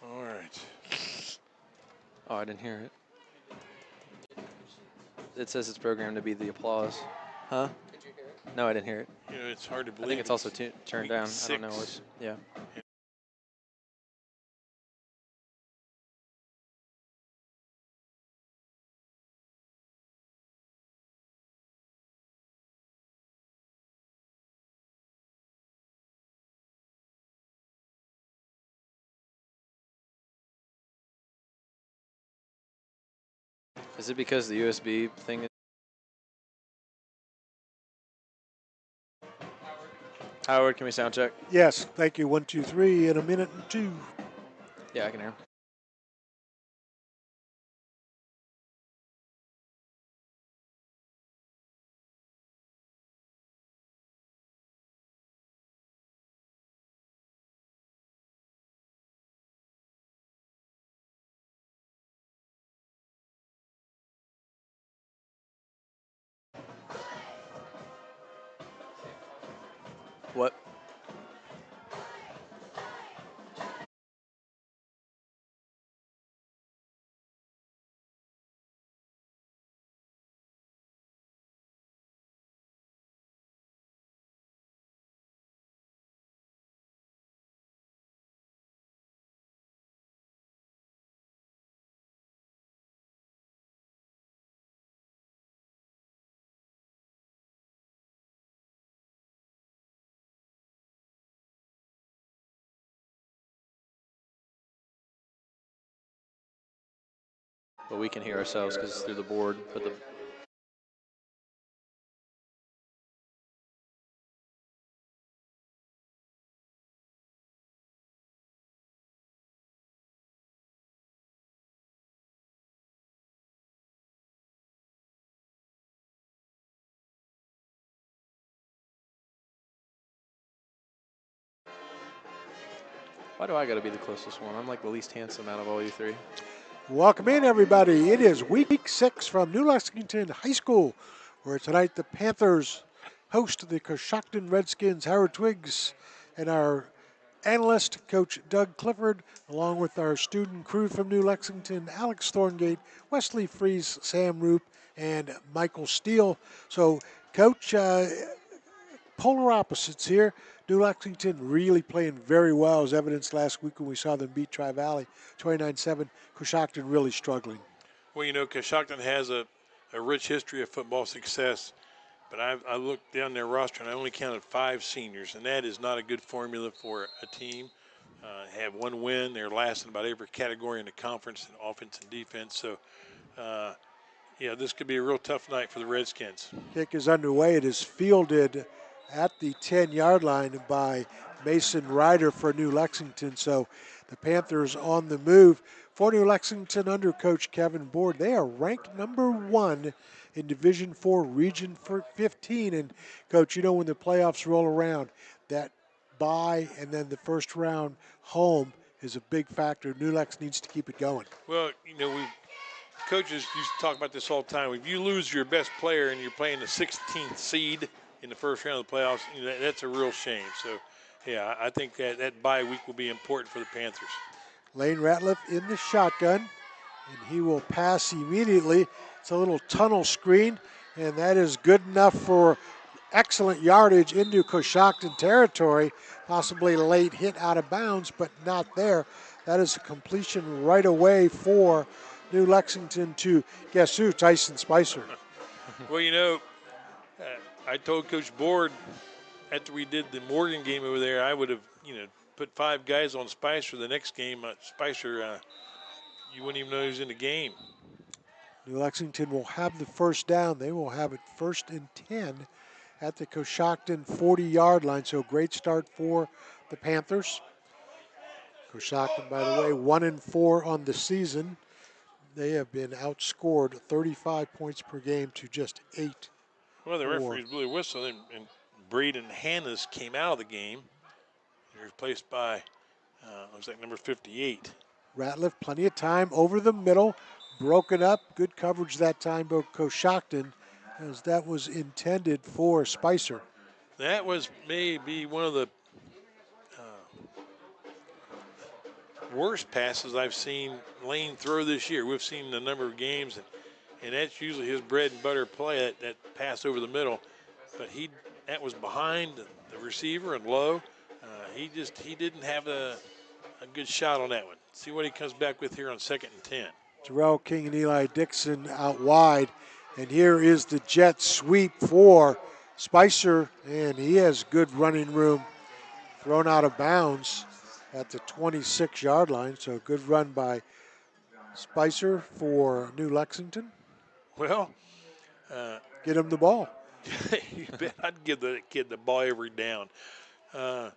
All right. Oh, I didn't hear it. It says it's programmed to be the applause. Huh? Did you hear it? No, I didn't hear it. You know, it's hard to I believe. think it's also turned down. 6. I don't know what's. Yeah. Is it because the USB thing is. Howard, can we sound check? Yes, thank you. 1, 2, 3 in a minute and 2. Yeah, I can hear him. What? But we can hear ourselves because it's through the board for the. Why do I got to be the closest one? I'm like the least handsome out of all you three. Welcome in, everybody. It is week 6 from New Lexington High School, where tonight the Panthers host the Coshocton Redskins. Howard Twiggs and our analyst, Coach Doug Clifford, along with our student crew from New Lexington, Alex Thorngate, Wesley Fries, Sam Roop, and Michael Steele. So, Coach, polar opposites here. New Lexington really playing very well, as evidenced last week when we saw them beat Tri-Valley 29-7. Coshocton really struggling. Well, you know, Coshocton has a rich history of football success, but I looked down their roster and I only counted 5 seniors, and that is not a good formula for a team. Have 1 win. They're last in about every category in the conference in offense and defense. So, yeah, this could be a real tough night for the Redskins. Kick is underway. It is fielded at the 10-yard line by Mason Ryder for New Lexington. So the Panthers on the move for New Lexington under Coach Kevin Board. They are ranked number 1 in Division IV, Region 15. And, Coach, you know when the playoffs roll around, that bye and then the first round home is a big factor. New Lex needs to keep it going. Well, you know, coaches used to talk about this all the time. If you lose your best player and you're playing the 16th seed in the first round of the playoffs, you know, that's a real shame. So, yeah, I think that bye week will be important for the Panthers. Lane Ratliff in the shotgun, and he will pass immediately. It's a little tunnel screen, and that is good enough for excellent yardage into Coshocton territory. Possibly a late hit out of bounds, but not there. That is a completion right away for New Lexington to, guess who, Tyson Spicer. Well, you know, I told Coach Board after we did the Morgan game over there, I would have, you know, put 5 guys on Spicer the next game. Spicer, you wouldn't even know he was in the game. New Lexington will have the first down. They will have it 1st and 10 at the Coshocton 40-yard line. So great start for the Panthers. Coshocton, by the way, 1-4 on the season. They have been outscored 35 points per game to just 8. Well, the referees blew a whistle, and Braden Hannes came out of the game. He was replaced by, looks like number 58. Ratliff, plenty of time over the middle, broken up. Good coverage that time by Coshocton, as that was intended for Spicer. That was maybe one of the worst passes I've seen Lane throw this year. We've seen a number of games, and that's usually his bread and butter play, that pass over the middle. But that was behind the receiver and low. He didn't have a good shot on that one. See what he comes back with here on 2nd and 10. Terrell King and Eli Dixon out wide. And here is the jet sweep for Spicer, and he has good running room, thrown out of bounds at the 26-yard line. So good run by Spicer for New Lexington. Well, get him the ball. You bet I'd give the kid the ball every down. But,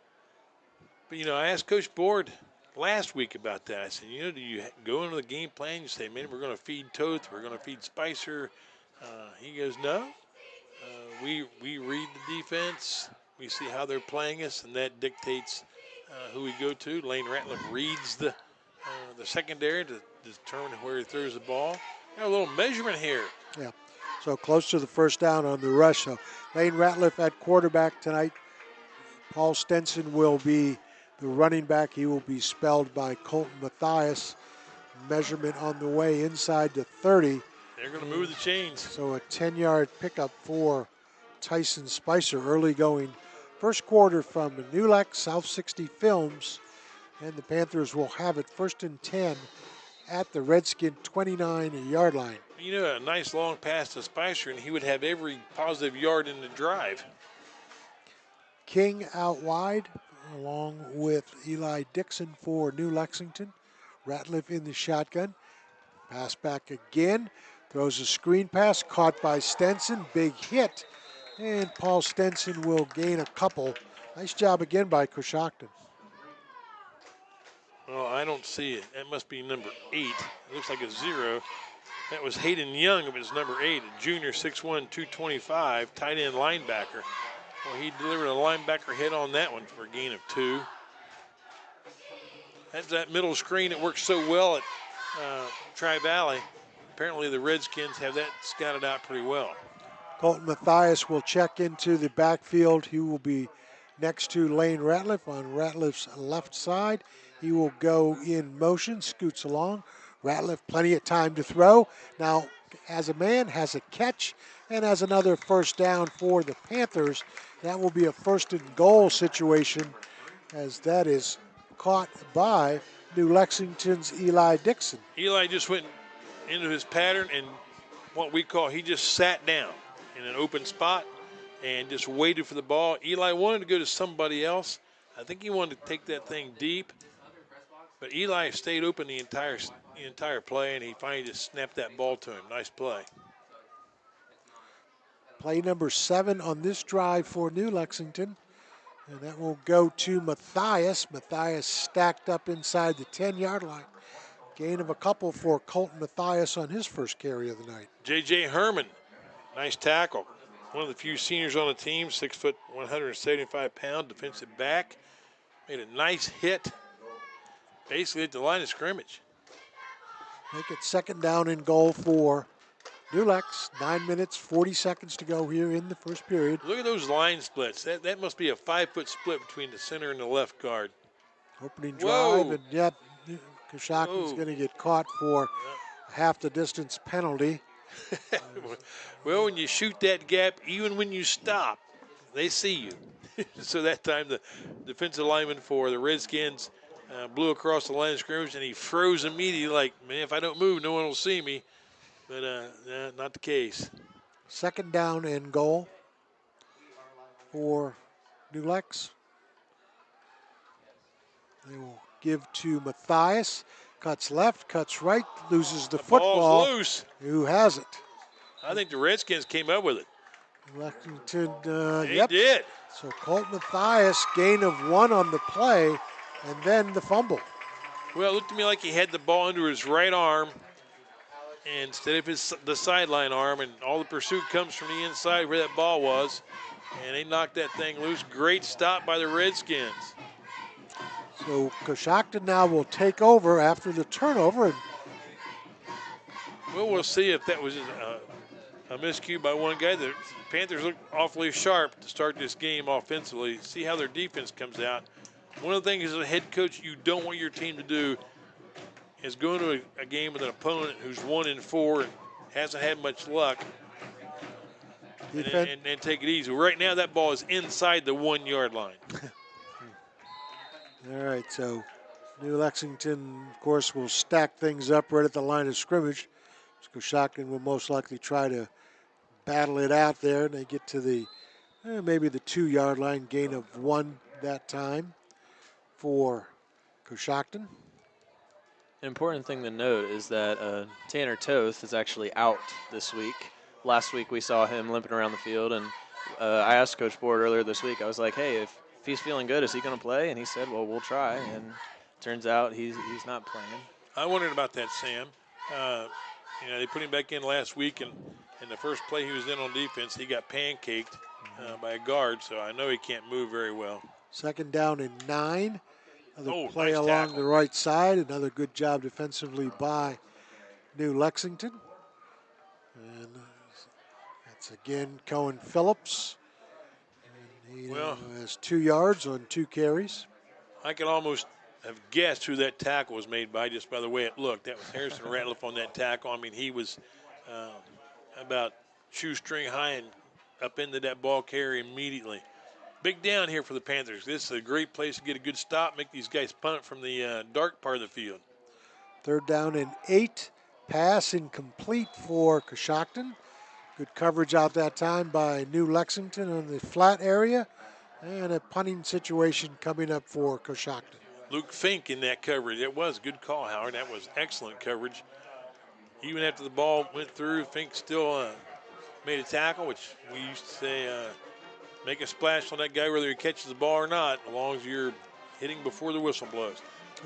I asked Coach Board last week about that. I said, do you go into the game plan? You say, man, we're going to feed Toth, we're going to feed Spicer. He goes, no. We read the defense. We see how they're playing us, and that dictates who we go to. Lane Ratliff reads the secondary to determine where he throws the ball. Got a little measurement here. Yeah, so close to the first down on the rush. So Lane Ratliff at quarterback tonight. Paul Stenson will be the running back. He will be spelled by Colton Mathias. Measurement on the way inside the 30. They're going to move the chains. So a 10-yard pickup for Tyson Spicer. Early going first quarter from New Lex, South 60 Films. And the Panthers will have it 1st and 10 at the Redskin 29-yard line. A nice long pass to Spicer, and he would have every positive yard in the drive. King out wide, along with Eli Dixon for New Lexington. Ratliff in the shotgun. Pass back again. Throws a screen pass, caught by Stenson. Big hit. And Paul Stenson will gain a couple. Nice job again by Coshocton. Well, I don't see it. That must be number 8. It looks like a 0. That was Hayden Young, if it's number 8, a junior, 6'1", 225, tight end linebacker. Well, he delivered a linebacker hit on that one for a gain of 2. That's that middle screen that works so well at Tri-Valley. Apparently the Redskins have that scouted out pretty well. Colton Mathias will check into the backfield. He will be next to Lane Ratliff on Ratliff's left side. He will go in motion, scoots along. Ratliff plenty of time to throw. Now, as a man, has a catch and has another first down for the Panthers. That will be a 1st and goal situation, as that is caught by New Lexington's Eli Dixon. Eli just went into his pattern, and what we call, he just sat down in an open spot and just waited for the ball. Eli wanted to go to somebody else. I think he wanted to take that thing deep, but Eli stayed open the entire play, and he finally just snapped that ball to him. Nice play. Play number 7 on this drive for New Lexington. And that will go to Mathias. Mathias stacked up inside the 10-yard line. Gain of a couple for Colton Mathias on his first carry of the night. J.J. Herman, nice tackle. One of the few seniors on the team, 6 foot, 175 pound, defensive back. Made a nice hit, basically at the line of scrimmage. Make it 2nd down and goal for New Lex. 9 minutes, 40 seconds to go here in the first period. Look at those line splits. That must be a 5-foot split between the center and the left guard. Opening Whoa. drive, and yet Coshocton's going to get caught for half the distance penalty. Well, when you shoot that gap, even when you stop, they see you. So that time the defensive lineman for the Redskins blew across the line of scrimmage, and he froze immediately like, man, if I don't move, no one will see me. But not the case. 2nd down and goal for New Lex. They will give to Mathias. Cuts left, cuts right, loses the football. Ball's loose. Who has it? I think the Redskins came up with it. Lexington, They did. So Colt Mathias, gain of 1 on the play, and then the fumble. Well, it looked to me like he had the ball under his right arm instead of the sideline arm, and all the pursuit comes from the inside where that ball was, and they knocked that thing loose. Great stop by the Redskins. So Coshocton now will take over after the turnover. And well, we'll see if that was a miscue by one guy. The Panthers look awfully sharp to start this game offensively. See how their defense comes out. One of the things as a head coach you don't want your team to do is go into a game with an opponent who's 1-4 and hasn't had much luck and take it easy. Right now, that ball is inside the 1 yard line. All right, so New Lexington, of course, will stack things up right at the line of scrimmage. Coshocton will most likely try to battle it out there, and they get to the maybe the 2 yard line, gain of 1 that time for Coshocton. An important thing to note is that Tanner Toth is actually out this week. Last week we saw him limping around the field, and I asked Coach Board earlier this week, I was like, hey, if he's feeling good, is he going to play? And he said, well, we'll try. And turns out he's not playing. I wondered about that, Sam. They put him back in last week, and in the first play he was in on defense, he got pancaked by a guard, so I know he can't move very well. 2nd down and 9. Another play nice along tackle. the right side. Another good job defensively by New Lexington. And that's again Cohen Phillips. And he has 2 yards on 2 carries. I could almost have guessed who that tackle was made by just by the way it looked. That was Harrison Ratliff on that tackle. I mean, he was about shoestring high and up into that ball carrier immediately. Big down here for the Panthers. This is a great place to get a good stop, make these guys punt from the dark part of the field. 3rd down and 8. Pass incomplete for Coshocton. Good coverage out that time by New Lexington on the flat area. And a punting situation coming up for Coshocton. Luke Fink in that coverage. It was a good call, Howard. That was excellent coverage. Even after the ball went through, Fink still made a tackle, which we used to say make a splash on that guy whether he catches the ball or not, as long as you're hitting before the whistle blows.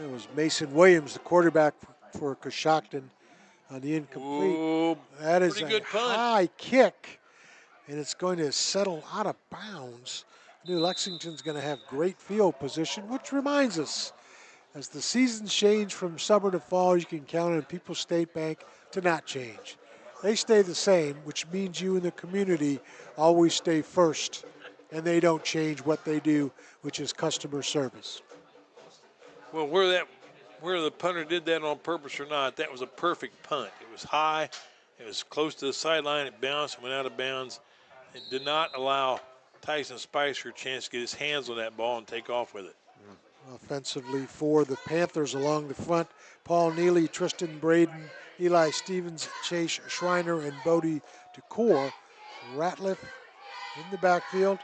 It was Mason Williams, the quarterback for Coshocton, on the incomplete. Ooh, that is pretty a good punt. high kick, and it's going to settle out of bounds. New Lexington's going to have great field position, which reminds us, as the seasons change from summer to fall, you can count on People's State Bank to not change. They stay the same, which means you in the community always stay first, and they don't change what they do, which is customer service. Well, where the punter did that on purpose or not, that was a perfect punt. It was high, it was close to the sideline, it bounced and went out of bounds. It did not allow Tyson Spicer a chance to get his hands on that ball and take off with it. Offensively for the Panthers along the front, Paul Neely, Tristan Braden, Eli Stevens, Chase Schreiner, and Bodie DeCore. Ratliff in the backfield.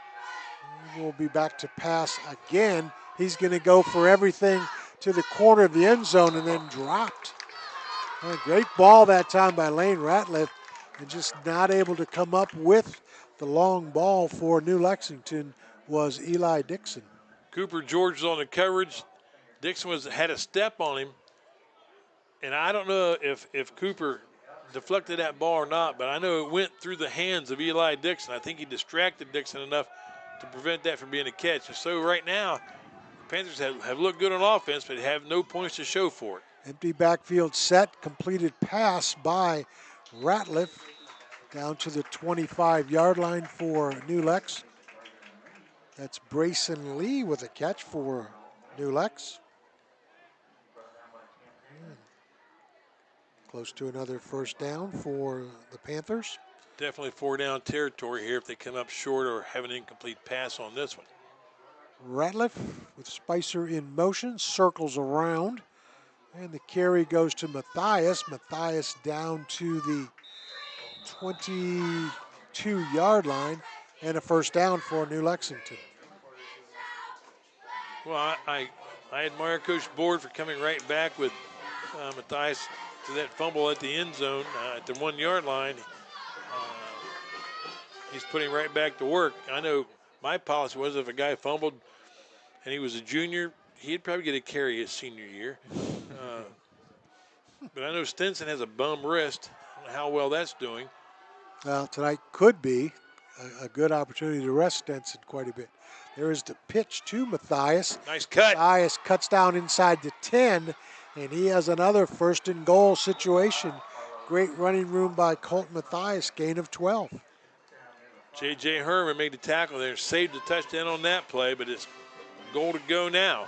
We'll be back to pass again. He's going to go for everything to the corner of the end zone and then dropped. A great ball that time by Lane Ratliff, and just not able to come up with the long ball for New Lexington was Eli Dixon. Cooper George was on the coverage. Dixon had a step on him, and I don't know if Cooper deflected that ball or not, but I know it went through the hands of Eli Dixon. I think he distracted Dixon enough to prevent that from being a catch. And so right now, the Panthers have looked good on offense, but have no points to show for it. Empty backfield set, completed pass by Ratliff down to the 25-yard line for New Lex. That's Brayson Lee with a catch for New Lex. Close to another first down for the Panthers. Definitely 4-down territory here if they come up short or have an incomplete pass on this one. Ratliff with Spicer in motion, circles around, and the carry goes to Matthias. Matthias down to the 22-yard line, and a first down for New Lexington. Well, I admire Coach Board for coming right back with Matthias to that fumble at the end zone at the 1 yard line. He's putting right back to work. I know my policy was if a guy fumbled and he was a junior, he'd probably get a carry his senior year. But I know Stinson has a bum wrist. I don't know how well that's doing. Well, tonight could be a good opportunity to rest Stinson quite a bit. There is the pitch to Matthias. Nice cut. Matthias cuts down inside the 10, and he has another first and goal situation. Great running room by Colt Matthias, gain of 12. J.J. Herman made the tackle there, saved the touchdown on that play, but it's Goal to go now.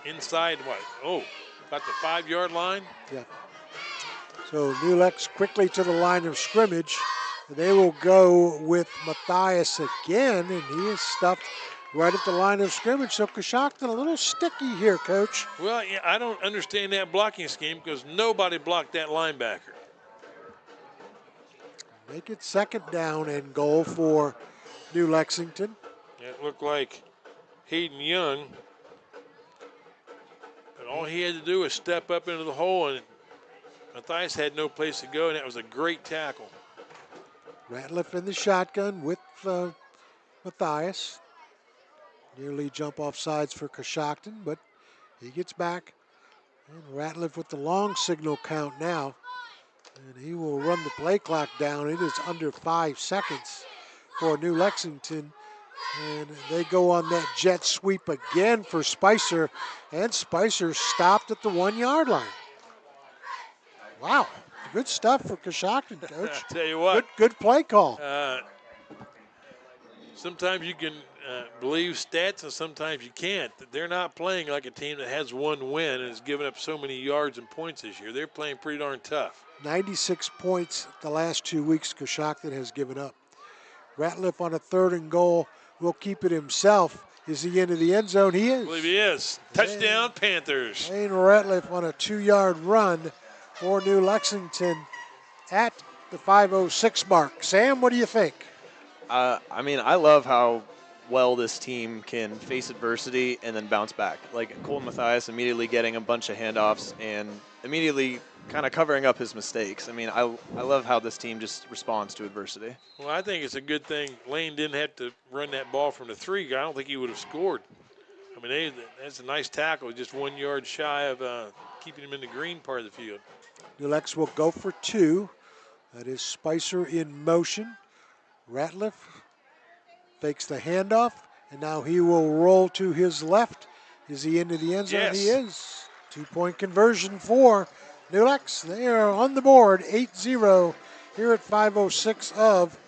Inside what? Oh, about the 5-yard line. Yeah. So New Lex quickly to the line of scrimmage. They will go with Matthias again, and he is stuffed right at the line of scrimmage. So Coshocton a little sticky here, Coach. Well, yeah, I don't understand that blocking scheme because nobody blocked that linebacker. Make it 2nd down and goal for New Lexington. It looked like Hayden Young, but all he had to do was step up into the hole, and Matthias had no place to go, and that was a great tackle. Ratliff in the shotgun with Matthias. Nearly jump off sides for Coshocton, but he gets back. And Ratliff with the long signal count now. And he will run the play clock down. It is under 5 seconds for New Lexington. And they go on that jet sweep again for Spicer. And Spicer stopped at the 1-yard line. Wow, good stuff for Coshocton, Coach. I tell you what. Good play call. Sometimes you can believe stats and sometimes you can't. They're not playing like a team that has one win and has given up so many yards and points this year. They're playing pretty darn tough. 96 points the last 2 weeks Coshocton has given up. Ratliff on a 3rd and goal will keep it himself. Is he into the end zone? He is. I believe he is. Touchdown, Panthers. Wayne Ratliff on a 2-yard run for New Lexington at the 5:06 mark. Sam, what do you think? I mean, I love how well this team can face adversity and then bounce back. Like Colton Matthias immediately getting a bunch of handoffs and immediately kind of covering up his mistakes. I mean, I love how this team just responds to adversity. Well, I think it's a good thing Lane didn't have to run that ball from the 3. I don't think he would have scored. I mean, that's a nice tackle, just 1 yard shy of keeping him in the green part of the field. New Lex will go for 2. That is Spicer in motion. Ratliff fakes the handoff, and now he will roll to his left. Is he into the end zone? Yes. He is. 2-point conversion for New Lex. They are on the board, 8-0 here at 5:06 of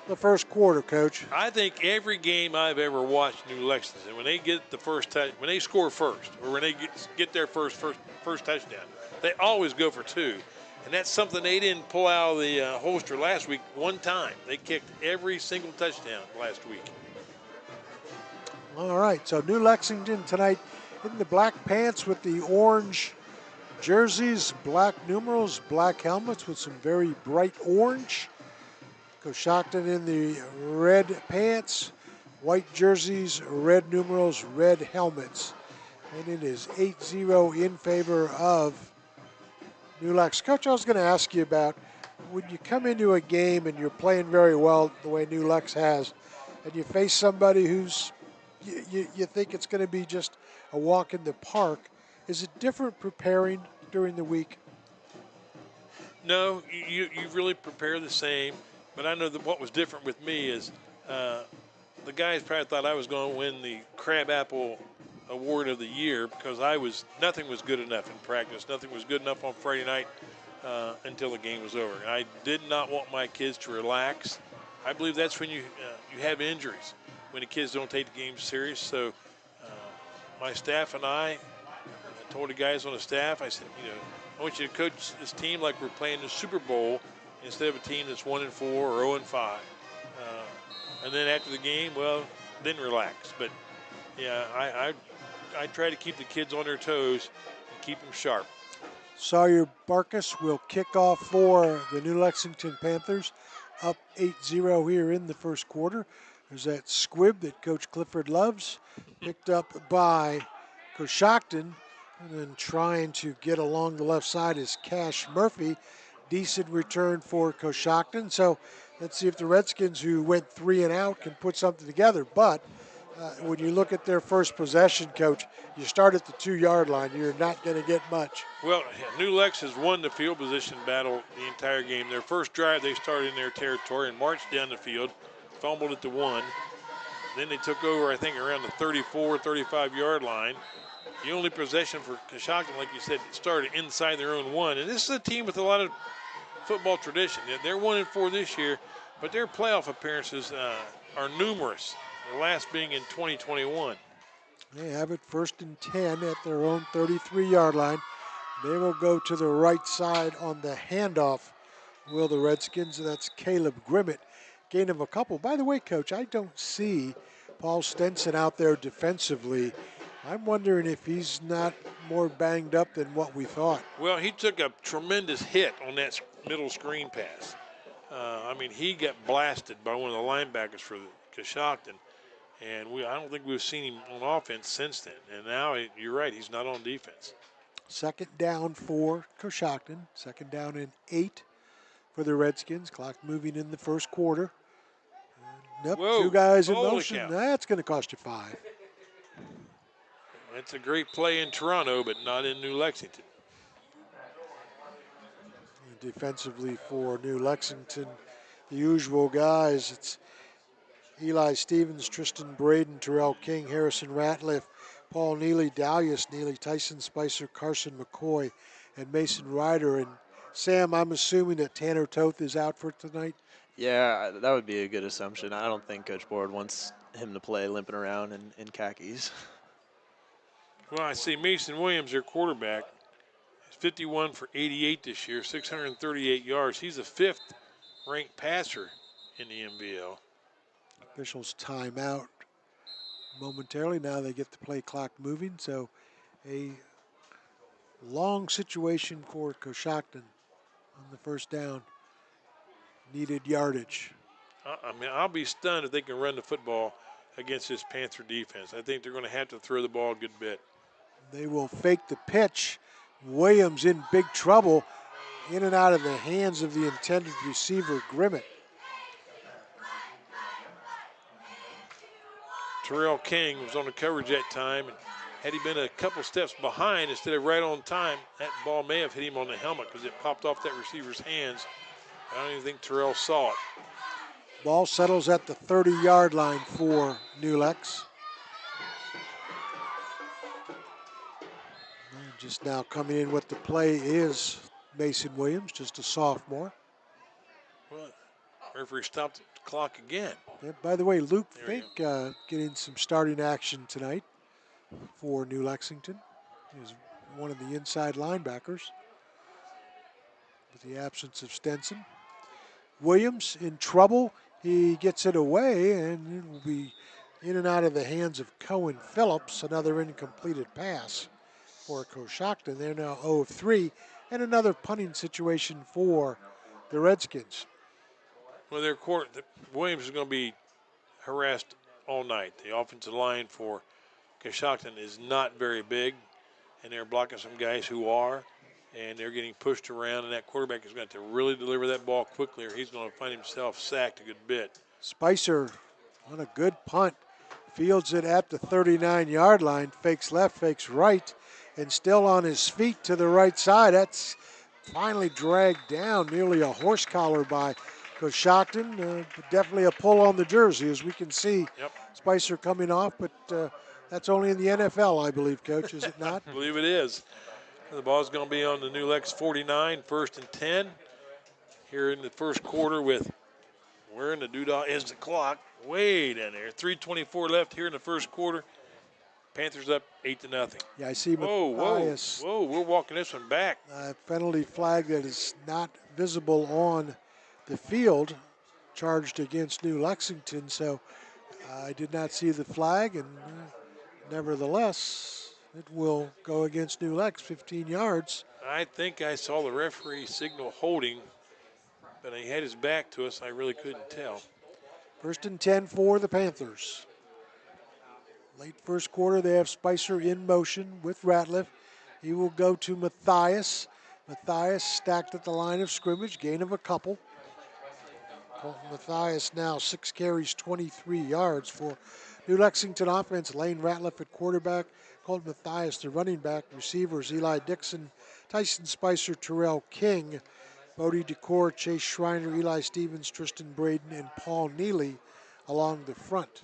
the first quarter, Coach. I think every game I've ever watched New Lexington, when they get the first when they score first, or when they get their first touchdown, they always go for 2. And that's something they didn't pull out of the holster last week one time. They kicked every single touchdown last week. All right, so New Lexington tonight in the black pants with the orange jerseys, black numerals, black helmets with some very bright orange. Coshocton in the red pants, white jerseys, red numerals, red helmets. And it is 8-0 in favor of New Lex. Coach, I was going to ask you about when you come into a game and you're playing very well the way New Lex has, and you face somebody who's, you think it's going to be just a walk in the park, is it different preparing during the week? No, you really prepare the same. But I know that what was different with me is the guys probably thought I was going to win the Crabapple Award of the year because nothing was good enough in practice. Nothing was good enough on Friday night until the game was over. And I did not want my kids to relax. I believe that's when you have injuries, when the kids don't take the game serious. So my staff and I told the guys on the staff, I said, I want you to coach this team like we're playing the Super Bowl instead of a team that's 1-4 or 0-5. And then after the game, well, then relax. But yeah, I try to keep the kids on their toes and keep them sharp. Sawyer Barkus will kick off for the New Lexington Panthers, up 8-0 here in the first quarter. There's that squib that Coach Clifford loves, picked up by Coshocton, and then trying to get along the left side is Cash Murphy. Decent return for Coshocton. So let's see if the Redskins, who went 3 and out, can put something together. But when you look at their first possession, Coach, you start at the 2-yard line. You're not going to get much. Well, New Lex has won the field position battle the entire game. Their first drive, they started in their territory and marched down the field, fumbled at the 1. Then they took over, I think, around the 34, 35-yard line. The only possession for Coshocton, like you said, started inside their own 1. And this is a team with a lot of football tradition. They're 1-4 this year, but their playoff appearances are numerous. The last being in 2021. They have it 1st and 10 at their own 33-yard line. They will go to the right side on the handoff. Will the Redskins? That's Caleb Grimmett. Gain of a couple. By the way, Coach, I don't see Paul Stenson out there defensively. I'm wondering if he's not more banged up than what we thought. Well, he took a tremendous hit on that middle screen pass. I mean, he got blasted by one of the linebackers for Coshocton, and I don't think we've seen him on offense since then. And now, you're right, he's not on defense. 2nd down for Coshocton. 2nd down and 8 for the Redskins. Clock moving in the first quarter. Nope, Whoa, 2 guys in holy motion. cow. That's going to cost you 5. That's a great play in Toronto, but not in New Lexington. Defensively for New Lexington, the usual guys. It's Eli Stevens, Tristan Braden, Terrell King, Harrison Ratliff, Paul Neely, Dalius Neely, Tyson Spicer, Carson McCoy, and Mason Ryder. And Sam, I'm assuming that Tanner Toth is out for tonight. Yeah, that would be a good assumption. I don't think Coach Board wants him to play limping around in khakis. Well, I see Mason Williams, their quarterback, is 51 for 88 this year, 638 yards. He's the 5th ranked passer in the MVL. Officials timeout momentarily. Now they get the play clock moving. So a long situation for Coshocton on the 1st down. Needed yardage. I mean, I'll be stunned if they can run the football against this Panther defense. I think they're going to have to throw the ball a good bit. They will fake the pitch. Williams in big trouble, in and out of the hands of the intended receiver, Grimmett. Terrell King was on the coverage that time, and had he been a couple steps behind instead of right on time, that ball may have hit him on the helmet because it popped off that receiver's hands. I don't even think Terrell saw it. Ball settles at the 30-yard line for New Lex. Just now coming in with the play is Mason Williams, just a sophomore. Well, referee stopped the clock again. Yeah, by the way, Luke There we Fink getting some starting action tonight for New Lexington. He's one of the inside linebackers with the absence of Stenson. Williams in trouble. He gets it away, and it will be in and out of the hands of Cohen Phillips. Another incompleted pass for Coshocton. They're now 0 of 3, and another punting situation for the Redskins. Well, Williams is going to be harassed all night. The offensive line for Coshocton is not very big, and they're blocking some guys who are, and they're getting pushed around, and that quarterback is going to have to really deliver that ball quickly, or he's going to find himself sacked a good bit. Spicer on a good punt. Fields it at the 39-yard line. Fakes left, fakes right, and still on his feet to the right side. That's finally dragged down, nearly a horse collar by Coshocton. Definitely a pull on the jersey, as we can see. Yep. Spicer coming off, but that's only in the NFL, I believe, Coach, is it not? I believe it is. The ball's going to be on the New Lex 49, 1st and 10. Here in the first quarter with, where in the doodah is the clock? Way down there. 3:24 left here in the first quarter. Panthers up 8-0. Yeah, I see Whoa, Matthias. whoa, we're walking this one back. Penalty flag that is not visible on the field, charged against New Lexington. So I did not see the flag, and nevertheless, it will go against New Lex, 15 yards. I think I saw the referee signal holding, but he had his back to us. I really couldn't tell. 1st and 10 for the Panthers. Late first quarter, they have Spicer in motion with Ratliff. He will go to Matthias. Matthias stacked at the line of scrimmage, gain of a couple. Colton Matthias now 6 carries, 23 yards for New Lexington offense. Lane Ratliff at quarterback. Colton Matthias, the running back. Receivers, Eli Dixon, Tyson Spicer, Terrell King, Bodie DeCore, Chase Schreiner, Eli Stevens, Tristan Braden, and Paul Neely along the front.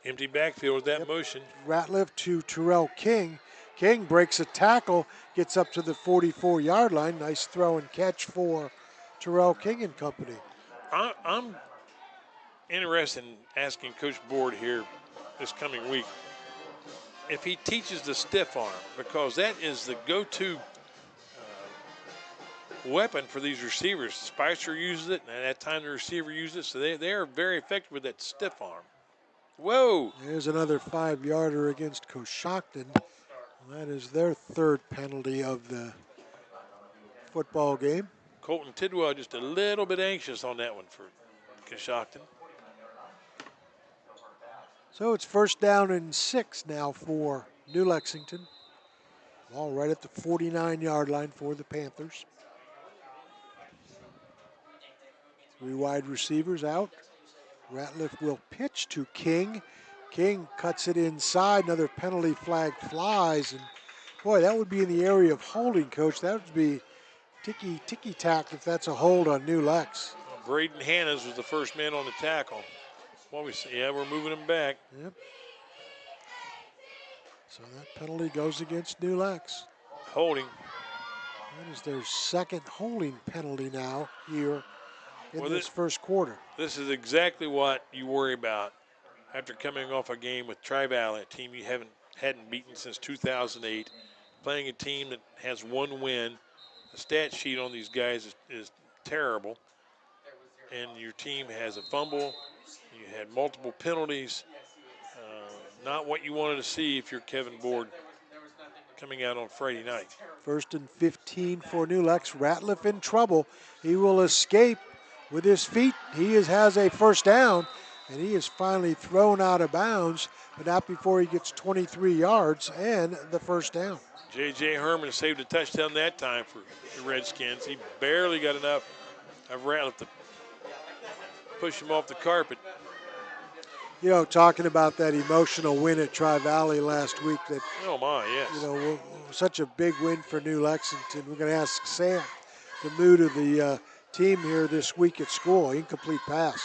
Empty backfield with that motion. Ratliff to Terrell King. King breaks a tackle, gets up to the 44-yard line. Nice throw and catch for Terrell King and company. I'm interested in asking Coach Board here, this coming week if he teaches the stiff arm, because that is the go-to weapon for these receivers. Spicer uses it, and at that time the receiver uses it, so they are very effective with that stiff arm. Whoa! There's another 5-yarder against Coshocton. That is their third penalty of the football game. Colton Tidwell just a little bit anxious on that one for Coshocton. So it's 1st down and 6 now for New Lexington. Ball right at the 49-yard line for the Panthers. 3 wide receivers out. Ratliff will pitch to King. King cuts it inside. Another penalty flag flies. And boy, that would be in the area of holding, Coach. That would be ticky-tack if that's a hold on New Lex. Braden Hannas was the first man on the tackle. What we say? Yeah, we're moving him back. Yep. So that penalty goes against New Lex. Holding. That is their second holding penalty now here in this first quarter. This is exactly what you worry about after coming off a game with Tri-Valley, a team you hadn't beaten since 2008, playing a team that has 1 win. The stat sheet on these guys is terrible, and your team has a fumble. You had multiple penalties. Not what you wanted to see if you're Kevin Board coming out on Friday night. 1st and 15 for New Lex. Ratliff in trouble. He will escape with his feet. He has a 1st down, and he is finally thrown out of bounds, but not before he gets 23 yards and the 1st down. J.J. Herman saved a touchdown that time for the Redskins. He barely got enough of Ratliff to push him off the carpet. You know, talking about that emotional win at Tri-Valley last week, that, oh my, yes. You know, such a big win for New Lexington. We're going to ask Sam the mood of the team here this week at school. Incomplete pass.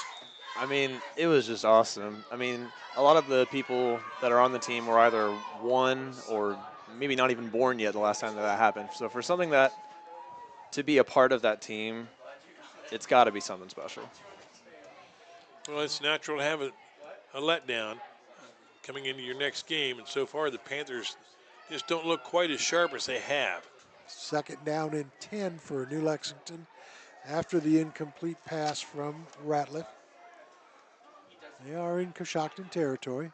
I mean, it was just awesome. I mean, a lot of the people that are on the team were either 1 or maybe not even born yet the last time that happened. So for something that, to be a part of that team, it's got to be something special. Well, it's natural to have a letdown coming into your next game, and so far the Panthers just don't look quite as sharp as they have. 2nd down and 10 for New Lexington after the incomplete pass from Ratliff. They are in Coshocton territory.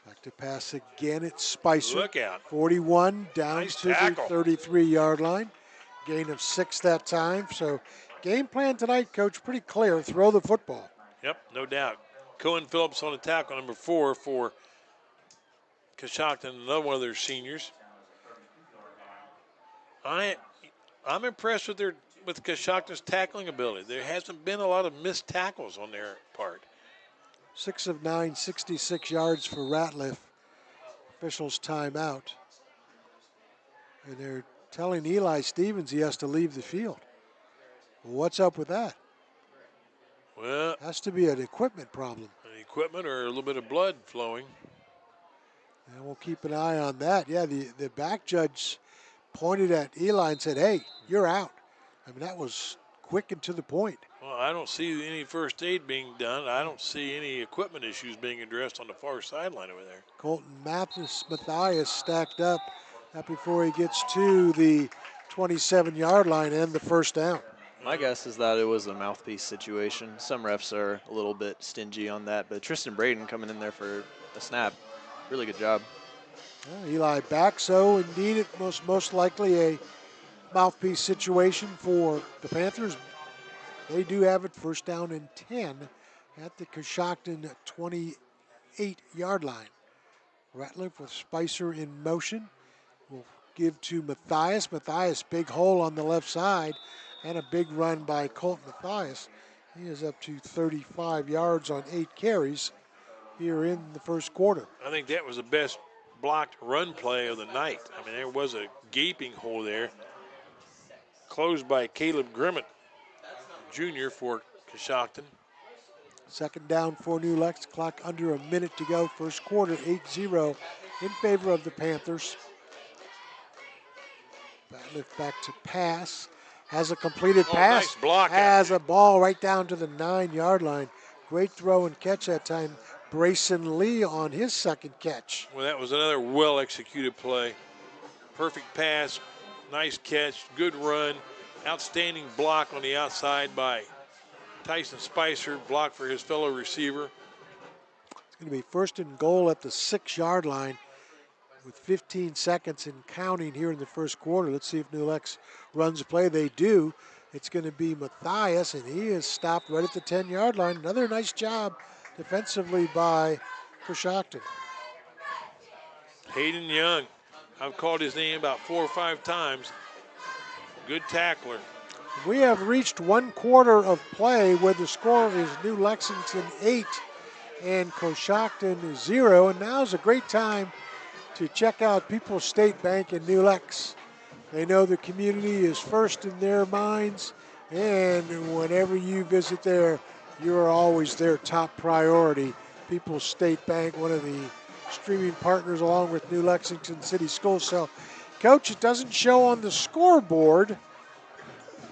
Back to pass again, it's Spicer. Look out. 41 down Nice to tackle. the 33-yard line. Gain of 6 that time. So game plan tonight, Coach, pretty clear. Throw the football. Yep, no doubt. Cohen Phillips on the tackle, number 4 for Coshocton, another one of their seniors. I'm impressed with Coshocton's tackling ability. There hasn't been a lot of missed tackles on their part. 6 of 9, 66 yards for Ratliff. Officials timeout. And they're telling Eli Stevens he has to leave the field. Well, what's up with that? Well, has to be an equipment problem. An equipment or a little bit of blood flowing. And we'll keep an eye on that. Yeah, the back judge pointed at Eli and said, hey, you're out. I mean, that was quick and to the point. Well, I don't see any first aid being done. I don't see any equipment issues being addressed on the far sideline over there. Colton Mathias stacked up before he gets to the 27-yard line and the 1st down. My guess is that it was a mouthpiece situation. Some refs are a little bit stingy on that, but Tristan Braden coming in there for a snap, really good job. Eli back, so indeed it most likely a mouthpiece situation for the Panthers. They do have it 1st down and 10 at the Coshocton 28-yard line. Ratliff with Spicer in motion. Will give to Mathias. Mathias, big hole on the left side, and a big run by Colt Mathias. He is up to 35 yards on 8 carries here in the first quarter. I think that was the best blocked run play of the night. I mean, there was a gaping hole there, closed by Caleb Grimmett Jr. for Coshocton. 2nd down for New Lex. Clock under a minute to go. First quarter, 8-0 in favor of the Panthers. Ratliff back to pass. Has a completed pass. Nice block. Has a ball right down to the 9-yard line. Great throw and catch that time Brayson Lee on his second catch. Well, that was another well-executed play. Perfect pass, nice catch, good run, outstanding block on the outside by Tyson Spicer, block for his fellow receiver. It's going to be first and goal at the 6-yard line with 15 seconds and counting here in the first quarter. Let's see if New Lex runs a play. They do. It's going to be Matthias, and he is stopped right at the 10-yard line. Another nice job defensively by Coshocton. Hayden Young, I've called his name about 4 or 5 times. Good tackler. We have reached 1 quarter of play where the score is New Lexington 8 and Coshocton 0. And now's a great time to check out People's State Bank in New Lex. They know the community is first in their minds, and whenever you visit there, you are always their top priority. People's State Bank, one of the streaming partners along with New Lexington City Schools. So, Coach, it doesn't show on the scoreboard,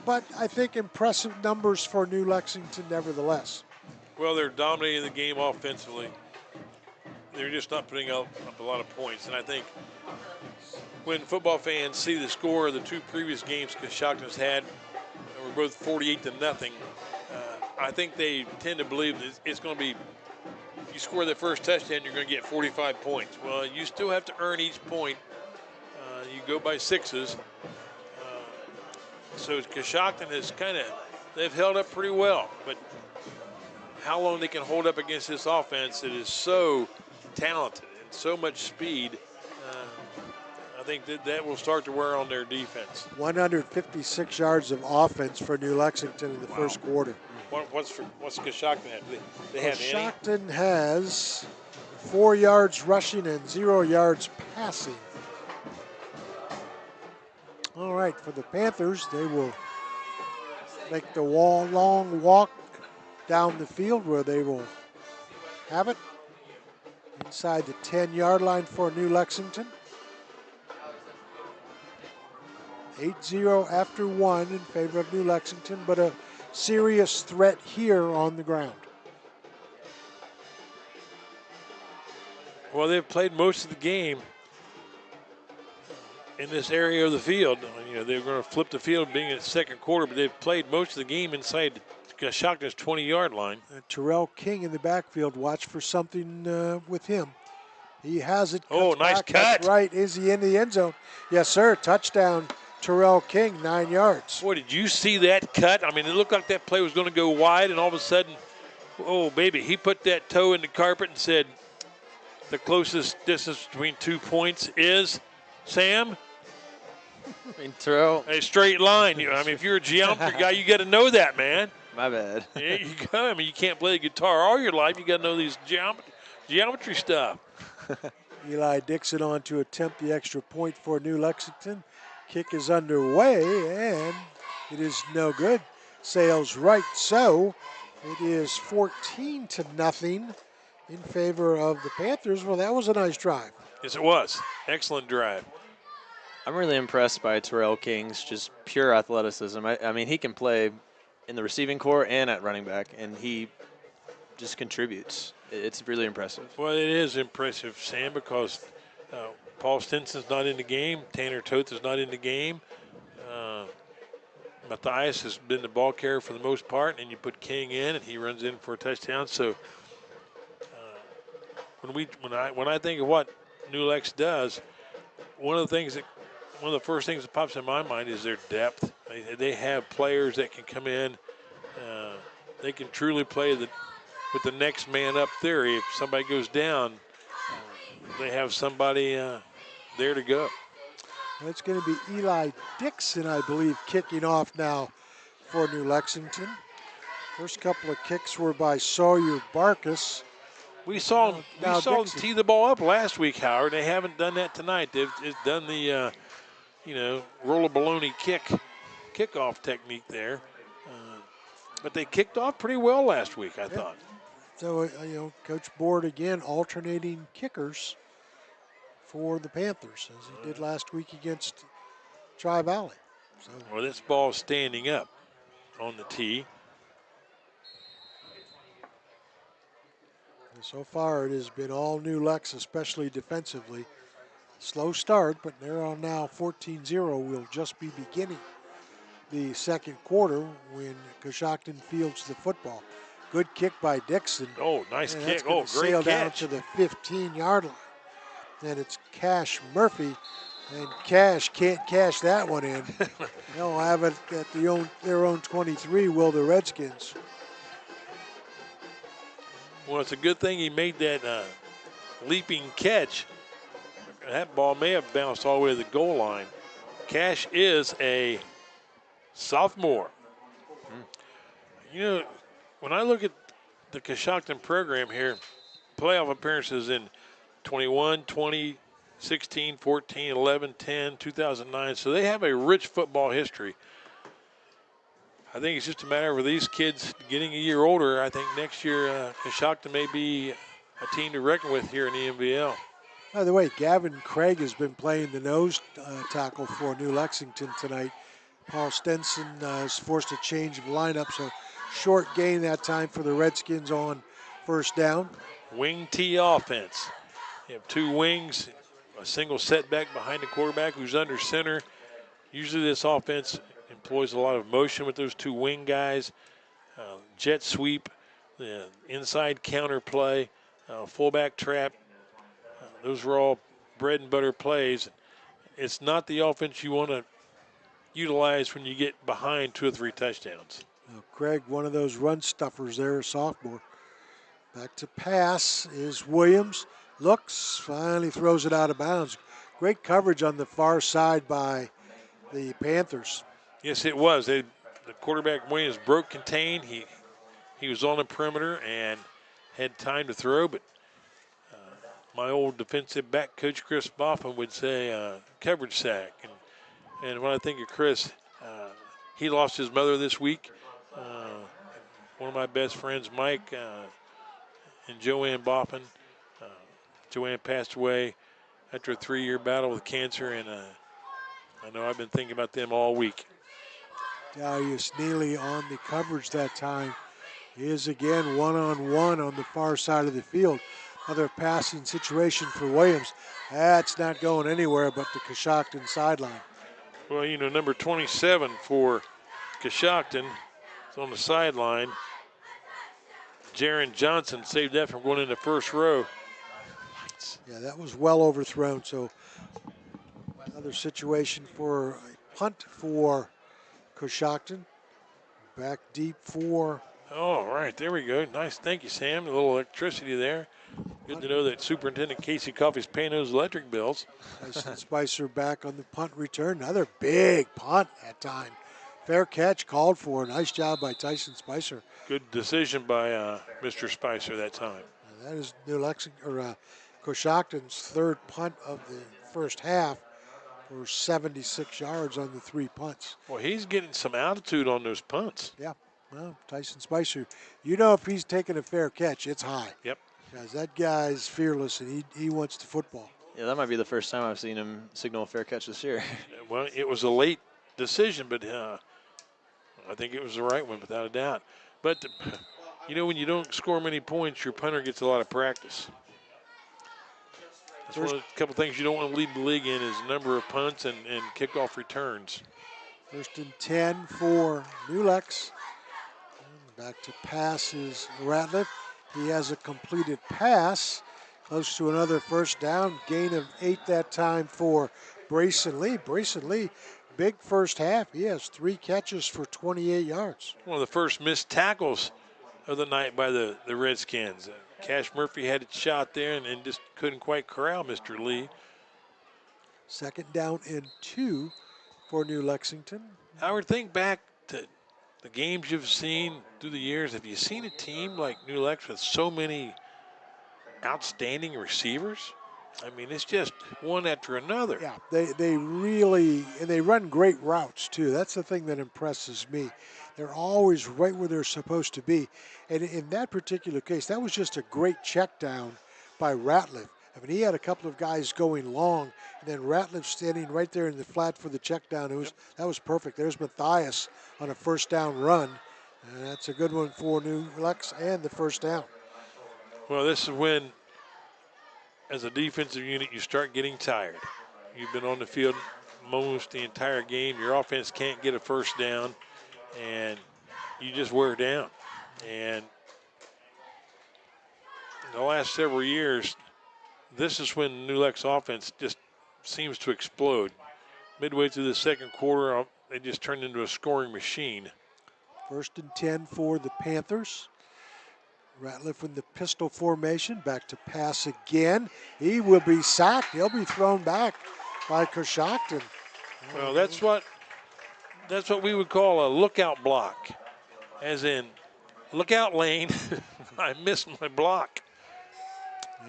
but I think impressive numbers for New Lexington nevertheless. Well, they're dominating the game offensively. They're just not putting up a lot of points. And I think when football fans see the score of the 2 previous games Coshocton's had, were both 48-0, I think they tend to believe that it's going to be, you score the first touchdown, you're going to get 45 points. Well, you still have to earn each point. You go by 6s. So Coshocton has they've held up pretty well. But how long they can hold up against this offense that is so talented and so much speed, I think that will start to wear on their defense. 156 yards of offense for New Lexington in the first quarter. What's Coshocton have? They have any? Coshocton has 4 yards rushing and 0 yards passing. All right, for the Panthers, they will make the long walk down the field where they will have it inside the 10-yard line for New Lexington. 8-0 after 1 in favor of New Lexington, but a serious threat here on the ground. Well, they've played most of the game in this area of the field. You know, they're going to flip the field being in the second quarter, but they've played most of the game inside Coshocton's 20-yard line. Terrell King in the backfield. Watch for something with him. He has it. Oh, nice back. cut. That's right. Is he in the end zone? Yes, sir. Touchdown, Terrell King, 9 yards. Boy, did you see that cut? I mean, it looked like that play was going to go wide, and all of a sudden, oh, baby, he put that toe in the carpet and said, the closest distance between 2 points is, Sam? I mean, Terrell. A straight line. I mean, if you're a geometry guy, you got to know that, man. My bad. There you go. I mean, you can't play the guitar all your life. You got to know these geometry stuff. Eli Dixon on to attempt the extra point for New Lexington. Kick is underway, and it is no good. Sails right, so it is 14-0 in favor of the Panthers. Well, that was a nice drive. Yes, it was. Excellent drive. I'm really impressed by Terrell King's just pure athleticism. I mean, he can play in the receiving corps and at running back, and he just contributes. It's really impressive. Well, it is impressive, Sam, because Paul Stinson's not in the game. Tanner Toth is not in the game. Matthias has been the ball carrier for the most part, and you put King in, and he runs in for a touchdown. So when I think of what New Lex does, one of the first things that pops in my mind is their depth. They have players that can come in. They can truly play with the next man up theory. If somebody goes down, they have somebody there to go. It's going to be Eli Dixon, I believe, kicking off now for New Lexington. First couple of kicks were by Sawyer Barkus. We saw them tee the ball up last week, Howard. They haven't done that tonight. They've done the roll a baloney kickoff technique there. But they kicked off pretty well last week, I thought. So, Coach Board again alternating kickers for the Panthers, as he did last week against Tri-Valley. So, well, this ball is standing up on the tee. And so far, it has been all New Lex, especially defensively. Slow start, but they're on now 14-0. We'll just be beginning the second quarter when Coshocton fields the football. Good kick by Dixon. Oh, nice And kick. that's going Oh, to great sail down catch. to the 15-yard line. And it's Cash Murphy. And Cash can't cash that one in. They'll have it at their own 23, will the Redskins. Well, it's a good thing he made that leaping catch. That ball may have bounced all the way to the goal line. Cash is a sophomore. You know, when I look at the Coshocton program here, playoff appearances in 21, 20, 16, 14, 11, 10, 2009. So they have a rich football history. I think it's just a matter of these kids getting a year older. I think next year Coshocton may be a team to reckon with here in the MVL. By the way, Gavin Craig has been playing the nose tackle for New Lexington tonight. Paul Stenson is forced a change of lineup, so short gain that time for the Redskins on first down. Wing T offense. You have two wings, a single setback behind the quarterback who's under center. Usually this offense employs a lot of motion with those two wing guys. Jet sweep, the inside counter play, fullback trap. Those are all bread and butter plays. It's not the offense you want to utilize when you get behind 2 or 3 touchdowns. Now, Craig, one of those run stuffers there, a sophomore. Back to pass is Williams. Looks, finally throws it out of bounds. Great coverage on the far side by the Panthers. Yes, it was. The quarterback Williams broke contain. He was on the perimeter and had time to throw, but my old defensive back coach Chris Boffin would say coverage sack. And when I think of Chris, he lost his mother this week. One of my best friends, Mike, and Joanne Boffin. Joanne passed away after a 3-year battle with cancer, and I know I've been thinking about them all week. Darius Neely on the coverage that time. He is again one-on-one on the far side of the field. Another passing situation for Williams. That's not going anywhere but the Coshocton sideline. Well, you know, number 27 for Coshocton is on the sideline. Jaron Johnson saved that from going in the first row. Yeah, that was well overthrown. So another situation for a punt for Coshocton. Back deep for. Oh, right, there we go. Nice, thank you, Sam. A little electricity there. Good to know that Superintendent Casey Coffey's paying those electric bills. Tyson Spicer back on the punt return. Another big punt that time. Fair catch called for. Nice job by Tyson Spicer. Good decision by Mr. Spicer that time. And that is New Lexington or Coshocton's third punt of the first half for 76 yards on the 3 punts. Well, he's getting some altitude on those punts. Yeah, well, Tyson Spicer, you know if he's taking a fair catch, it's high. Yep. Because that guy's fearless and he wants the football. Yeah, that might be the first time I've seen him signal a fair catch this year. Well, it was a late decision, but I think it was the right one without a doubt. But, you know, when you don't score many points, your punter gets a lot of practice. That's one of the couple things you don't want to lead the league in is number of punts and kickoff returns. First and 10 for New Lex. Back to pass is Ratliff. He has a completed pass. Close to another first down. Gain of 8 that time for Brayson Lee. Brayson Lee, big first half. He has 3 catches for 28 yards. One of the first missed tackles of the night by the Redskins. Cash Murphy had a shot there and just couldn't quite corral Mr. Lee. Second down and 2 for New Lexington. Howard, think back to the games you've seen through the years. Have you seen a team like New Lex with so many outstanding receivers? I mean, it's just one after another. Yeah, they really, and they run great routes too. That's the thing that impresses me. They're always right where they're supposed to be. And in that particular case, that was just a great check down by Ratliff. I mean, he had a couple of guys going long, and then Ratliff standing right there in the flat for the check down. That was perfect. There's Matthias on a first down run. And that's a good one for New Lex and the first down. Well, this is when, as a defensive unit, you start getting tired. You've been on the field most the entire game. Your offense can't get a first down, and you just wear down. And in the last several years, this is when New Lex offense just seems to explode. Midway through the second quarter, they just turned into a scoring machine. 1st and 10 for the Panthers. Ratliff in the pistol formation, back to pass again. He will be sacked. He'll be thrown back by Coshocton. Well, that's what we would call a lookout block, as in, look out lane, I missed my block.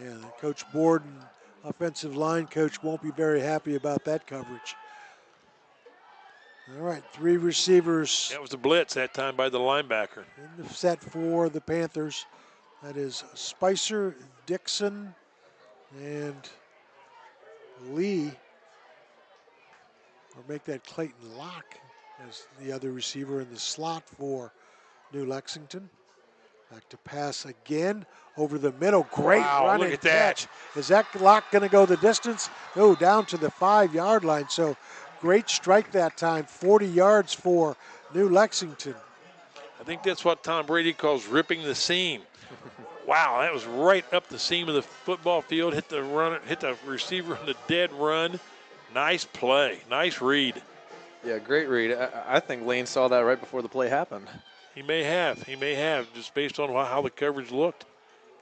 Yeah, Coach Borden, offensive line coach, won't be very happy about that coverage. All right, 3 receivers. That was a blitz that time by the linebacker. In the set for the Panthers. That is Spicer, Dixon, and Lee. Or make that Clayton Locke as the other receiver in the slot for New Lexington. Back to pass again over the middle. Great run look and at that. catch. Is that Locke going to go the distance? No, down to the 5-yard line. So great strike that time. 40 yards for New Lexington. I think that's what Tom Brady calls ripping the seam. Wow, that was right up the seam of the football field. Hit the runner, hit the receiver on the dead run. Nice play, nice read. Yeah, great read. I think Lane saw that right before the play happened. He may have, just based on how the coverage looked.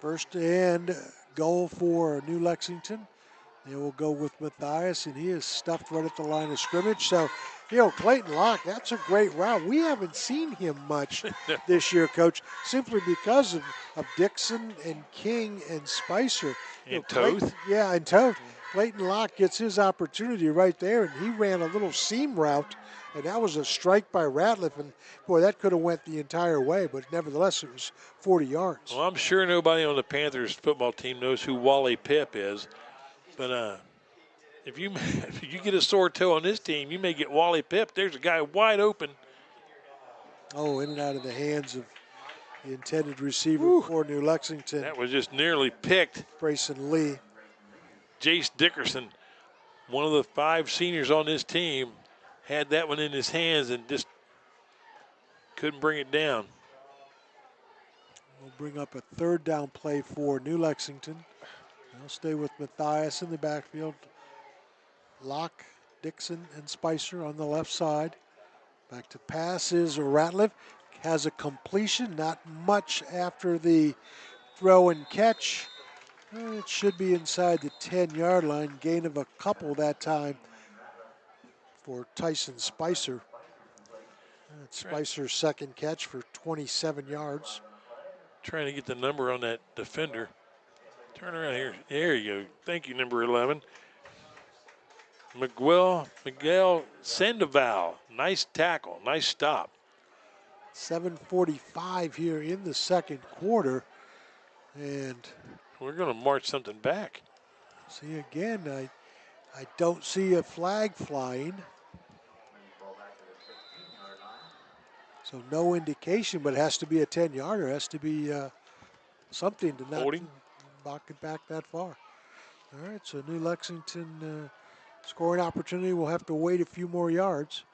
1st and goal for New Lexington. They will go with Matthias, and he is stuffed right at the line of scrimmage. So, Clayton Locke, that's a great route. We haven't seen him much this year, Coach, simply because of Dixon and King and Spicer. And Toth. And Toth. Clayton Locke gets his opportunity right there, and he ran a little seam route, and that was a strike by Ratliff, and boy, that could have went the entire way, but nevertheless, it was 40 yards. Well, I'm sure nobody on the Panthers football team knows who Wally Pipp is, but if you get a sore toe on this team, you may get Wally Pipp. There's a guy wide open. Oh, in and out of the hands of the intended receiver for New Lexington. That was just nearly picked. Brayson Lee. Jace Dickerson, one of the 5 seniors on this team, had that one in his hands and just couldn't bring it down. We'll bring up a 3rd down play for New Lexington. They'll stay with Matthias in the backfield. Locke, Dixon, and Spicer on the left side. Back to pass is Ratliff. Has a completion, not much after the throw and catch. It should be inside the 10-yard line. Gain of a couple that time for Tyson Spicer. That's Spicer's 2nd catch for 27 yards. Trying to get the number on that defender. Turn around here. There you go. Thank you, number 11. Miguel Sandoval. Nice tackle. Nice stop. 7:45 here in the 2nd quarter. And we're going to march something back. See, again, I don't see a flag flying. So no indication, but it has to be a 10-yarder. It has to be something to not knock it back that far. All right, so New Lexington scoring opportunity. We'll have to wait a few more yards.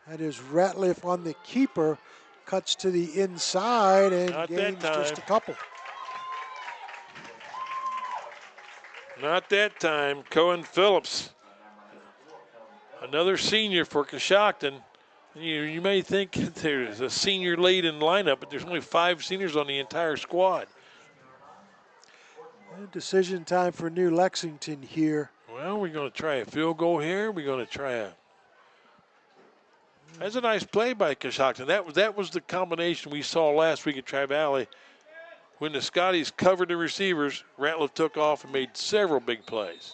That is Ratliff on the keeper. Cuts to the inside and gains just a couple. Not that time. Cohen Phillips, another senior for Coshocton. You may think there's a senior lead in lineup, but there's only 5 seniors on the entire squad. Decision time for New Lexington here. Well, we're going to try a field goal here. We're going to try a. That's a nice play by Coshocton. That was the combination we saw last week at Tri-Valley. When the Scotties covered the receivers, Ratliff took off and made several big plays.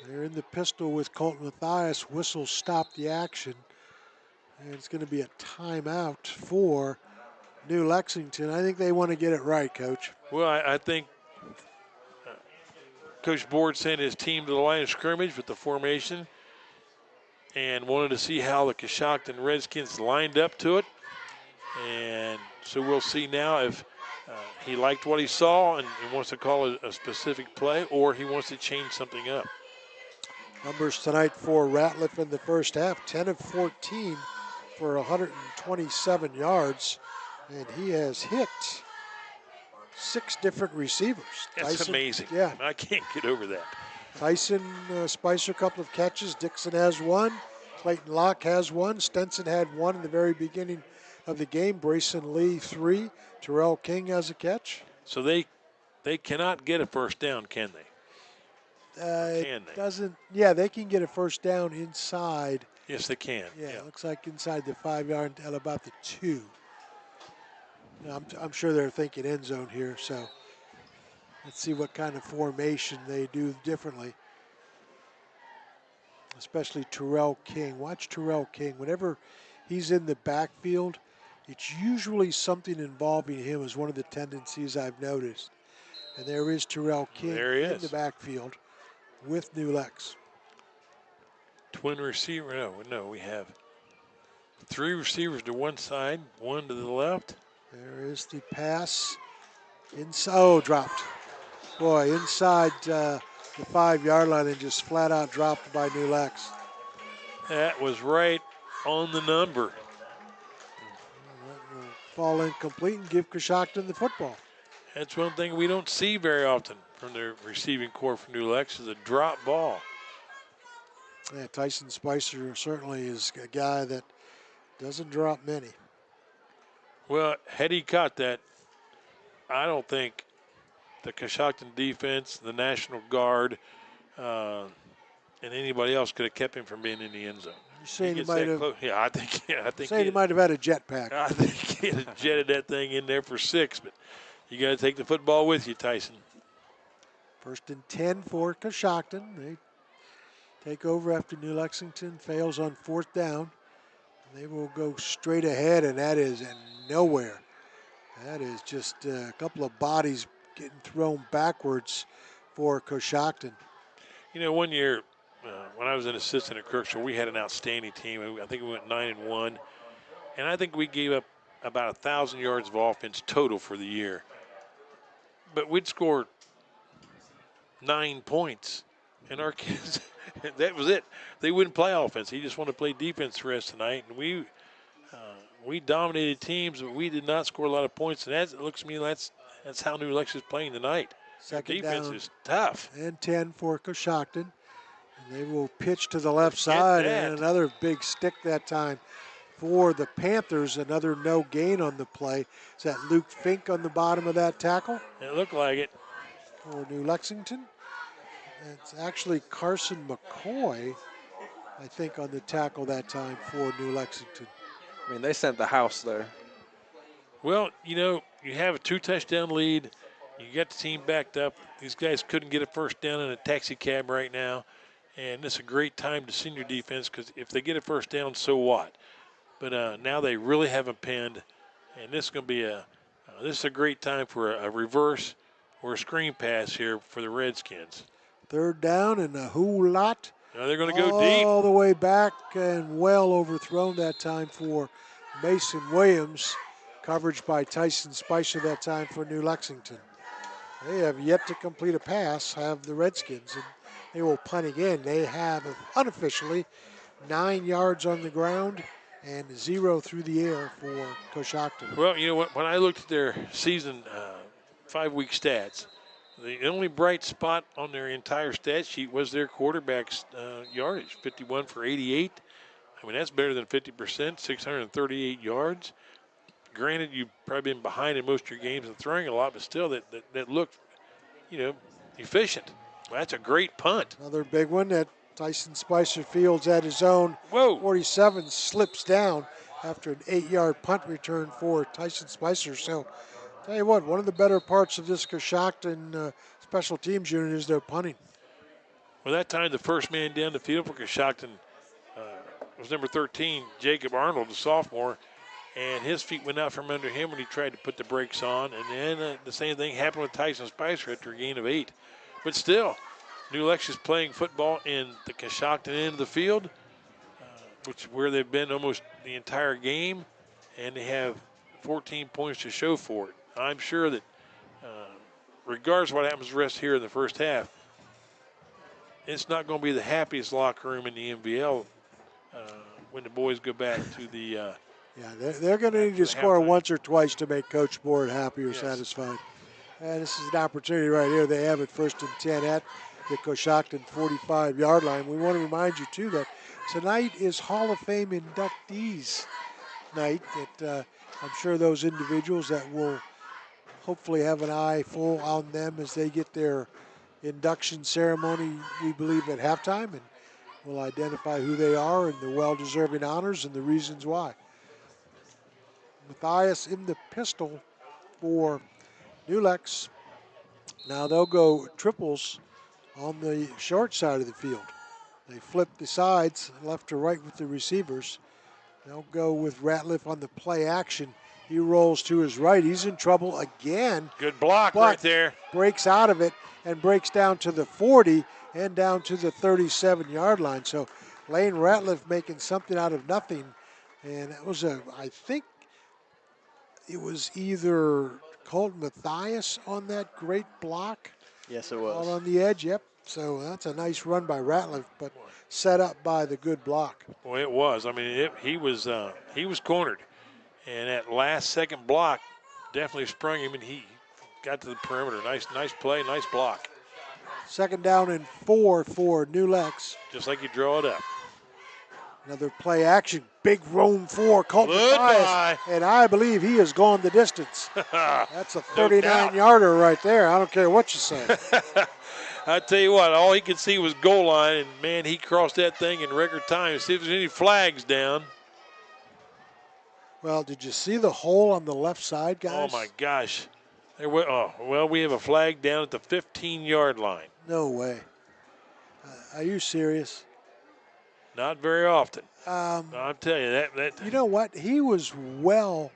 They're in the pistol with Colton Matthias. Whistle stopped the action. And it's going to be a timeout for New Lexington. I think they want to get it right, Coach. Well, I think Coach Board sent his team to the line of scrimmage with the formation and wanted to see how the Coshocton Redskins lined up to it. And so we'll see now if he liked what he saw and wants to call it a specific play, or he wants to change something up. Numbers tonight for Ratliff in the first half, 10 of 14 for 127 yards. And he has hit 6 different receivers. That's Tyson, amazing. Yeah. I can't get over that. Tyson Spicer, a couple of catches. Dixon has one. Clayton Locke has one. Stenson had one in the very beginning of the game. Brayson Lee, 3. Terrell King has a catch. So they cannot get a first down, can they? Can they? Doesn't. Yeah, they can get a first down inside. Yes, they can. Yeah, it looks like inside the 5-yard at about the 2. Now, I'm sure they're thinking end zone here, so let's see what kind of formation they do differently. Especially Terrell King. Watch Terrell King. Whenever he's in the backfield, it's usually something involving him is one of the tendencies I've noticed. And there is Terrell King in the backfield with New Lex. Twin receiver. No, we have 3 receivers to one side, 1 to the left. There is the pass. Oh, dropped. Boy, inside the 5-yard line and just flat out dropped by New Lex. That was right on the number. That will fall incomplete and give Coshocton the football. That's one thing we don't see very often from the receiving corps for New Lex is a drop ball. Yeah, Tyson Spicer certainly is a guy that doesn't drop many. Well, had he caught that, I don't think the Coshocton defense, the National Guard, and anybody else could have kept him from being in the end zone. You're saying he might have? Yeah, I think. Saying he might have had a jetpack. I think he had jetted that thing in there for 6, but you got to take the football with you, Tyson. 1st and 10 for Coshocton. They take over after New Lexington fails on 4th down. They will go straight ahead, and that is nowhere. That is just a couple of bodies getting thrown backwards for Coshocton. You know, one year when I was an assistant at Kirksville, we had an outstanding team. I think we went 9-1, and I think we gave up about 1,000 yards of offense total for the year. But we'd score 9 points, and our kids, that was it. They wouldn't play offense. He just wanted to play defense the rest of the night, and we dominated teams, but we did not score a lot of points. And it looks to me that's how New Lex is playing tonight. Second defense down is tough. And 10 for Coshocton. And they will pitch to the left side, and another big stick that time for the Panthers. Another no gain on the play. Is that Luke Fink on the bottom of that tackle? It looked like it. For New Lexington. It's actually Carson McCoy, I think, on the tackle that time for New Lexington. I mean, they sent the house there. Well, you know, you have a 2-touchdown lead. You got the team backed up. These guys couldn't get a first down in a taxi cab right now. And this is a great time to senior defense because if they get a first down, so what? But now they really have them pinned. And this is going to be this is a great time for a reverse or a screen pass here for the Redskins. 3rd down and a whole lot. Now they're going to go deep. All the way back and well overthrown that time for Mason Williams. Coverage by Tyson Spicer that time for New Lexington. They have yet to complete a pass, have the Redskins, and they will punt again. They have unofficially 9 yards on the ground and 0 through the air for Coshocton. Well, you know what? When I looked at their season 5-week stats, the only bright spot on their entire stat sheet was their quarterback's yardage, 51 for 88. I mean, that's better than 50%, 638 yards. Granted, you've probably been behind in most of your games and throwing a lot, but still that looked, efficient. Well, that's a great punt. Another big one that Tyson Spicer fields at his own 47, slips down after an 8-yard punt return for Tyson Spicer. So, tell you what, one of the better parts of this Coshocton special teams unit is their punting. Well, that time the first man down the field for Coshocton was number 13, Jacob Arnold, the sophomore, and his feet went out from under him when he tried to put the brakes on. And then the same thing happened with Tyson Spicer after a gain of 8. But still, New Lex is playing football in the Coshocton end of the field, where they've been almost the entire game, and they have 14 points to show for it. I'm sure that regardless of what happens the rest here in the first half, it's not going to be the happiest locker room in the MVL when the boys go back to the Yeah, they're going to need to score halftime. once or twice to make Coach Board happy or Yes. satisfied. And this is an opportunity right here. They have it 1st and 10 at the Coshocton 45-yard line. We want to remind you, too, that tonight is Hall of Fame inductees night. That I'm sure those individuals that will hopefully have an eye full on them as they get their induction ceremony, we believe, at halftime. And we'll identify who they are and the well-deserving honors and the reasons why. Matthias in the pistol for New Lex. Now they'll go triples on the short side of the field. They flip the sides left to right with the receivers. They'll go with Ratliff on the play action. He rolls to his right. He's in trouble again. Good block right there. Breaks out of it and breaks down to the 40 and down to the 37-yard line. So Lane Ratliff making something out of nothing. And it was I think it was either Colton Matthias on that great block. Yes, it was. All on the edge, yep. So that's a nice run by Ratliff, but set up by the good block. Well, it was. I mean, he was cornered, and that last second block definitely sprung him, and he got to the perimeter. Nice play, nice block. 2nd down and 4 for New Lex. Just like you draw it up. Another play action, big roam for Colton Goodbye. Matthias, and I believe he has gone the distance. That's a 39-yarder right there. I don't care what you say. I tell you what, all he could see was goal line, and man, he crossed that thing in record time. See if there's any flags down. Well, did you see the hole on the left side, guys? Oh my gosh! Well, we have a flag down at the 15-yard line. No way. Are you serious? Not very often. I'm telling you that. You know what? He was well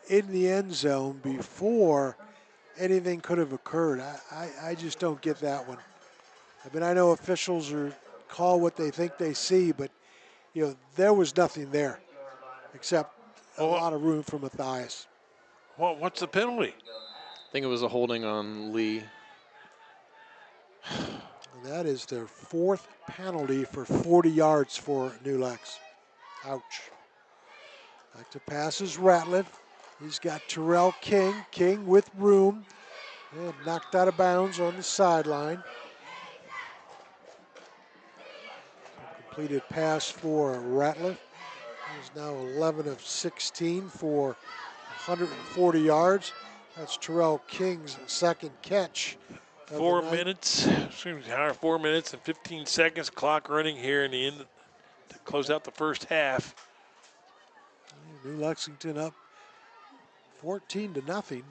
in the end zone before anything could have occurred. I just don't get that one. I mean, I know officials call what they think they see, but there was nothing there except a lot of room for Matthias. Well, what's the penalty? I think it was a holding on Lee. And that is their 4th penalty for 40 yards for New Lex. Ouch. Back to passes Ratliff. He's got Terrell King. King with room. And knocked out of bounds on the sideline. Completed pass for Ratliff. He's now 11 of 16 for 140 yards. That's Terrell King's 2nd catch. 4 minutes. 4 minutes and 15 seconds. Clock running here in the end to close out the first half. New Lexington up 14-0. And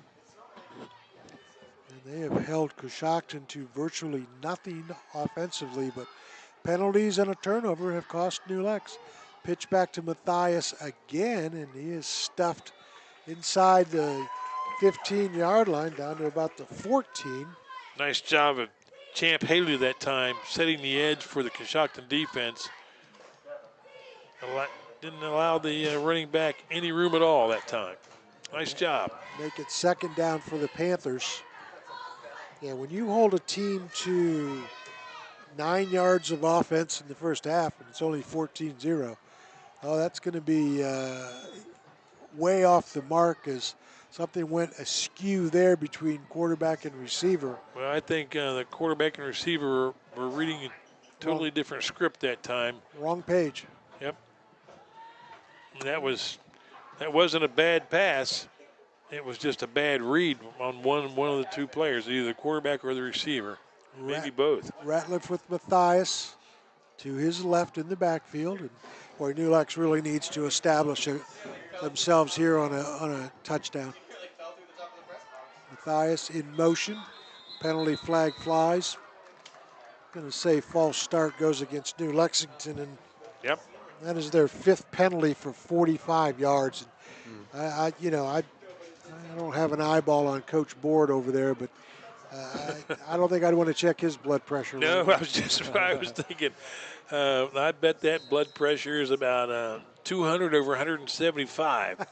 they have held Coshocton to virtually nothing offensively, but penalties and a turnover have cost New Lex. Pitch back to Matthias again, and he is stuffed inside the 15-yard line down to about the 14. Nice job of Champ Haley that time, setting the edge for the Coshocton defense. Didn't allow the running back any room at all that time. Nice job. Make it 2nd down for the Panthers. Yeah, when you hold a team to 9 yards of offense in the first half and it's only 14-0, that's going to be way off the mark as something went askew there between quarterback and receiver. Well, I think the quarterback and receiver were reading a totally different script that time. Wrong page. Yep. And that wasn't a bad pass. It was just a bad read on one of the two players, either the quarterback or the receiver. Maybe both. Ratliff with Matthias to his left in the backfield. And boy, New Lex really needs to establish themselves here on a touchdown. Matthias in motion. Penalty flag flies. Going to say false start goes against New Lexington, and yep, that is their 5th penalty for 45 yards. And I don't have an eyeball on Coach Board over there, but I don't think I'd want to check his blood pressure. No, I was thinking. I bet that blood pressure is about 200 over 175.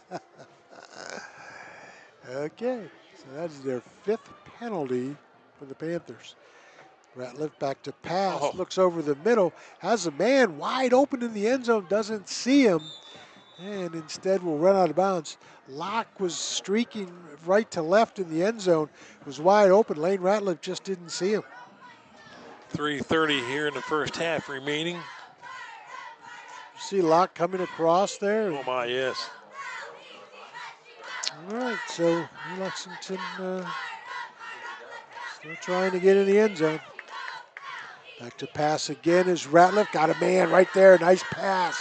Okay, so that's their 5th penalty for the Panthers. Ratliff back to pass, Oh, looks over the middle, has a man wide open in the end zone, doesn't see him, and instead will run out of bounds. Locke was streaking right to left in the end zone, was wide open. Lane Ratliff just didn't see him. 3:30 here in the first half remaining. You see Locke coming across there. Oh my, yes. All right, so Lexington still trying to get in the end zone. Back to pass again is Ratliff. Got a man right there. Nice pass.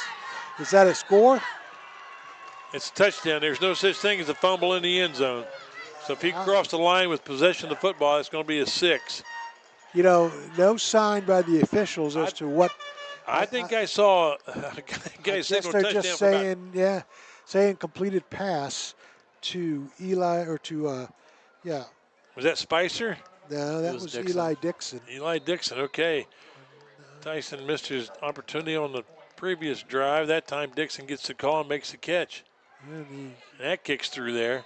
Is that a score? It's a touchdown. There's no such thing as a fumble in the end zone. So if he crossed the line with possession of the football, it's going to be a 6. You know, no sign by the officials as to what. I think I saw a guy I signal they're touchdown just for about. saying, saying completed pass to Eli or to, yeah. Was that Spicer? No, that was was Dixon. Eli Dixon. Eli Dixon, okay. Tyson missed his opportunity on the previous drive. That time Dixon gets the call and makes the catch. And That kicks through there.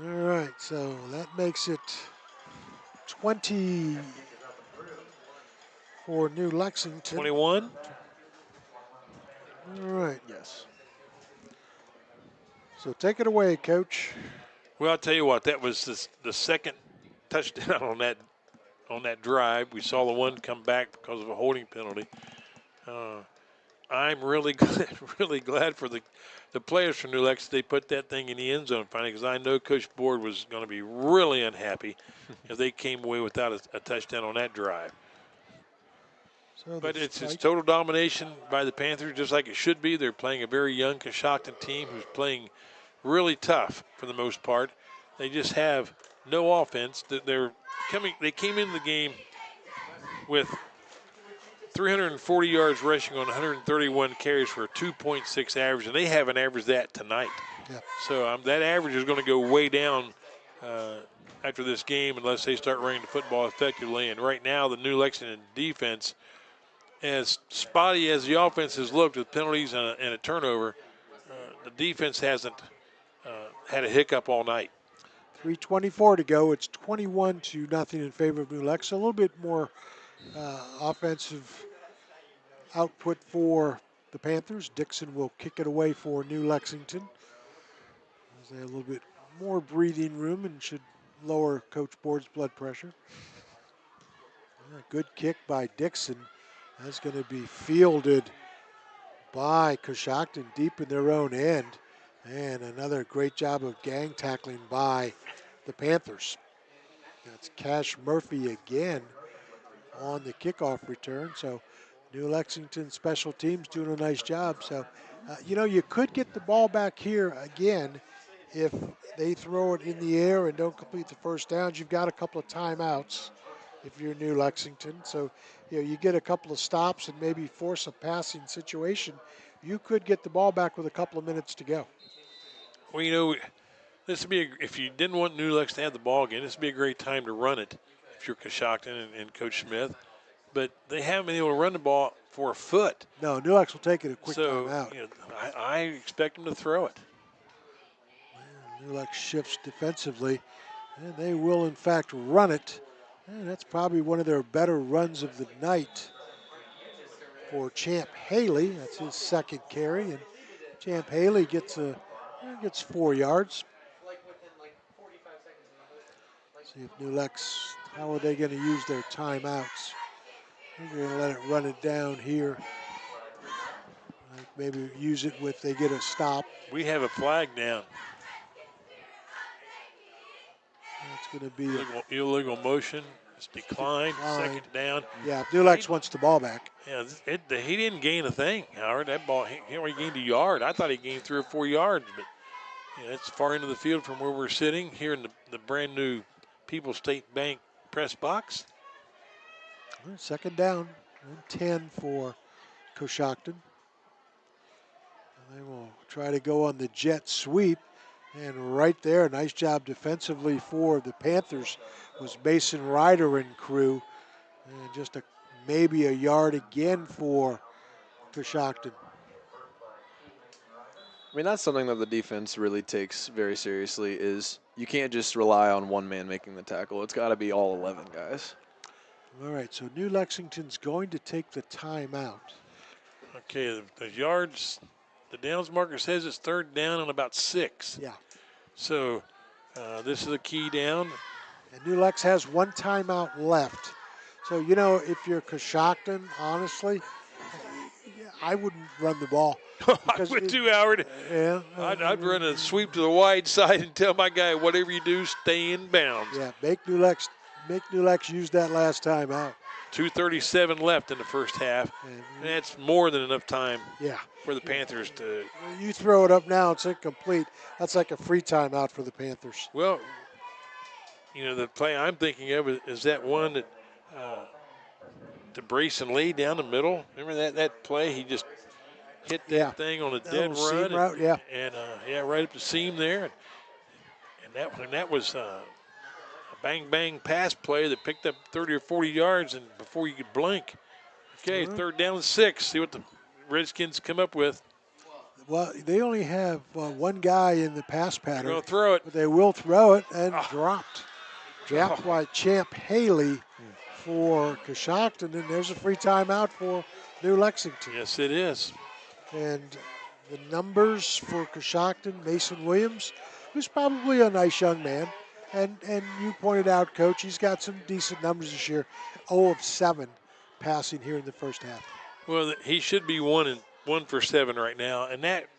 all right, so that makes it 20 for New Lexington. 21. All right, Yes. so take it away, Coach. Well, I'll tell you what, that was the second touchdown on that drive. We saw the one come back because of a holding penalty. I'm really glad for the players from New Lex. They put that thing in the end zone finally, because I know Coach Board was going to be really unhappy if they came away without a touchdown on that drive. So But it's total domination by the Panthers, just like it should be. They're playing a very young Coshocton team who's playing really tough for the most part. They just have no offense. They came into the game with 340 yards rushing on 131 carries for a 2.6 average, and they haven't averaged that tonight. Yeah. So that average is going to go way down after this game unless they start running the football effectively. And right now, the New Lexington defense, as spotty as the offense has looked with penalties and a turnover, the defense hasn't had a hiccup all night. 3:24 to go. It's 21-0 in favor of New Lex. A little bit more offensive output for the Panthers. Dixon will kick it away for New Lexington. They have a little bit more breathing room and should lower Coach Board's blood pressure. Good kick by Dixon. That's going to be fielded by Coshocton deep in their own end. And another great job of gang tackling by the Panthers. That's Cash Murphy again on the kickoff return. So New Lexington special teams doing a nice job. So, you could get the ball back here again if they throw it in the air and don't complete the first downs. You've got a couple of timeouts if you're New Lexington. So, you get a couple of stops and maybe force a passing situation. You could get the ball back with a couple of minutes to go. Well, this would be if you didn't want New Lex to have the ball again, this would be a great time to run it if you're Coshocton and Coach Smith. But they haven't been able to run the ball for a foot. No, New Lex will take it a quick timeout. I expect them to throw it. New Lex shifts defensively, and they will in fact run it. And that's probably one of their better runs of the night for Champ Haley. That's his second carry, and Champ Haley gets 4 yards. See if New Lex, how are they going to use their timeouts? They're going to let it run it down here. Maybe use it with they get a stop. We have a flag down. It's going to be illegal motion. It's declined. Second down. Yeah, New Lex wants the ball back. Yeah, he didn't gain a thing, Howard. That ball, he only gained a yard. I thought he gained 3 or 4 yards, but it's far into the field from where we're sitting here in the brand new People's State Bank press box. Second down, 10 for Coshocton. They will try to go on the jet sweep. And right there, nice job defensively for the Panthers was Mason Ryder and crew. And just maybe a yard again for Coshocton. I mean, that's something that the defense really takes very seriously is you can't just rely on one man making the tackle. It's got to be all 11 guys. All right, so New Lexington's going to take the timeout. Okay, the yards, the downs marker says it's 3rd down and about 6. Yeah. So this is a key down. And New Lex has 1 timeout left. So, you know, if you're Coshocton, honestly, I wouldn't run the ball. I would too, Howard. Yeah. I'd run a sweep to the wide side and tell my guy, whatever you do, stay in bounds. Yeah, make New Lex use that last time out. 2:37 left in the first half. And that's more than enough time for the Panthers to. You throw it up now, it's incomplete. That's like a free timeout for the Panthers. Well, you know, the play I'm thinking of is that one that DeBrayson laid down the middle. Remember that play? He just hit that thing on a dead run. And right up the seam there. And that was a bang pass play that picked up 30 or 40 yards, and before you could blink. Okay, 3rd down and 6. See what the Redskins come up with. Well, they only have one guy in the pass pattern. They're going to throw it. But they will throw it, and dropped by Champ Haley for Coshocton, and there's a free timeout for New Lexington. Yes, it is. And the numbers for Coshocton, Mason Williams, who's probably a nice young man, and you pointed out, Coach, he's got some decent numbers this year. 0 of 7 passing here in the first half. Well, he should be 1 for 7 right now, and that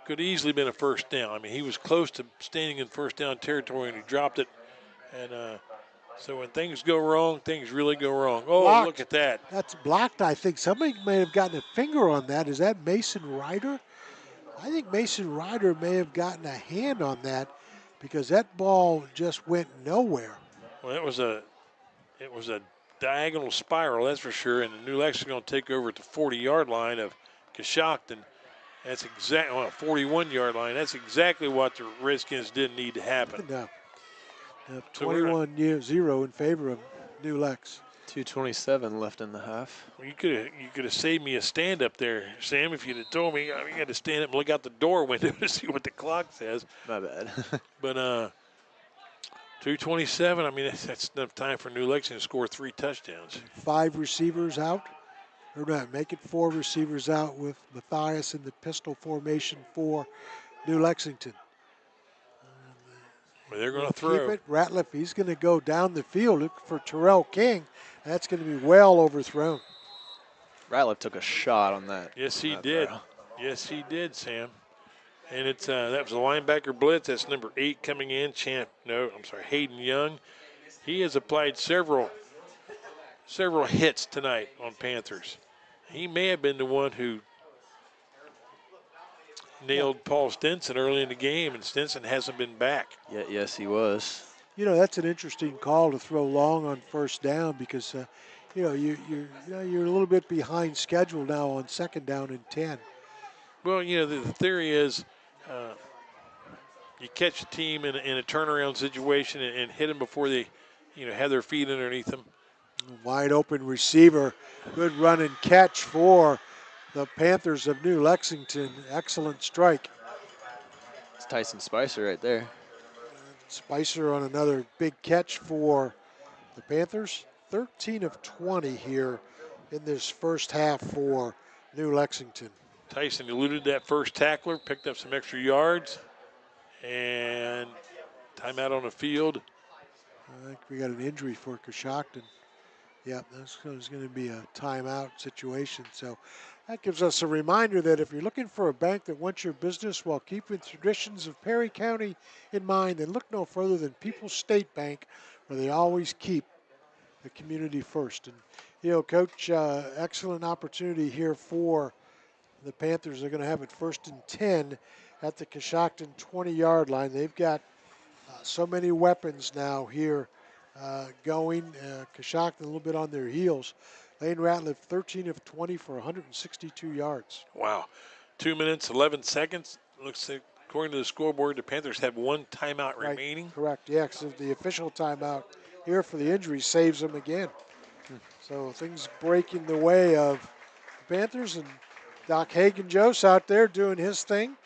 could easily been a first down. I mean, he was close to standing in first down territory, and he dropped it. And so when things go wrong, things really go wrong. Oh, blocked. Look at that. That's blocked, I think. Somebody may have gotten a finger on that. Is that Mason Ryder? I think Mason Ryder may have gotten a hand on that because that ball just went nowhere. Well, it was a diagonal spiral, that's for sure, and the New Lex is going to take over at the 40-yard line of Coshocton. That's exactly on a 41-yard line. That's exactly what the Redskins didn't need to happen. No. 21-0 in favor of New Lex. 2:27 left in the half. Well, you could have saved me a stand up there, Sam, if you'd have told me. I mean, you had to stand up and look out the door window to see what the clock says. My bad. But 2:27. I mean, that's enough time for New Lexington to score 3 touchdowns. 5 receivers out. Or not, make it 4 receivers out with Matthias in the pistol formation for New Lexington. Well, they're going to throw. Keep it. Ratliff, he's going to go down the field. Look for Terrell King. That's going to be well overthrown. Ratliff took a shot on that. Yes, he did. Throw. Yes, he did, Sam. And it's that was a linebacker blitz. That's number 8 coming in. Hayden Young. He has applied several hits tonight on Panthers. He may have been the one who nailed Paul Stinson early in the game, and Stinson hasn't been back. Yeah, yes, he was. You know, that's an interesting call to throw long on first down because, you're a little bit behind schedule now on 2nd down and 10. Well, the theory is you catch a team in a turnaround situation and hit them before they, have their feet underneath them. Wide open receiver. Good run and catch for the Panthers of New Lexington. Excellent strike. It's Tyson Spicer right there. Spicer on another big catch for the Panthers. 13 of 20 here in this first half for New Lexington. Tyson eluded that first tackler, picked up some extra yards, and timeout on the field. I think we got an injury for Coshocton. Yep, that's going to be a timeout situation. So that gives us a reminder that if you're looking for a bank that wants your business while keeping traditions of Perry County in mind, then look no further than People's State Bank, where they always keep the community first. And, Coach, excellent opportunity here for the Panthers. They're going to have it 1st and 10 at the Coshocton 20-yard line. They've got so many weapons now here going. Coshocton a little bit on their heels. Lane Ratliff, 13 of 20 for 162 yards. Wow. 2 minutes, 11 seconds. Looks like, according to the scoreboard, the Panthers have 1 timeout remaining. Correct, yeah, because the official timeout here for the injury saves them again. So things breaking the way of the Panthers, and Doc Hagen-Jost out there doing his thing.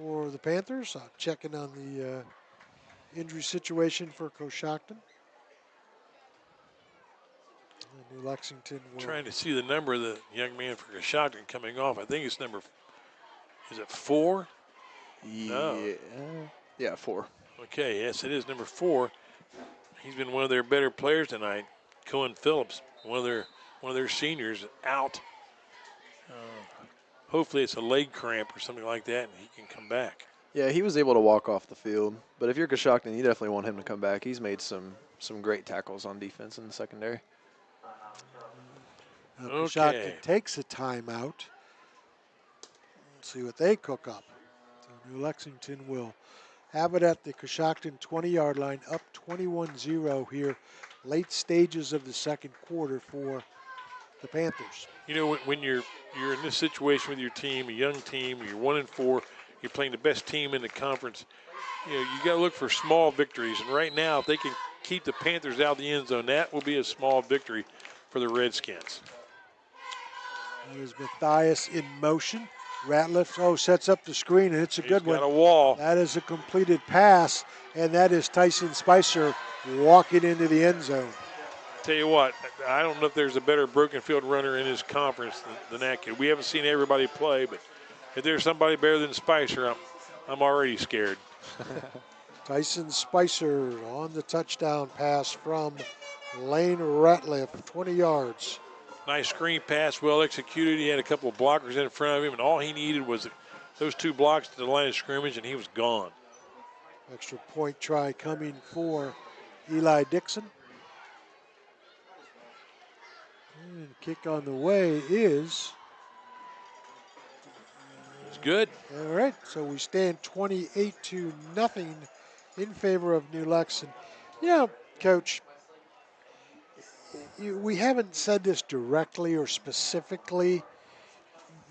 for the Panthers. Checking on the injury situation for Coshocton. New Lexington will. Trying to see the number of the young man for Coshocton coming off. I think it's number, is it 4? No. Yeah, 4. Okay, yes, it is number 4. He's been one of their better players tonight. Cohen Phillips, one of their seniors, out. Hopefully it's a leg cramp or something like that, and he can come back. Yeah, he was able to walk off the field. But if you're Coshocton, you definitely want him to come back. He's made some great tackles on defense in the secondary. Coshocton takes a timeout. Let's see what they cook up. So New Lexington will have it at the Coshocton 20-yard line, up 21-0 here, late stages of the second quarter for the Panthers. You know, when you're in this situation with your team, a young team, you're 1-4, you're playing the best team in the conference. You know, you got to look for small victories. And right now, if they can keep the Panthers out of the end zone, that will be a small victory for the Redskins. Here's Matthias in motion. Ratliff, sets up the screen, and it's a good one. Got a wall. That is a completed pass, and that is Tyson Spicer walking into the end zone. Tell you what, I don't know if there's a better broken field runner in his conference than that kid. We haven't seen everybody play, but if there's somebody better than Spicer, I'm already scared. Tyson Spicer on the touchdown pass from Lane Ratliff, 20 yards. Nice screen pass, well executed. He had a couple of blockers in front of him, and all he needed was those 2 blocks to the line of scrimmage, and he was gone. Extra point try coming for Eli Dixon. And kick on the way is. It's good. All right, so we stand 28-0 in favor of New Lexington. You know, Coach, we haven't said this directly or specifically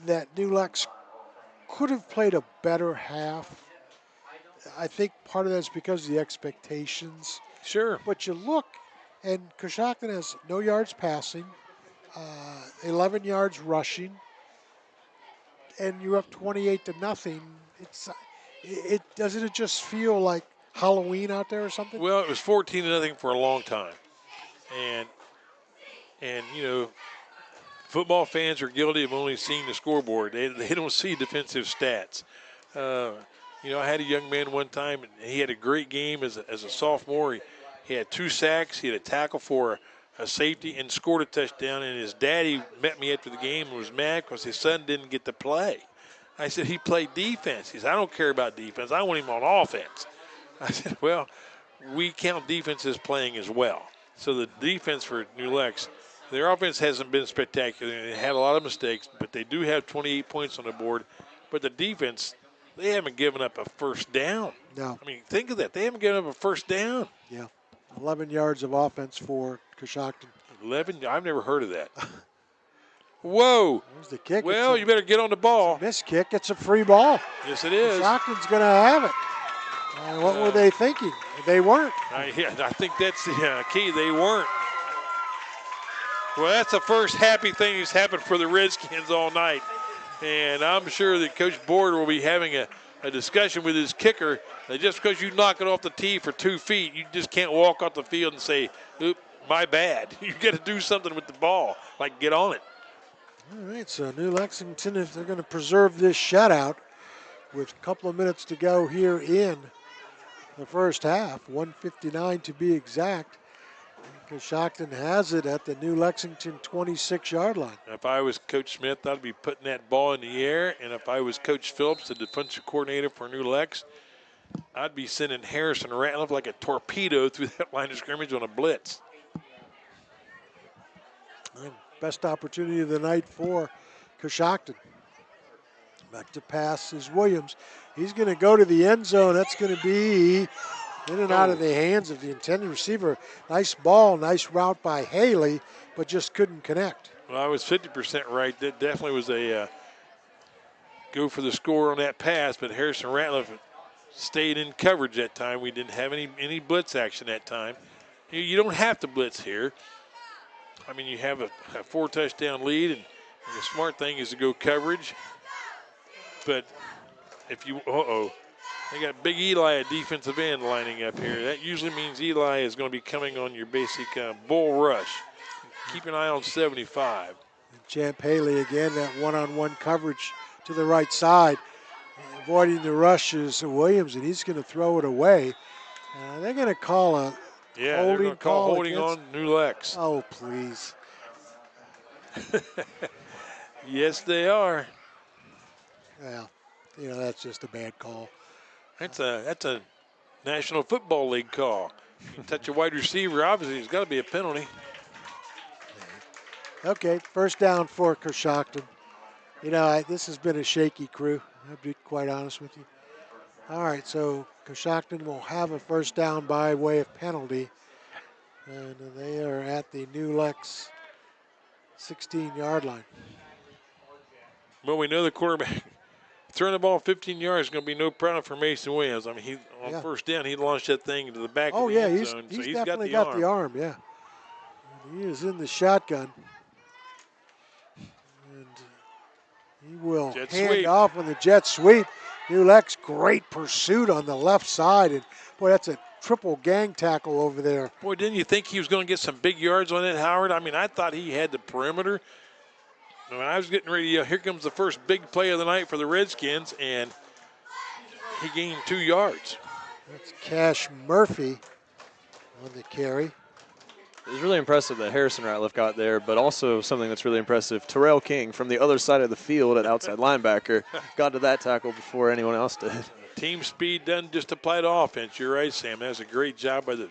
that New Lex could have played a better half. I think part of that's because of the expectations. Sure. But you look, and Coshocton has no yards passing, 11 yards rushing, and you're up 28-0. Doesn't it just feel like Halloween out there or something? Well, it was 14-0 for a long time, and you know, football fans are guilty of only seeing the scoreboard. They don't see defensive stats. You know, I had a young man one time, and he had a great game as a sophomore. He had 2 sacks, he had a tackle for a safety, and scored a touchdown. And his daddy met me after the game and was mad because his son didn't get to play. I said, he played defense. He said, I don't care about defense. I want him on offense. I said, well, we count defense as playing as well. So the defense for New Lex, their offense hasn't been spectacular. They had a lot of mistakes, but they do have 28 points on the board. But the defense, they haven't given up a first down. No. I mean, think of that. They haven't given up a first down. Yeah. 11 yards of offense for Coshocton. 11? I've never heard of that. Whoa. There's the kick. Well, you better get on the ball. This kick, it's a free ball. Yes, it is. Coshocton's going to have it. What were they thinking? They weren't. I think that's the key. They weren't. Well, that's the first happy thing that's happened for the Redskins all night. And I'm sure that Coach Board will be having a discussion with his kicker that just because you knock it off the tee for 2 feet, you just can't walk off the field and say, oop, my bad. You got to do something with the ball, like get on it. All right, so New Lexington, if they're going to preserve this shutout with a couple of minutes to go here in the first half, 1:59 to be exact, Coshocton has it at the New Lexington 26-yard line. If I was Coach Smith, I'd be putting that ball in the air. And if I was Coach Phillips, the defensive coordinator for New Lex, I'd be sending Harrison Ratliff like a torpedo through that line of scrimmage on a blitz. And best opportunity of the night for Coshocton. Back to pass is Williams. He's going to go to the end zone. That's going to be in and out of the hands of the intended receiver. Nice ball, nice route by Haley, but just couldn't connect. Well, I was 50% right. That definitely was a go for the score on that pass, but Harrison Ratliff stayed in coverage that time. We didn't have any blitz action that time. You don't have to blitz here. I mean, you have a 4-touchdown lead, and the smart thing is to go coverage. But if you, they got Big Eli at defensive end lining up here. That usually means Eli is going to be coming on your basic bull rush. Keep an eye on 75. Champ Haley again, that one-on-one coverage to the right side. Avoiding the rushes of Williams, and he's going to throw it away. They're going to call a they're going to call holding against, on New Lex. Oh, please. Yes, they are. Well, that's just a bad call. That's a National Football League call. You touch a wide receiver, obviously there's got to be a penalty. Okay, first down for Coshocton. This has been a shaky crew, I'll be quite honest with you. All right, so Coshocton will have a first down by way of penalty. And they are at the New Lex 16-yard line. Well, we know the quarterback throwing the ball 15 yards is going to be no problem for Mason Williams. I mean, on first down, he launched that thing into the back of the end zone. He's So he's definitely got the arm, yeah. He is in the shotgun. And he will hand off on the jet sweep. New Lex, great pursuit on the left side. And, boy, that's a triple gang tackle over there. Boy, didn't you think he was going to get some big yards on it, Howard? I mean, I thought he had the perimeter. When I was getting ready, here comes the first big play of the night for the Redskins, and he gained 2 yards. That's Cash Murphy on the carry. It was really impressive that Harrison Ratliff got there, but also something that's really impressive, Terrell King from the other side of the field at outside linebacker got to that tackle before anyone else did. Team speed doesn't just apply to offense. You're right, Sam. That's a great job by the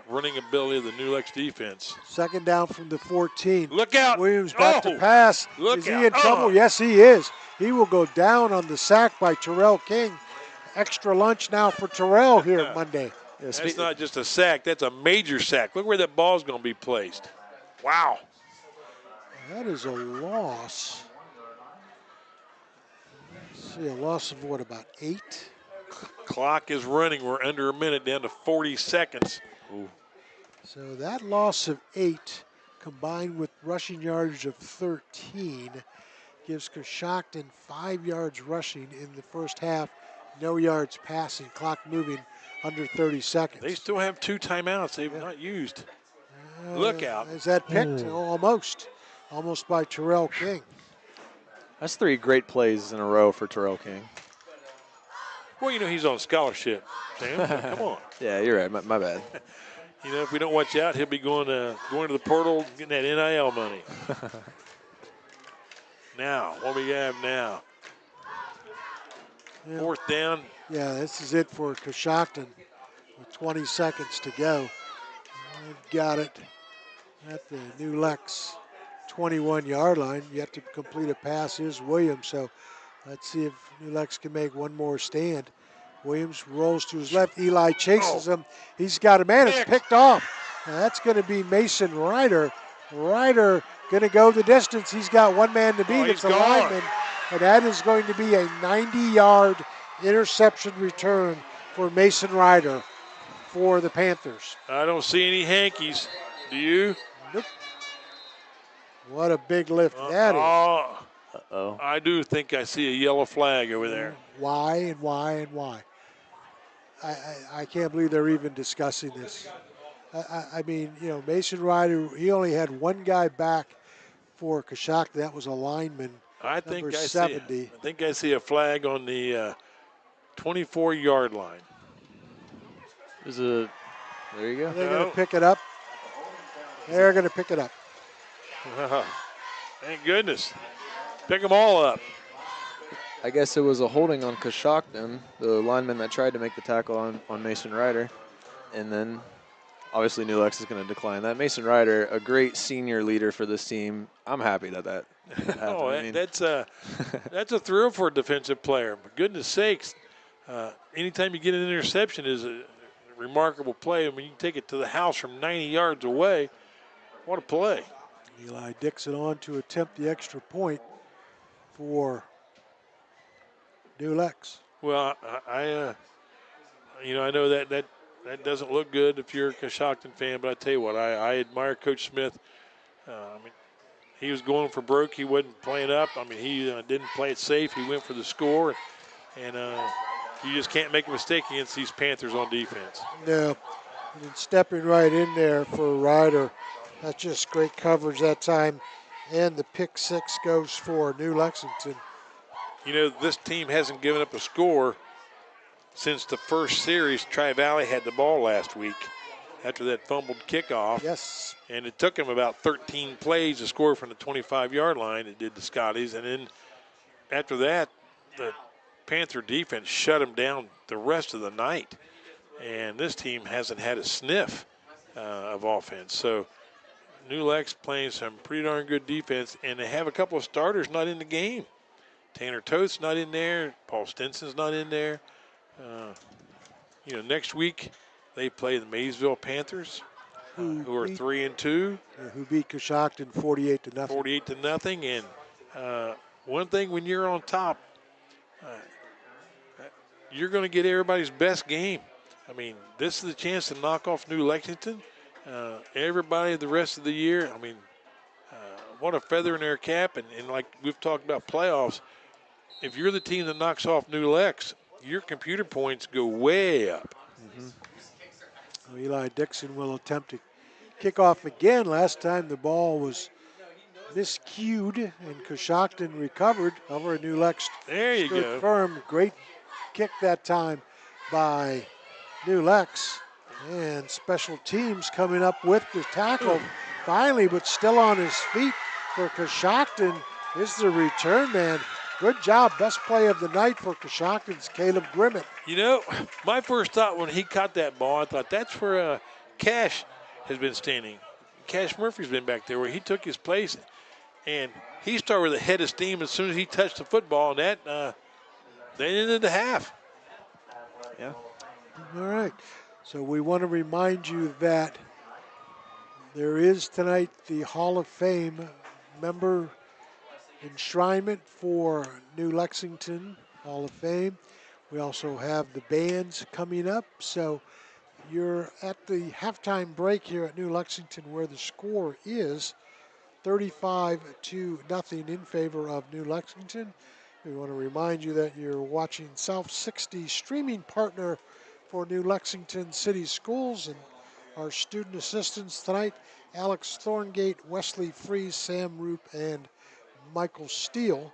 running ability of the New Lex defense. Second down from the 14. Look out. Williams back to pass. Is he in trouble? Yes, he is. He will go down on the sack by Terrell King. Extra lunch now for Terrell here Monday. That's not just a sack. That's a major sack. Look where that ball's going to be placed. Wow. That is a loss. Let's see, a loss of what, about 8? Clock is running. We're under a minute, down to 40 seconds. Ooh. So that loss of 8 combined with rushing yardage of 13 gives Coshocton 5 yards rushing in the first half, no yards passing, clock moving under 30 seconds. They still have 2 timeouts they've not used. Look out. Is that picked? Almost by Terrell King. That's 3 great plays in a row for Terrell King. Well, he's on scholarship, Sam. So come on. Yeah, you're right. My bad. If we don't watch out, he'll be going to the portal, getting that NIL money. Now, what we have now? Yeah. Fourth down. Yeah, this is it for Coshocton with 20 seconds to go. They've got it at the New Lex 21-yard line. Yet to complete a pass is Williams, so let's see if New Lex can make one more stand. Williams rolls to his left. Eli chases him. He's got a man. It's picked off. Now that's going to be Mason Ryder. Ryder going to go the distance. He's got one man to beat. It's a lineman. And that is going to be a 90-yard interception return for Mason Ryder for the Panthers. I don't see any hankies. Do you? Nope. What a big lift that is. Uh-oh. I do think I see a yellow flag over there. Why and why and why? I can't believe they're even discussing this. I mean, Mason Ryder, he only had one guy back for Coshocton. That was a lineman, number 70. I think I see a flag on the 24-yard line. There you go. They're going to pick it up. They're going to pick it up. Thank goodness. Pick them all up. I guess it was a holding on Coshocton, the lineman that tried to make the tackle on Mason Ryder. And then obviously New Lex is going to decline that. Mason Ryder, a great senior leader for this team. I'm happy that happened. That's a thrill for a defensive player. For goodness sakes, anytime you get an interception is a remarkable play. I mean, you can take it to the house from 90 yards away. What a play. Eli Dixon on to attempt the extra point for New Lex. Well, I know that doesn't look good if you're a Coshocton fan, but I tell you what, I admire Coach Smith. He was going for broke. He wasn't playing up. I mean, he didn't play it safe. He went for the score. and you just can't make a mistake against these Panthers on defense. No, and stepping right in there for Ryder. That's just great coverage that time. And the pick six goes for New Lexington. You know, this team hasn't given up a score since the first series. Tri-Valley had the ball last week after that fumbled kickoff. Yes. And it took them about 13 plays to score from the 25-yard line. It did the Scotties. And then after that, the Panther defense shut them down the rest of the night. And this team hasn't had a sniff of offense. So New Lex playing some pretty darn good defense, and they have a couple of starters not in the game. Tanner Toth's not in there. Paul Stinson's not in there. Next week they play the Maysville Panthers, who are 3-2. Who beat Coshocton 48-0. 48-0. And one thing, when you're on top, you're going to get everybody's best game. I mean, this is the chance to knock off New Lexington. Everybody the rest of the year, I mean, what a feather in their cap. And like we've talked about playoffs, if you're the team that knocks off New Lex, your computer points go way up. Mm-hmm. Well, Eli Dixon will attempt to kick off again. Last time the ball was miscued and Coshocton recovered. However, New Lex there you stood go. Firm. Great kick that time by New Lex. And special teams coming up with the tackle finally, but still on his feet for Coshocton is the return man. Good job. Best play of the night for Coshocton's Caleb Grimmett. You know, my first thought when he caught that ball, I thought that's where Cash has been standing. Cash Murphy's been back there where he took his place. And he started with a head of steam as soon as he touched the football, and that they ended the half. Yeah. All right. So we want to remind you that there is tonight the Hall of Fame member enshrinement for New Lexington Hall of Fame. We also have the bands coming up. So you're at the halftime break here at New Lexington where the score is 35-0 in favor of New Lexington. We want to remind you that you're watching South 60 streaming partner for New Lexington City Schools, and our student assistants tonight, Alex Thorngate, Wesley Fries, Sam Roop, and Michael Steele.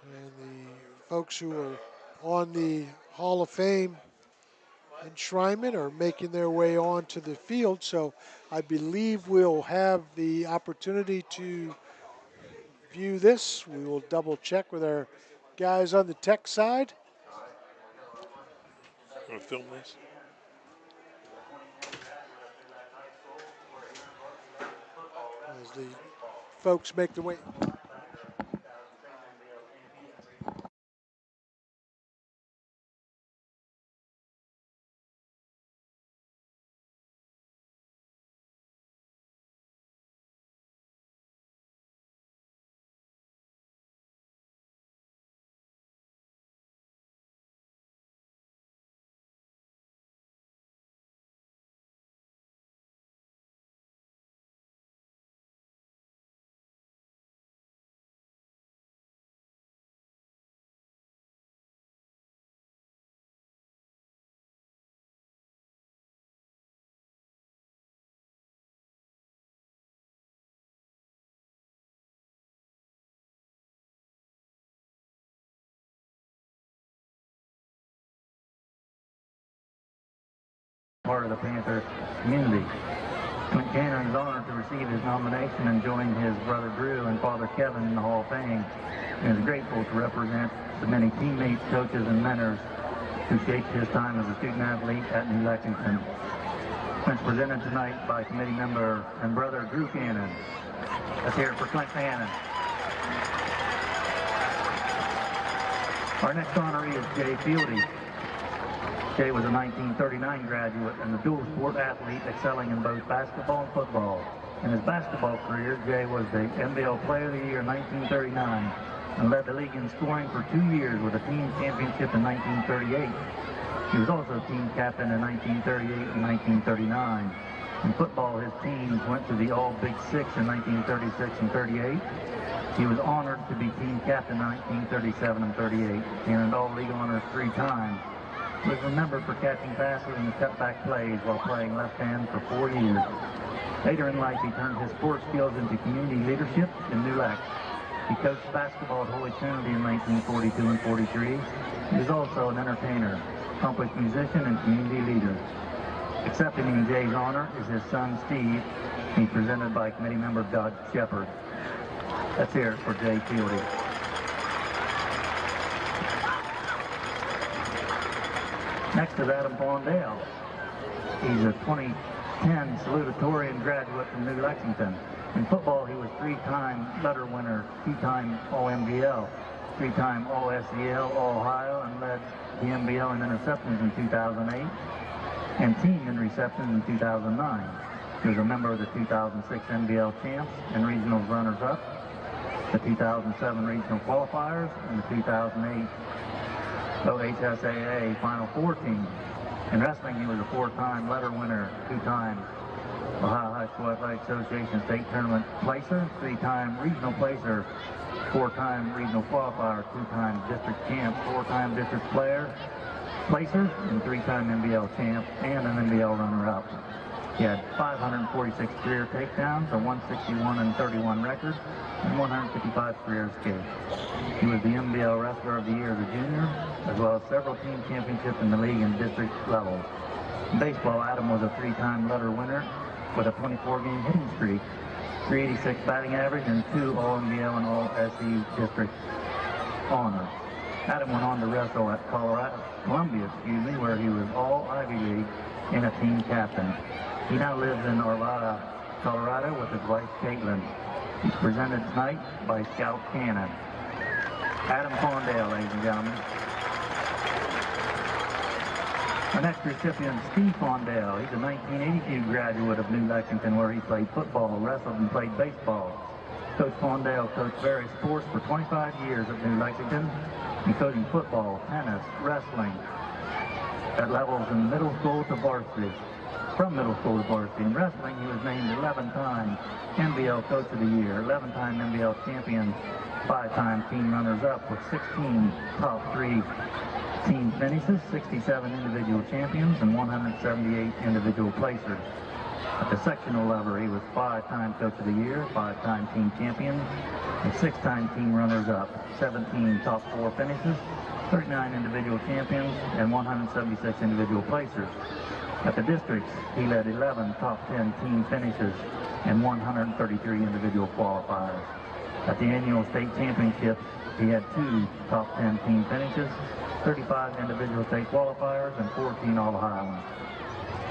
And the folks who are on the Hall of Fame enshrinement are making their way onto the field. So I believe we'll have the opportunity to view this. We will double check with our guys on the tech side. Want to film this? As the folks make their way. Part of the Panther community. Clint Cannon is honored to receive his nomination and join his brother Drew and father Kevin in the Hall of Fame, and is grateful to represent the many teammates, coaches, and mentors who shaped his time as a student athlete at New Lexington. Clint's presented tonight by committee member and brother Drew Cannon. Let's hear it for Clint Cannon. Our next honoree is Jay Fieldy. Jay was a 1939 graduate and a dual sport athlete excelling in both basketball and football. In his basketball career, Jay was the MVL Player of the Year in 1939 and led the league in scoring for 2 years with a team championship in 1938. He was also team captain in 1938 and 1939. In football, his teams went to the All Big Six in 1936 and 38. He was honored to be team captain in 1937 and 38. He earned all league honors 3 times. He was remembered for catching passes and cutback plays while playing left hand for 4 years. Later in life, he turned his sports skills into community leadership in New Lex. He coached basketball at Holy Trinity in 1942 and 43. He was also an entertainer, accomplished musician, and community leader. Accepting in Jay's honor is his son, Steve. He's presented by committee member Doug Shepard. Let's hear it for Jay Fielding. Next is Adam Fondale. He's a 2010 salutatorian graduate from New Lexington. In football, he was 3-time letter winner, 2-time All-MVL, 3-time All-SEL, All-Ohio, and led the MVL in interceptions in 2008 and team in receptions in 2009. He was a member of the 2006 MVL champs and regionals runners-up, the 2007 regional qualifiers, and the 2008 OHSAA Final Four team. In wrestling, he was a 4-time letter winner, 2-time Ohio High School Athletic Association state tournament placer, 3-time regional placer, 4-time regional qualifier, 2-time district champ, 4-time district placer, and 3-time MVL champ, and an MVL runner-up. He had 546 career takedowns, a 161 and 31 record, and 155 career escapes. He was the MVL Wrestler of the Year as a junior, as well as several team championships in the league and district levels. In baseball, Adam was a 3-time letter winner with a 24-game hitting streak, 386 batting average, and 2 All-MVL and All-SE district honors. Adam went on to wrestle at Columbia, where he was All-Ivy League and a team captain. He now lives in Arvada, Colorado with his wife, Caitlin. He's presented tonight by Scout Cannon. Adam Fondale, ladies and gentlemen. Our next recipient is Steve Fondale. He's a 1982 graduate of New Lexington, where he played football, wrestled, and played baseball. Coach Fondale coached various sports for 25 years at New Lexington, including football, tennis, wrestling, at levels in middle school to varsity. From middle school to varsity. In wrestling, he was named 11-time MVL Coach of the Year, 11-time MVL champion, 5-time team runners-up with 16 top 3 team finishes, 67 individual champions, and 178 individual placers. At the sectional level, he was 5-time Coach of the Year, 5-time team champion, and 6-time team runners-up, 17 top 4 finishes, 39 individual champions, and 176 individual placers. At the districts, he led 11 top 10 team finishes and 133 individual qualifiers. At the annual state championships, he had 2 top 10 team finishes, 35 individual state qualifiers, and 14 All-Ohioans.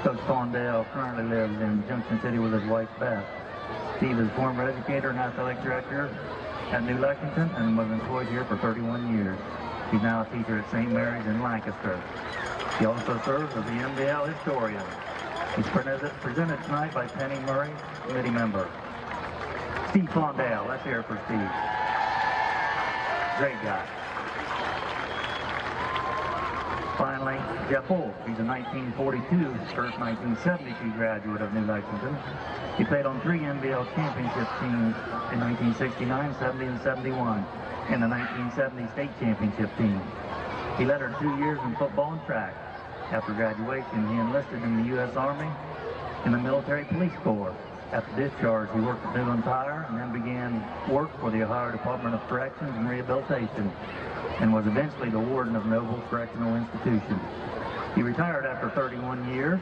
Coach Fondale currently lives in Junction City with his wife, Beth. Steve is a former educator and athletic director at New Lexington and was employed here for 31 years. He's now a teacher at St. Mary's in Lancaster. He also serves as the MVL historian. He's presented tonight by Penny Murray, committee member. Steve Fondale, let's hear it for Steve. Great guy. Finally, Jeff Holt. He's a 1942, first 1972 graduate of New Lexington. He played on 3 MVL championship teams in 1969, 70, and 71, and the 1970 state championship team. He led her 2 years in football and track. After graduation, he enlisted in the U.S. Army in the Military Police Corps. After discharge, he worked at Newland Tire and then began work for the Ohio Department of Corrections and Rehabilitation and was eventually the warden of Noble Correctional Institution. He retired after 31 years.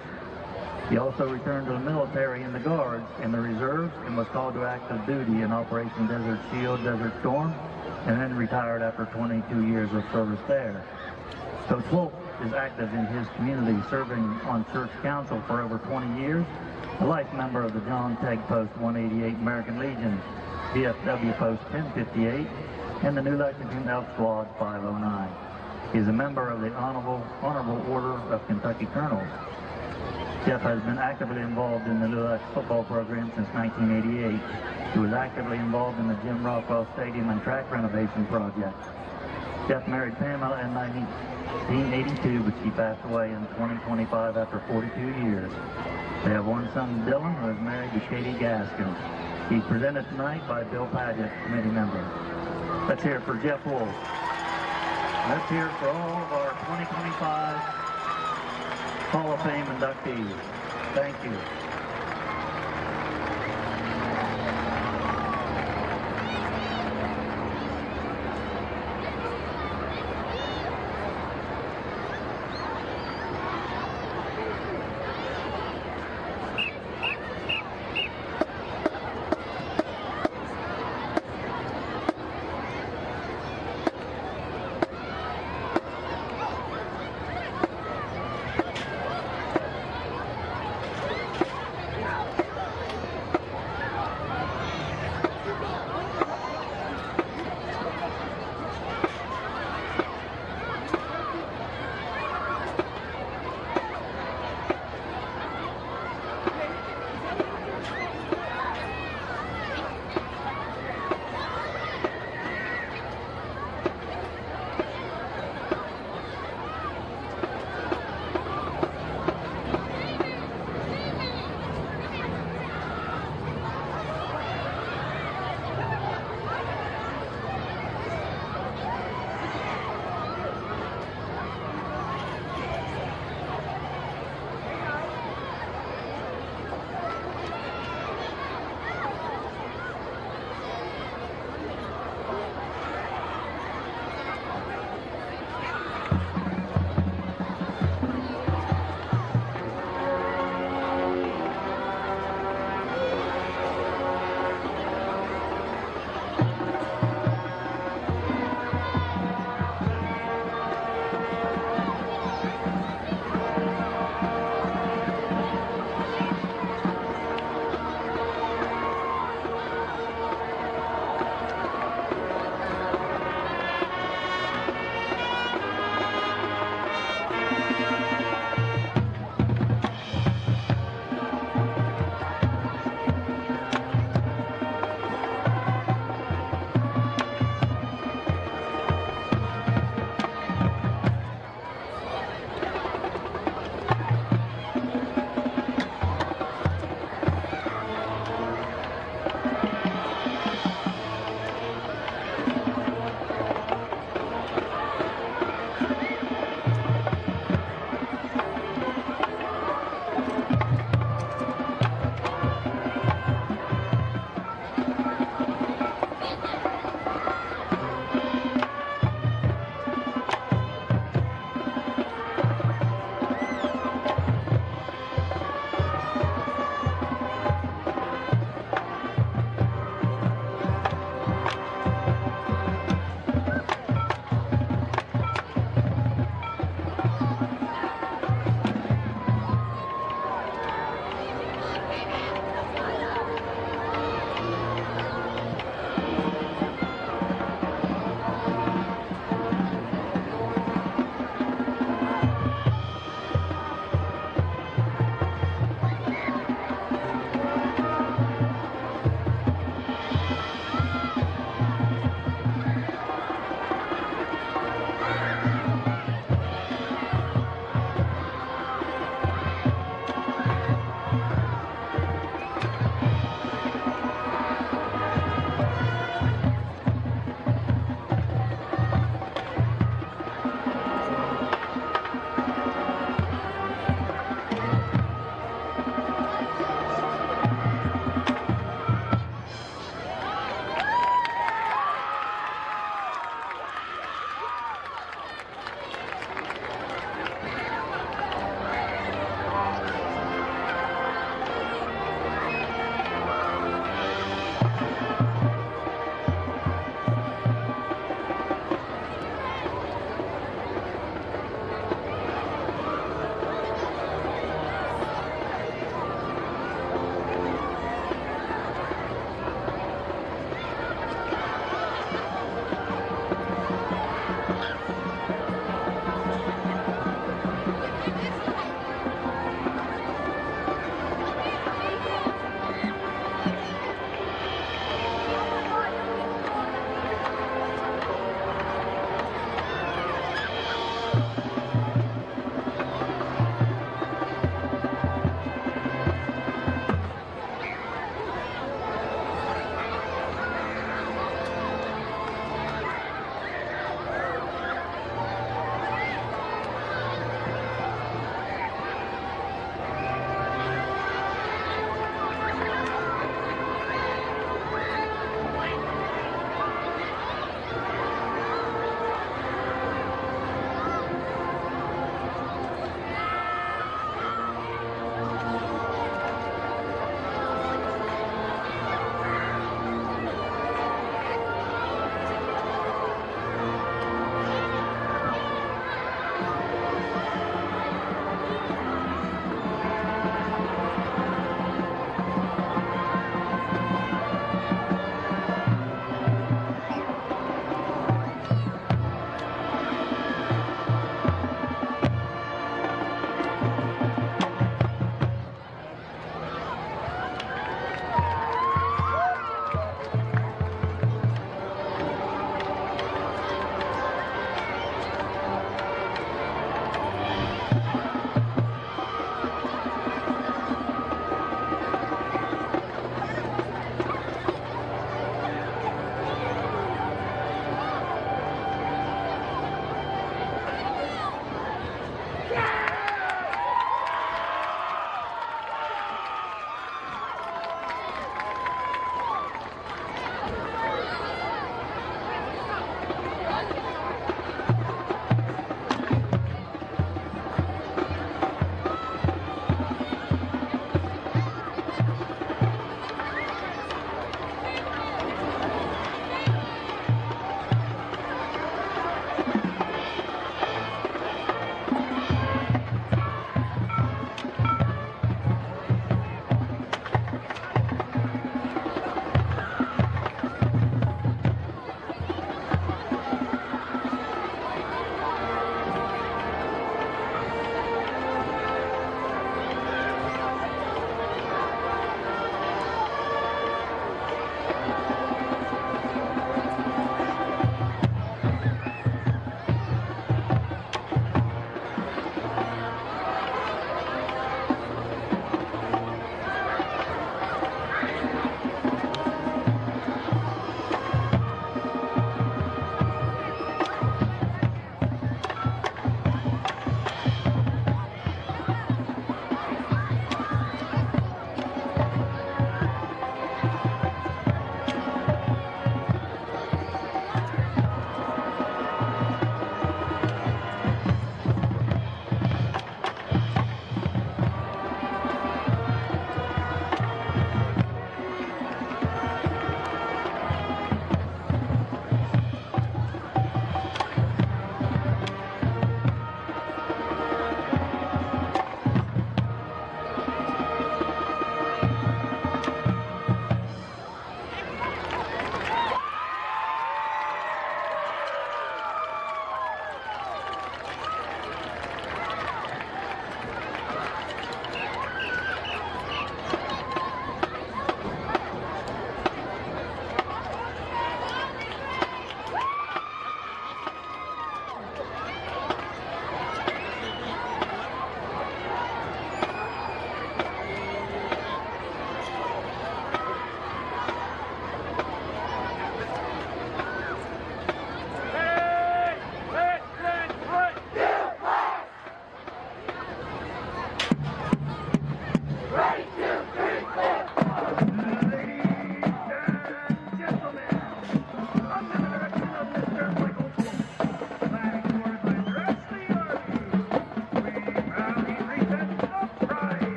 He also returned to the military in the Guards and the Reserves and was called to active duty in Operation Desert Shield, Desert Storm, and then retired after 22 years of service there. Coach Wolf is active in his community, serving on church council for over 20 years, a life member of the John Tegg Post 188 American Legion, VFW Post 1058, and the New Lexington Elk Squad 509. He is a member of the Honorable Order of Kentucky Colonels. Jeff has been actively involved in the New Lex football program since 1988. He was actively involved in the Jim Rockwell Stadium and track renovation project. Jeff married Pamela in 1982, but she passed away in 2025 after 42 years. They have one son, Dylan, who is married to Katie Gaskins. He's presented tonight by Bill Padgett, committee member. Let's hear it for Jeff Wolf. Let's hear it for all of our 2025 Hall of Fame inductees. Thank you.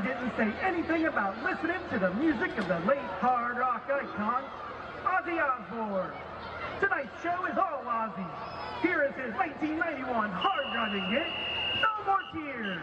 he didn't say anything about listening to the music of the late hard rock icon, Ozzy Osbourne. Tonight's show is all Ozzy. Here is his 1991 hard-driving hit, No More Tears.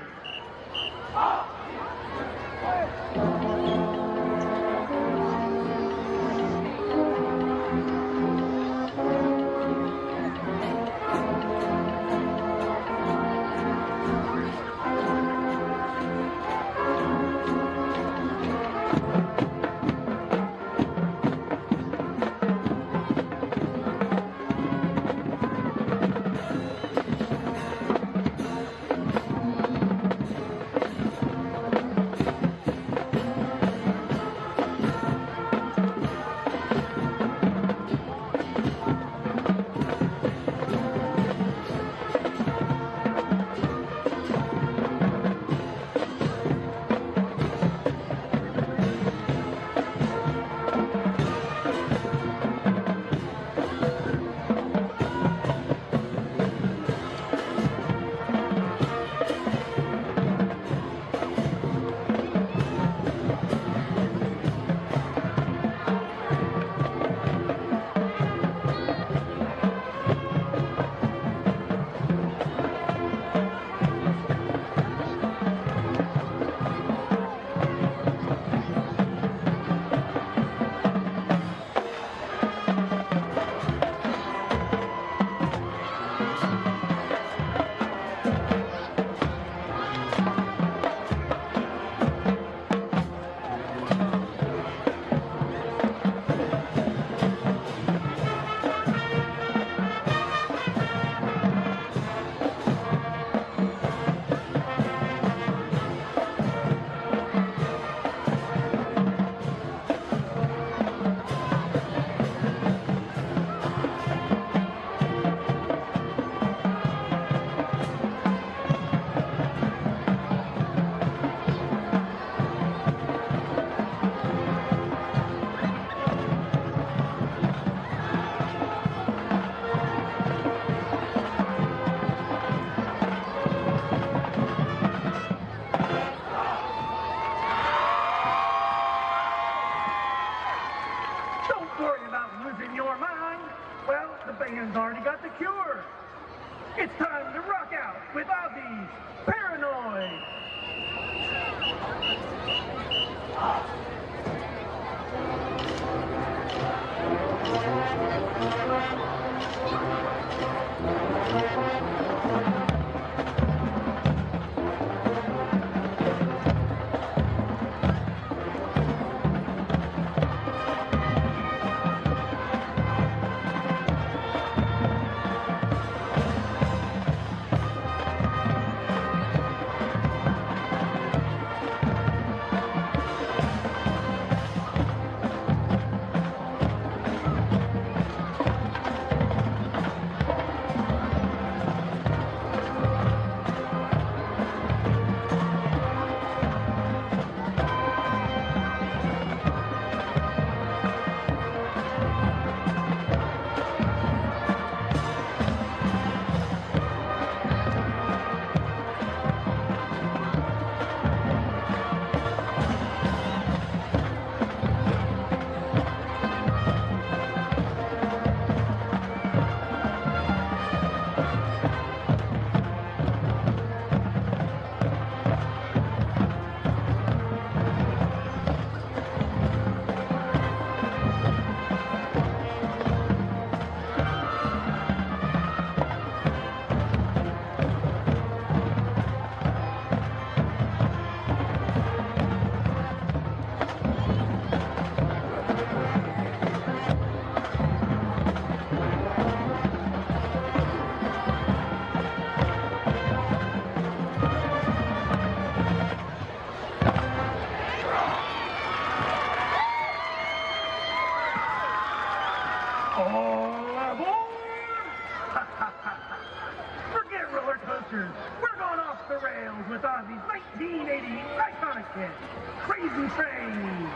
Already got the cure. It's time to rock out with Ozzy's Paranoid. We're going off the rails with Ozzy's 1980 iconic hit, Crazy Train.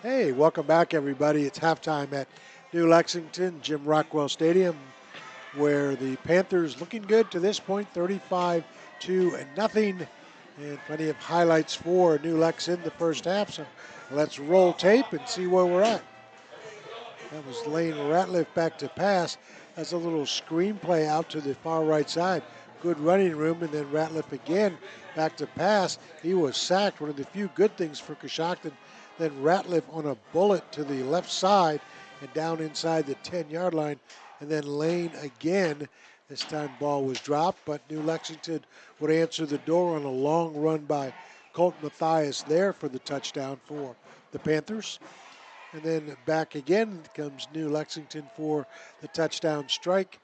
Hey, welcome back, everybody. It's halftime at New Lexington, Jim Rockwell Stadium, where the Panthers looking good to this point, 35-0, and plenty of highlights for New Lex in the first half. So let's roll tape and see where we're at. That was Lane Ratliff back to pass. That's a little screenplay out to the far right side. Good running room, and then Ratliff again back to pass. He was sacked, one of the few good things for Coshocton. Then Ratliff on a bullet to the left side and down inside the 10-yard line. And then Lane again. This time ball was dropped, but New Lexington would answer the door on a long run by Colt Mathias there for the touchdown for the Panthers. And then back again comes New Lexington for the touchdown strike.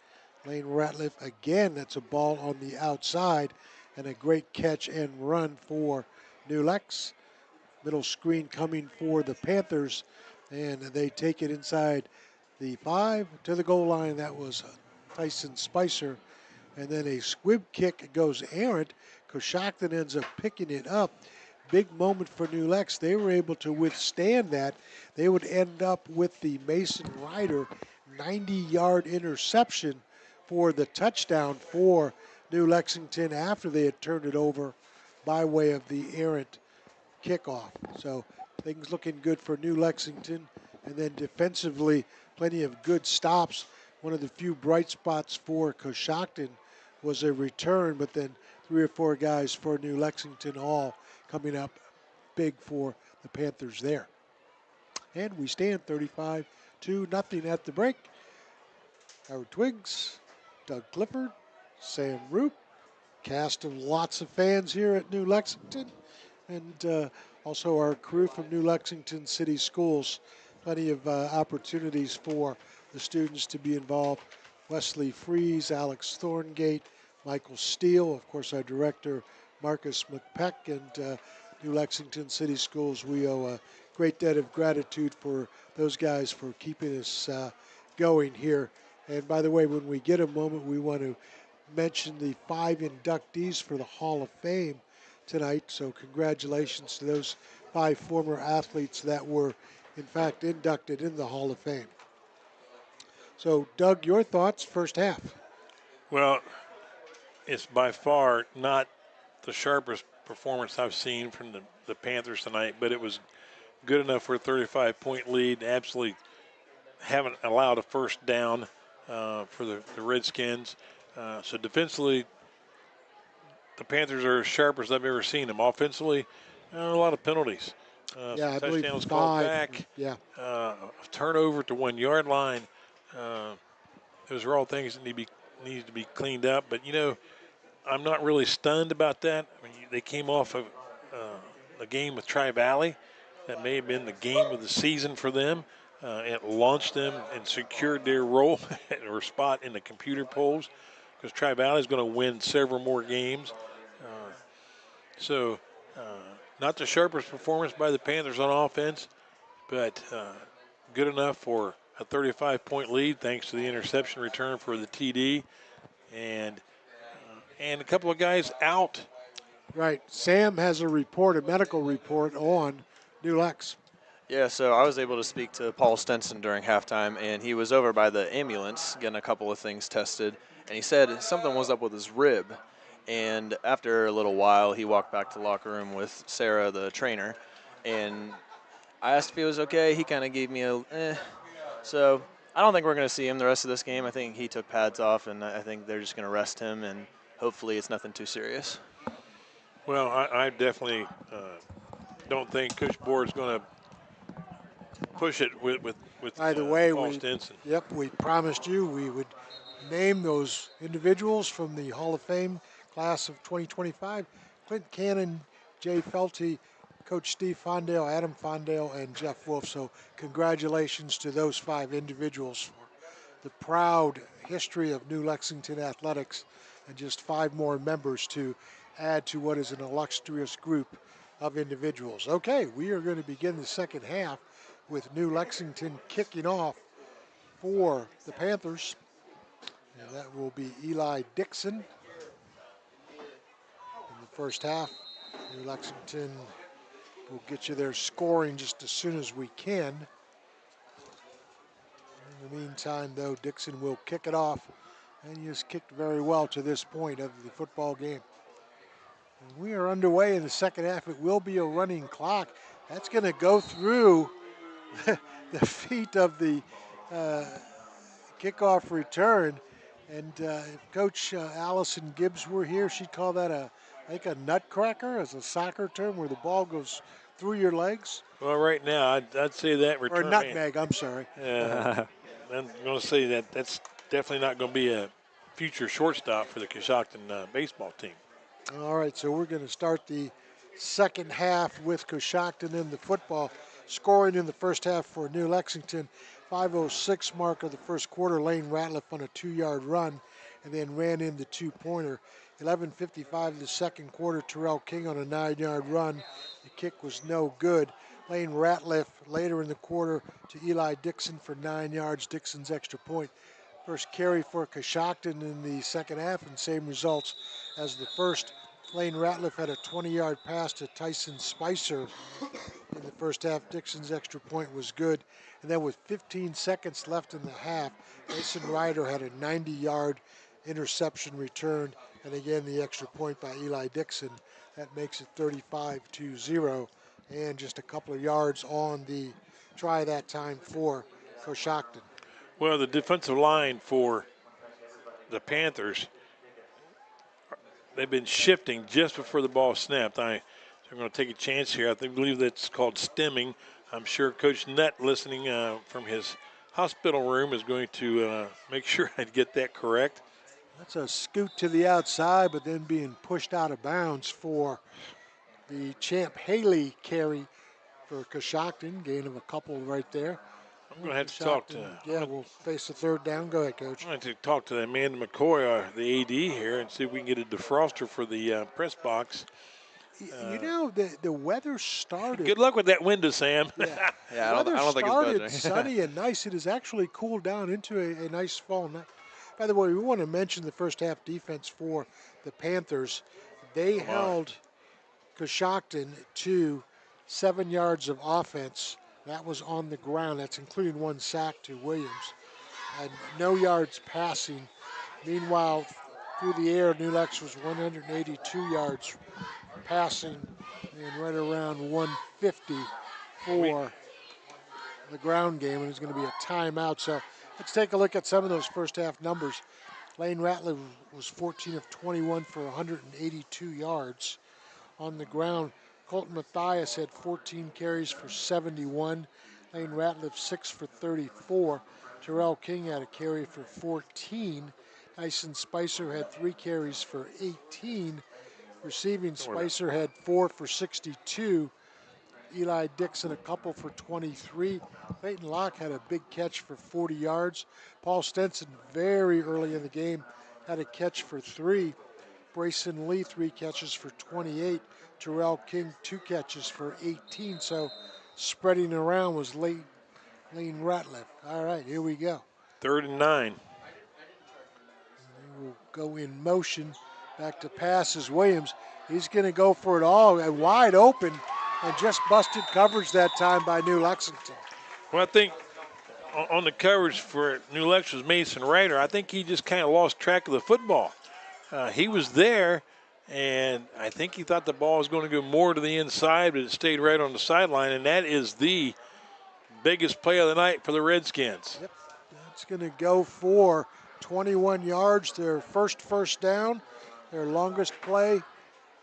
Lane Ratliff again, that's a ball on the outside and a great catch and run for New Lex. Middle screen coming for the Panthers, and they take it inside the 5 to the goal line. That was Tyson Spicer. And then a squib kick goes errant. Coshocton ends up picking it up. Big moment for New Lex. They were able to withstand that. They would end up with the Mason Ryder 90-yard interception for the touchdown for New Lexington after they had turned it over by way of the errant kickoff. So things looking good for New Lexington. And then defensively, plenty of good stops. One of the few bright spots for Coshocton was a return, but then 3 or 4 guys for New Lexington all coming up big for the Panthers there. And we stand 35-0 at the break. Howard Twiggs, Doug Clifford, Sam Roop, cast of lots of fans here at New Lexington, and also our crew from New Lexington City Schools. Plenty of opportunities for the students to be involved. Wesley Fries, Alex Thorngate, Michael Steele, of course our director Marcus McPeck, and New Lexington City Schools. We owe a great debt of gratitude for those guys for keeping us going here. And by the way, when we get a moment, we want to mention the 5 inductees for the Hall of Fame tonight. So congratulations to those 5 former athletes that were, in fact, inducted in the Hall of Fame. So, Doug, your thoughts, first half? Well, it's by far not the sharpest performance I've seen from the Panthers tonight, but it was good enough for a 35-point lead. Absolutely haven't allowed a first down for the Redskins. So defensively, the Panthers are as sharp as I've ever seen them. Offensively, a lot of penalties. Yeah, I believe touchdowns 5. called back. Yeah. A turnover to 1-yard line. Those are all things that need to be cleaned up. But, you know, I'm not really stunned about that. I mean, they came off of a game with Tri-Valley. That may have been the game of the season for them. It launched them and secured their role or spot in the computer polls. because Tri-Valley is going to win several more games. So not the sharpest performance by the Panthers on offense, but good enough for a 35-point lead thanks to the interception return for the TD. And a couple of guys out. Right. Sam has a medical report on New Lex. Yeah, so I was able to speak to Paul Stenson during halftime, and he was over by the ambulance getting a couple of things tested, and he said something was up with his rib. And after a little while, he walked back to the locker room with Sarah, the trainer, and I asked if he was okay. He kind of gave me a So I don't think we're going to see him the rest of this game. I think he took pads off, and I think they're just going to rest him, and hopefully it's nothing too serious. Well, I definitely don't think Coach Board is going to push it with By the way, Paul Stinson. we promised you we would name those individuals from the Hall of Fame class of 2025. Clint Cannon, Jay Felty, Coach Steve Fondale, Adam Fondale, and Jeff Wolf. So congratulations to those 5 individuals for the proud history of New Lexington Athletics, and just 5 more members to add to what is an illustrious group of individuals. Okay, we are going to begin the second half with New Lexington kicking off for the Panthers. And that will be Eli Dixon in the first half. New Lexington will get you their scoring just as soon as we can. In the meantime, though, Dixon will kick it off, and he has kicked very well to this point of the football game. And we are underway in the second half. It will be a running clock. That's going to go through the feet of the kickoff return. And if Coach Allison Gibbs were here, she'd call that I think a nutcracker, as a soccer term, where the ball goes through your legs. Well, right now, I'd say that return. Or a nutmeg, I'm sorry. I'm going to say that's definitely not going to be a future shortstop for the Coshocton baseball team. All right, so we're going to start the second half with Coshocton in the football. Scoring in the first half for New Lexington, 5:06 mark of the first quarter. Lane Ratliff on a 2-yard run and then ran in the 2-pointer. 11:55 the second quarter. Terrell King on a 9-yard run. The kick was no good. Lane Ratliff later in the quarter to Eli Dixon for 9 yards. Dixon's extra point. First carry for Coshocton in the second half, and same results as the first. Lane Ratliff had a 20-yard pass to Tyson Spicer in the first half. Dixon's extra point was good. And then with 15 seconds left in the half, Mason Ryder had a 90-yard interception return. And again, the extra point by Eli Dixon. That makes it 35-0. And just a couple of yards on the try that time for Coshocton. Well, the defensive line for the Panthers, they've been shifting just before the ball snapped. I'm going to take a chance here. I believe that's called stemming. I'm sure Coach Nutt, listening from his hospital room, is going to make sure I get that correct. That's a scoot to the outside, but then being pushed out of bounds for the Champ Haley carry for Coshocton. Gain of a couple right there. I'm going to have to talk to. Yeah, we'll face the third down. Go ahead, Coach. I'm going to talk to Amanda McCoy, the AD here, and see if we can get a defroster for the press box. You know, the weather started. Good luck with that window, Sam. Yeah, Yeah, I don't think it's started budging. sunny and nice. It has actually cooled down into a nice fall night. By the way, we want to mention the first half defense for the Panthers. They held Coshocton to 7 yards of offense. That was on the ground. That's including 1 sack to Williams. And no yards passing. Meanwhile, through the air, New Lex was 182 yards passing and right around 150 for the ground game. And it's going to be a timeout. So let's take a look at some of those first half numbers. Lane Ratliff was 14 of 21 for 182 yards on the ground. Colton Mathias had 14 carries for 71. Lane Ratliff 6 for 34. Terrell King had a carry for 14. Tyson Spicer had 3 carries for 18. Receiving, Spicer had 4 for 62. Eli Dixon a couple for 23. Clayton Locke had a big catch for 40 yards. Paul Stenson very early in the game had a catch for 3. Brayson Lee, 3 catches for 28. Terrell King, 2 catches for 18. So spreading around was Lane Ratliff. All right, here we go. 3rd and 9. They will go in motion. Back to passes. Williams, he's going to go for it all and wide open and just busted coverage that time by New Lexington. Well, I think on the coverage for New Lex was Mason Ryder. I think he just kind of lost track of the football. He was there, and I think he thought the ball was going to go more to the inside, but it stayed right on the sideline, and that is the biggest play of the night for the Redskins. Yep, that's going to go for 21 yards, their first down, their longest play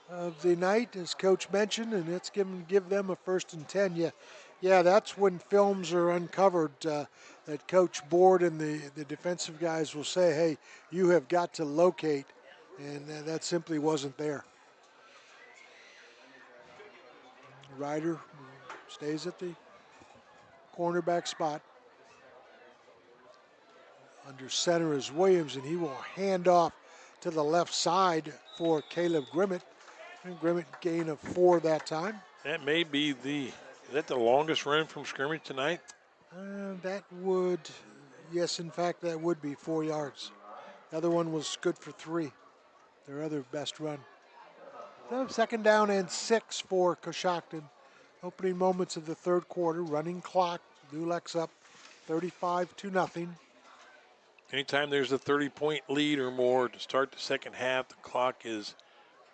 of the night, as Coach mentioned, and it's give them a 1st and 10. Yeah, that's when films are uncovered that Coach Board and the defensive guys will say, hey, you have got to locate, and that simply wasn't there. Ryder stays at the cornerback spot. Under center is Williams, and he will hand off to the left side for Caleb Grimmett. And Grimmett gain of 4 that time. That may be is that the longest run from scrimmage tonight? That would, yes, in fact, that would be 4 yards. The other one was good for 3, their other best run. So 2nd down and 6 for Coshocton. Opening moments of the 3rd quarter, running clock, New Lex up 35-0. Anytime there's a 30-point lead or more to start the second half, the clock is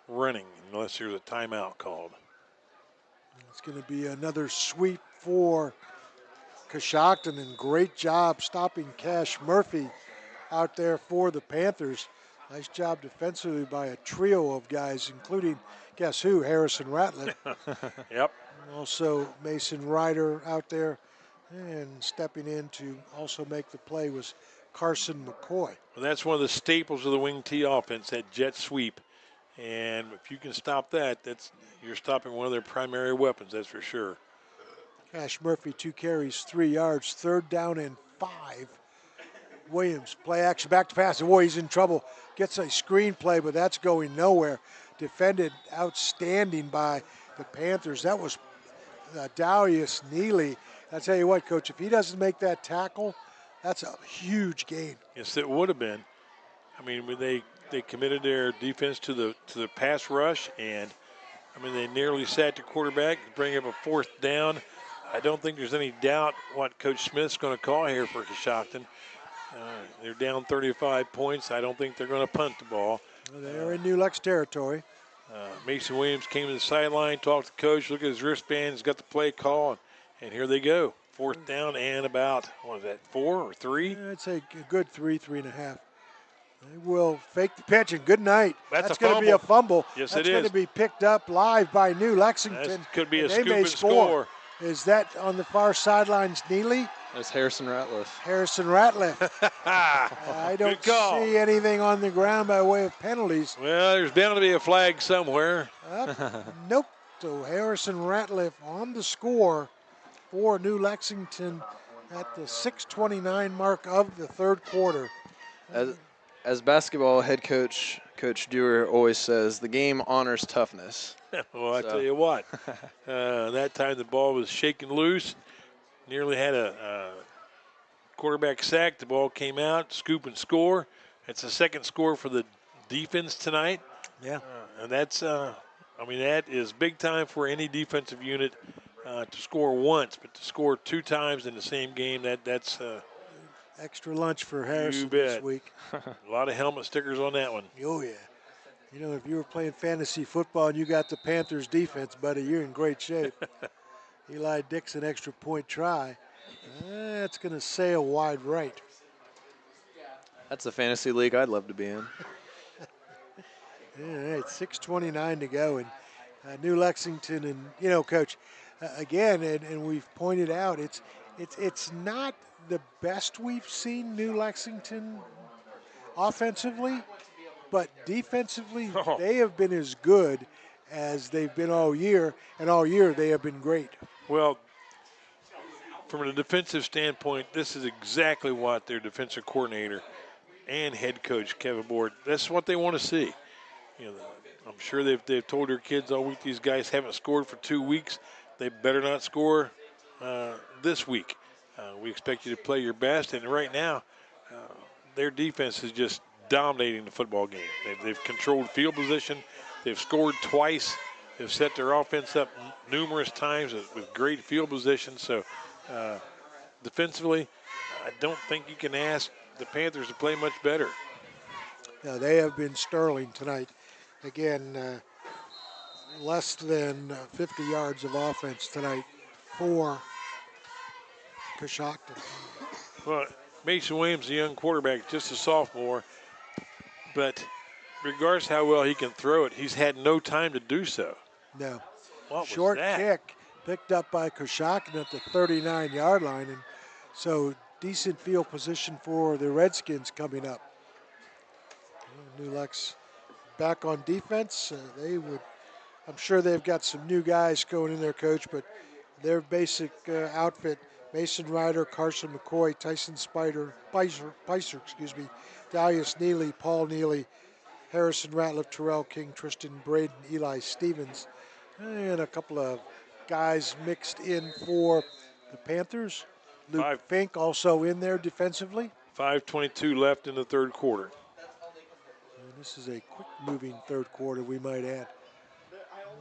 running unless there's a timeout called. It's going to be another sweep for Coshocton, and great job stopping Cash Murphy out there for the Panthers. Nice job defensively by a trio of guys, including, guess who, Harrison Ratliff. Yep. And also Mason Ryder out there, and stepping in to also make the play was Carson McCoy. Well, that's one of the staples of the wing T offense, that jet sweep. And if you can stop that, you're stopping one of their primary weapons, that's for sure. Cash Murphy, 2 carries, 3 yards, 3rd down and 5. Williams, play action, back to pass. Boy, he's in trouble. Gets a screen play, but that's going nowhere. Defended outstanding by the Panthers. That was Darius Neely. I tell you what, Coach, if he doesn't make that tackle, that's a huge gain. Yes, it would have been. I mean, when they committed their defense to the pass rush, and I mean, they nearly sacked the quarterback to bring up a 4th down. I don't think there's any doubt what Coach Smith's going to call here for Coshocton. They're down 35 points. I don't think they're going to punt the ball. Well, they're in New Lex territory. Mason Williams came to the sideline, talked to the coach, look at his wristband, he's got the play call, and here they go. 4th down and about, 4 or 3? I'd say a good 3.5. They will fake the pitch, and good night. That's going to be a fumble. Yes, That's it going is. to be picked up live by New Lexington. That could be a they scoop may and score. Is that on the far sidelines, Neely? That's Harrison Ratliff. Harrison Ratliff. I don't see anything on the ground by way of penalties. Well, there's bound to be a flag somewhere. Nope. So Harrison Ratliff on the score for New Lexington at the 6:29 mark of the 3rd quarter. As basketball head coach, Coach Dewar always says, the game honors toughness. Well, I tell you what, that time the ball was shaken loose, nearly had a quarterback sack. The ball came out, scoop and score. It's the 2nd score for the defense tonight. Yeah. And that's, I mean, that is big time for any defensive unit to score once, but to score 2 times in the same game, that's extra lunch for Harrison you bet. this week. A lot of helmet stickers on that one. Oh, yeah. You know, if you were playing fantasy football and you got the Panthers defense, buddy, you're in great shape. Eli Dixon, extra point try. That's going to sail wide right. That's a fantasy league I'd love to be in. All right, 6:29 to go. And New Lexington, and, you know, Coach, again, and we've pointed out, it's not the best we've seen New Lexington offensively, but defensively, they have been as good as they've been all year, and all year they have been great. Well, from a defensive standpoint, this is exactly what their defensive coordinator and head coach Kevin Board. That's what they want to see. You know, I'm sure they've told their kids all week these guys haven't scored for 2 weeks. They better not score this week. We expect you to play your best, and right now, their defense is just dominating the football game. They've controlled field position. They've scored twice. They've set their offense up numerous times with great field position. So defensively, I don't think you can ask the Panthers to play much better. Now, they have been sterling tonight. Again, less than 50 yards of offense tonight for Coshocton. Well, Mason Williams, a young quarterback, just a sophomore, but regardless how well he can throw it, he's had no time to do so. No. What Short was that? kick picked up by Coshocton at the 39-yard line, and so decent field position for the Redskins coming up. New Lex back on defense. I'm sure they've got some new guys going in there, Coach, but their basic outfit, Mason Ryder, Carson McCoy, Tyson Spicer, Dalius Neely, Paul Neely, Harrison Ratliff, Terrell King, Tristan Braden, Eli Stevens, and a couple of guys mixed in for the Panthers. Luke Fink also in there defensively. 5:22 left in the third quarter. And this is a quick-moving third quarter, we might add.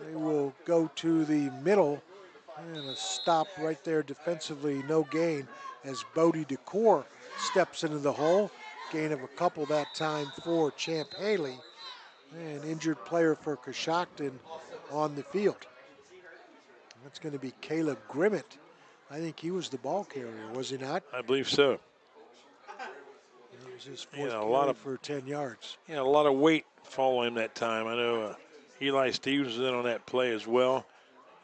They will go to the middle and a stop right there defensively, no gain, as Bodie DeCore steps into the hole. Gain of a couple that time for Champ Haley. An injured player for Coshocton on the field. That's going to be Caleb Grimmett. I think he was the ball carrier, was he not? I believe so. That was his fourth carry for 10 yards. Yeah, a lot of weight following him that time. I know Eli Stevens was in on that play as well.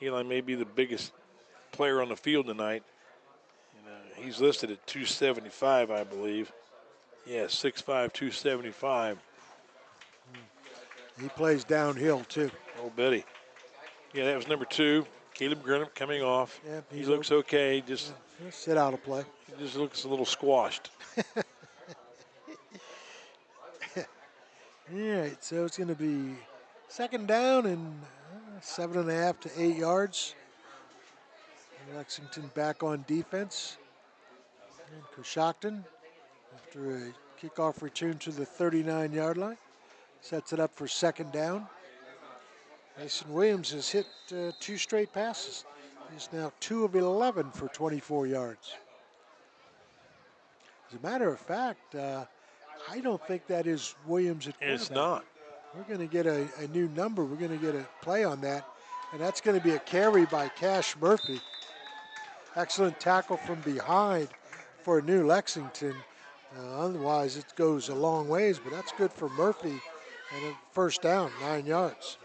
Eli may be the biggest player on the field tonight. And, he's listed at 275, I believe. Yeah, 6'5", 275. He plays downhill, too. Oh, Betty. Yeah, that was number 2. Caleb Grimmett coming off. Yeah, he looks okay. Just sit out of play. He just looks a little squashed. All right, so it's going to be second down and 7.5 to 8 yards. Lexington back on defense. And Coshocton, after a kickoff return to the 39-yard line, sets it up for second down. Mason Williams has hit 2 straight passes. He's now 2 of 11 for 24 yards. As a matter of fact, I don't think that is Williams at quarterback. It's not. We're going to get a new number. We're going to get a play on that, and that's going to be a carry by Cash Murphy. Excellent tackle from behind for New Lexington. Otherwise, it goes a long ways, but that's good for Murphy. And a first down, 9 yards.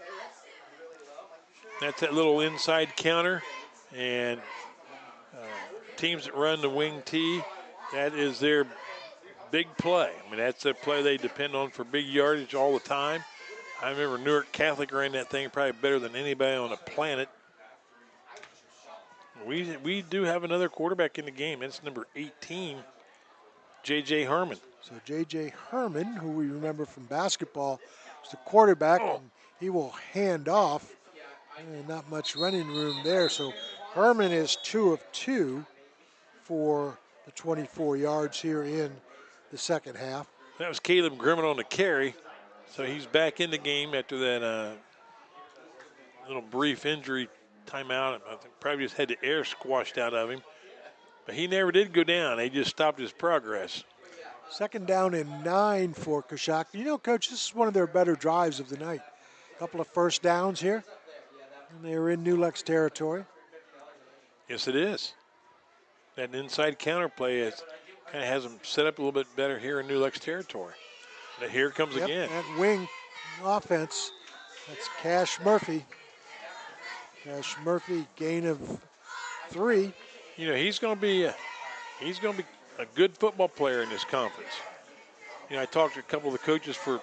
That's that little inside counter, and teams that run the wing T, that is their big play. I mean, that's a play they depend on for big yardage all the time. I remember Newark Catholic ran that thing probably better than anybody on the planet. We do have another quarterback in the game. It's number 18, J.J. Herman. So J.J. Herman, who we remember from basketball, is the quarterback, and he will hand off. Not much running room there. So Herman is 2 of 2 for the 24 yards here in the second half. That was Caleb Grimmett on the carry. So he's back in the game after that little brief injury timeout. I think probably just had the air squashed out of him. But he never did go down. They just stopped his progress. Second down and 9 for Coshocton. You know, Coach, this is one of their better drives of the night. A couple of first downs here. And they're in New Lex territory. Yes, it is. That inside counter play kind of has them set up a little bit better here in New Lex territory. But here it comes again. That wing offense, that's Cash Murphy. Cash Murphy, gain of 3. You know, he's going to be a good football player in this conference. You know, I talked to a couple of the coaches for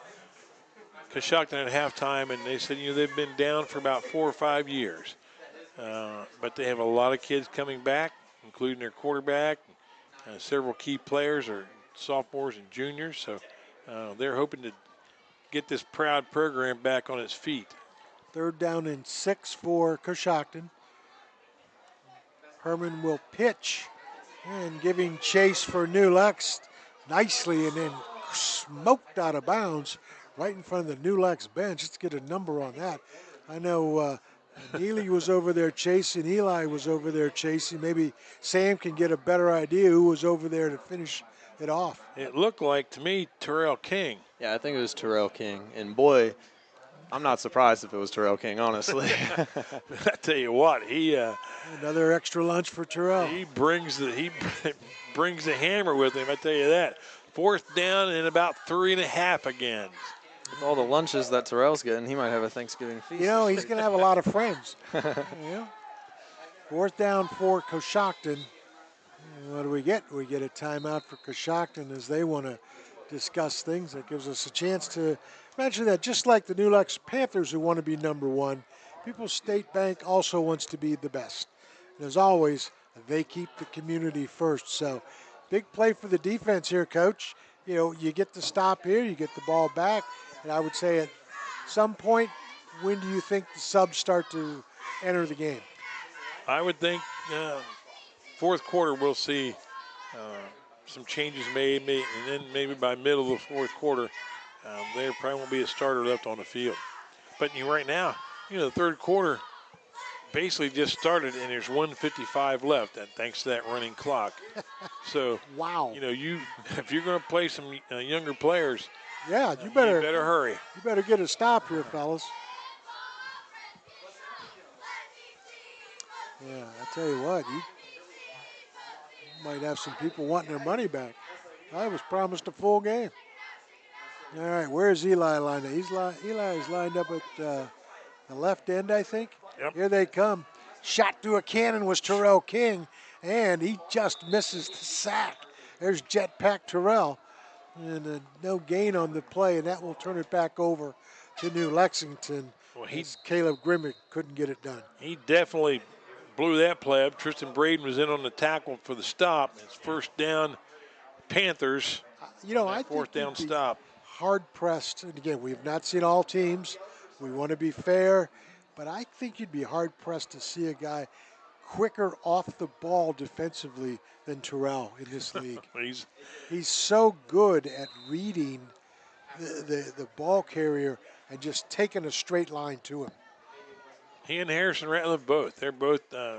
Coshocton at halftime, and they said, you know, they've been down for about 4 or 5 years. But they have a lot of kids coming back, including their quarterback. Several key players are sophomores and juniors. So They're hoping to get this proud program back on its feet. 3rd down and 6 for Coshocton. Herman will pitch and giving chase for New Lex nicely, and then smoked out of bounds right in front of the New Lex bench. Let's get a number on that. I know Neely was over there chasing. Eli was over there chasing. Maybe Sam can get a better idea who was over there to finish it off. It looked like, to me, Terrell King. Yeah, I think it was Terrell King. And boy, I'm not surprised if it was Terrell King, honestly. I tell you what, he another extra lunch for Terrell. He brings the hammer with him. I tell you that. 4th down and about 3.5 again. With all the lunches that Terrell's getting, he might have a Thanksgiving feast. You know, he's going to have a lot of friends. Yeah. 4th down for Coshocton. And what do we get? We get a timeout for Coshocton as they want to discuss things. That gives us a chance to mention that just like the New Lex Panthers who want to be number 1, People's State Bank also wants to be the best. And as always, they keep the community first. So big play for the defense here, Coach. You know, you get the stop here, you get the ball back, and I would say at some point, when do you think the subs start to enter the game? I would think 4th quarter we'll see some changes made, and then maybe by middle of the 4th quarter, there probably won't be a starter left on the field. But right now, the 3rd quarter basically just started, and there's 1:55 left, and thanks to that running clock. So, wow. If you're going to play some younger players, yeah, you better hurry. You better get a stop here, fellas. Yeah, I tell you what, you might have some people wanting their money back. I was promised a full game. All right, where's Eli lined up? Eli is lined up at the left end, I think. Yep. Here they come. Shot through a cannon was Terrell King, and he just misses the sack. There's Jetpack Terrell, and no gain on the play, and that will turn it back over to New Lexington. Well, Caleb Grimmick couldn't get it done. He definitely blew that play up. Tristan Braden was in on the tackle for the stop. It's 1st down, Panthers. I 4th down stop. Hard pressed, and again, we've not seen all teams. We want to be fair, but I think you'd be hard pressed to see a guy quicker off the ball defensively than Terrell in this league. He's so good at reading the ball carrier and just taking a straight line to him. He and Harrison Ratliff both. They're both, their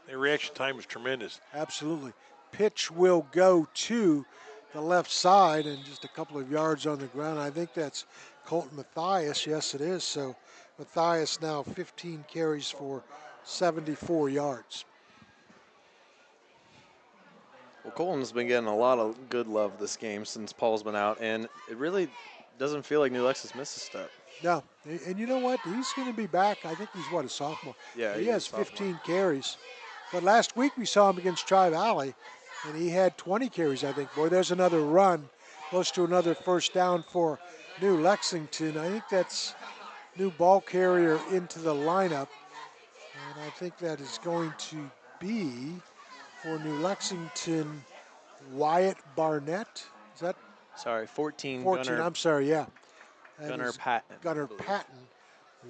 reaction time is tremendous. Absolutely. Pitch will go to the left side and just a couple of yards on the ground. I think that's Colton Mathias. Yes, it is. So Mathias now 15 carries for 74 yards. Well, Colton's been getting a lot of good love this game since Paul's been out, and it really doesn't feel like New Lex has missed a step. No, and you know what? He's going to be back. I think he's, a sophomore? Yeah, he has 15 carries. But last week we saw him against Tri-Valley, and he had 20 carries, I think. Boy, there's another run, close to another 1st down for New Lexington. I think that's new ball carrier into the lineup, and I think that is going to be for New Lexington, Wyatt Barnett. Is that? Sorry, 14. 14, Gunnar, I'm sorry, yeah. Gunnar Patton. Gunnar Patton.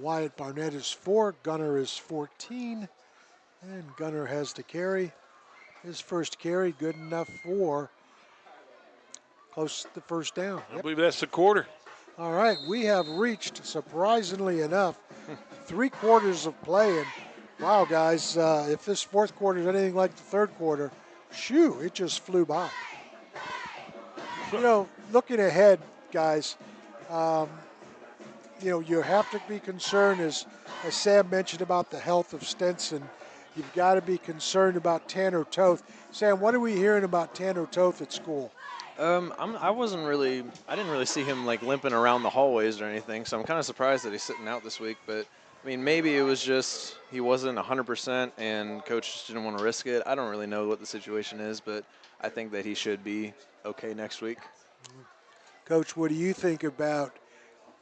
Wyatt Barnett is 4, Gunnar is 14, and Gunnar has the carry. His first carry, good enough for close to the 1st down. I believe that's the quarter. All right, we have reached, surprisingly enough, 3 quarters of play. And wow, guys, if this 4th quarter is anything like the 3rd quarter, shoo, it just flew by. Looking ahead, guys, you have to be concerned, as Sam mentioned about the health of Stenson. You've got to be concerned about Tanner Toth. Sam, what are we hearing about Tanner Toth at school? I didn't really see him like limping around the hallways or anything, so I'm kind of surprised that he's sitting out this week. But I mean, maybe it was just he wasn't 100% and coach just didn't want to risk it. I don't really know what the situation is, but I think that he should be okay next week. Coach, what do you think about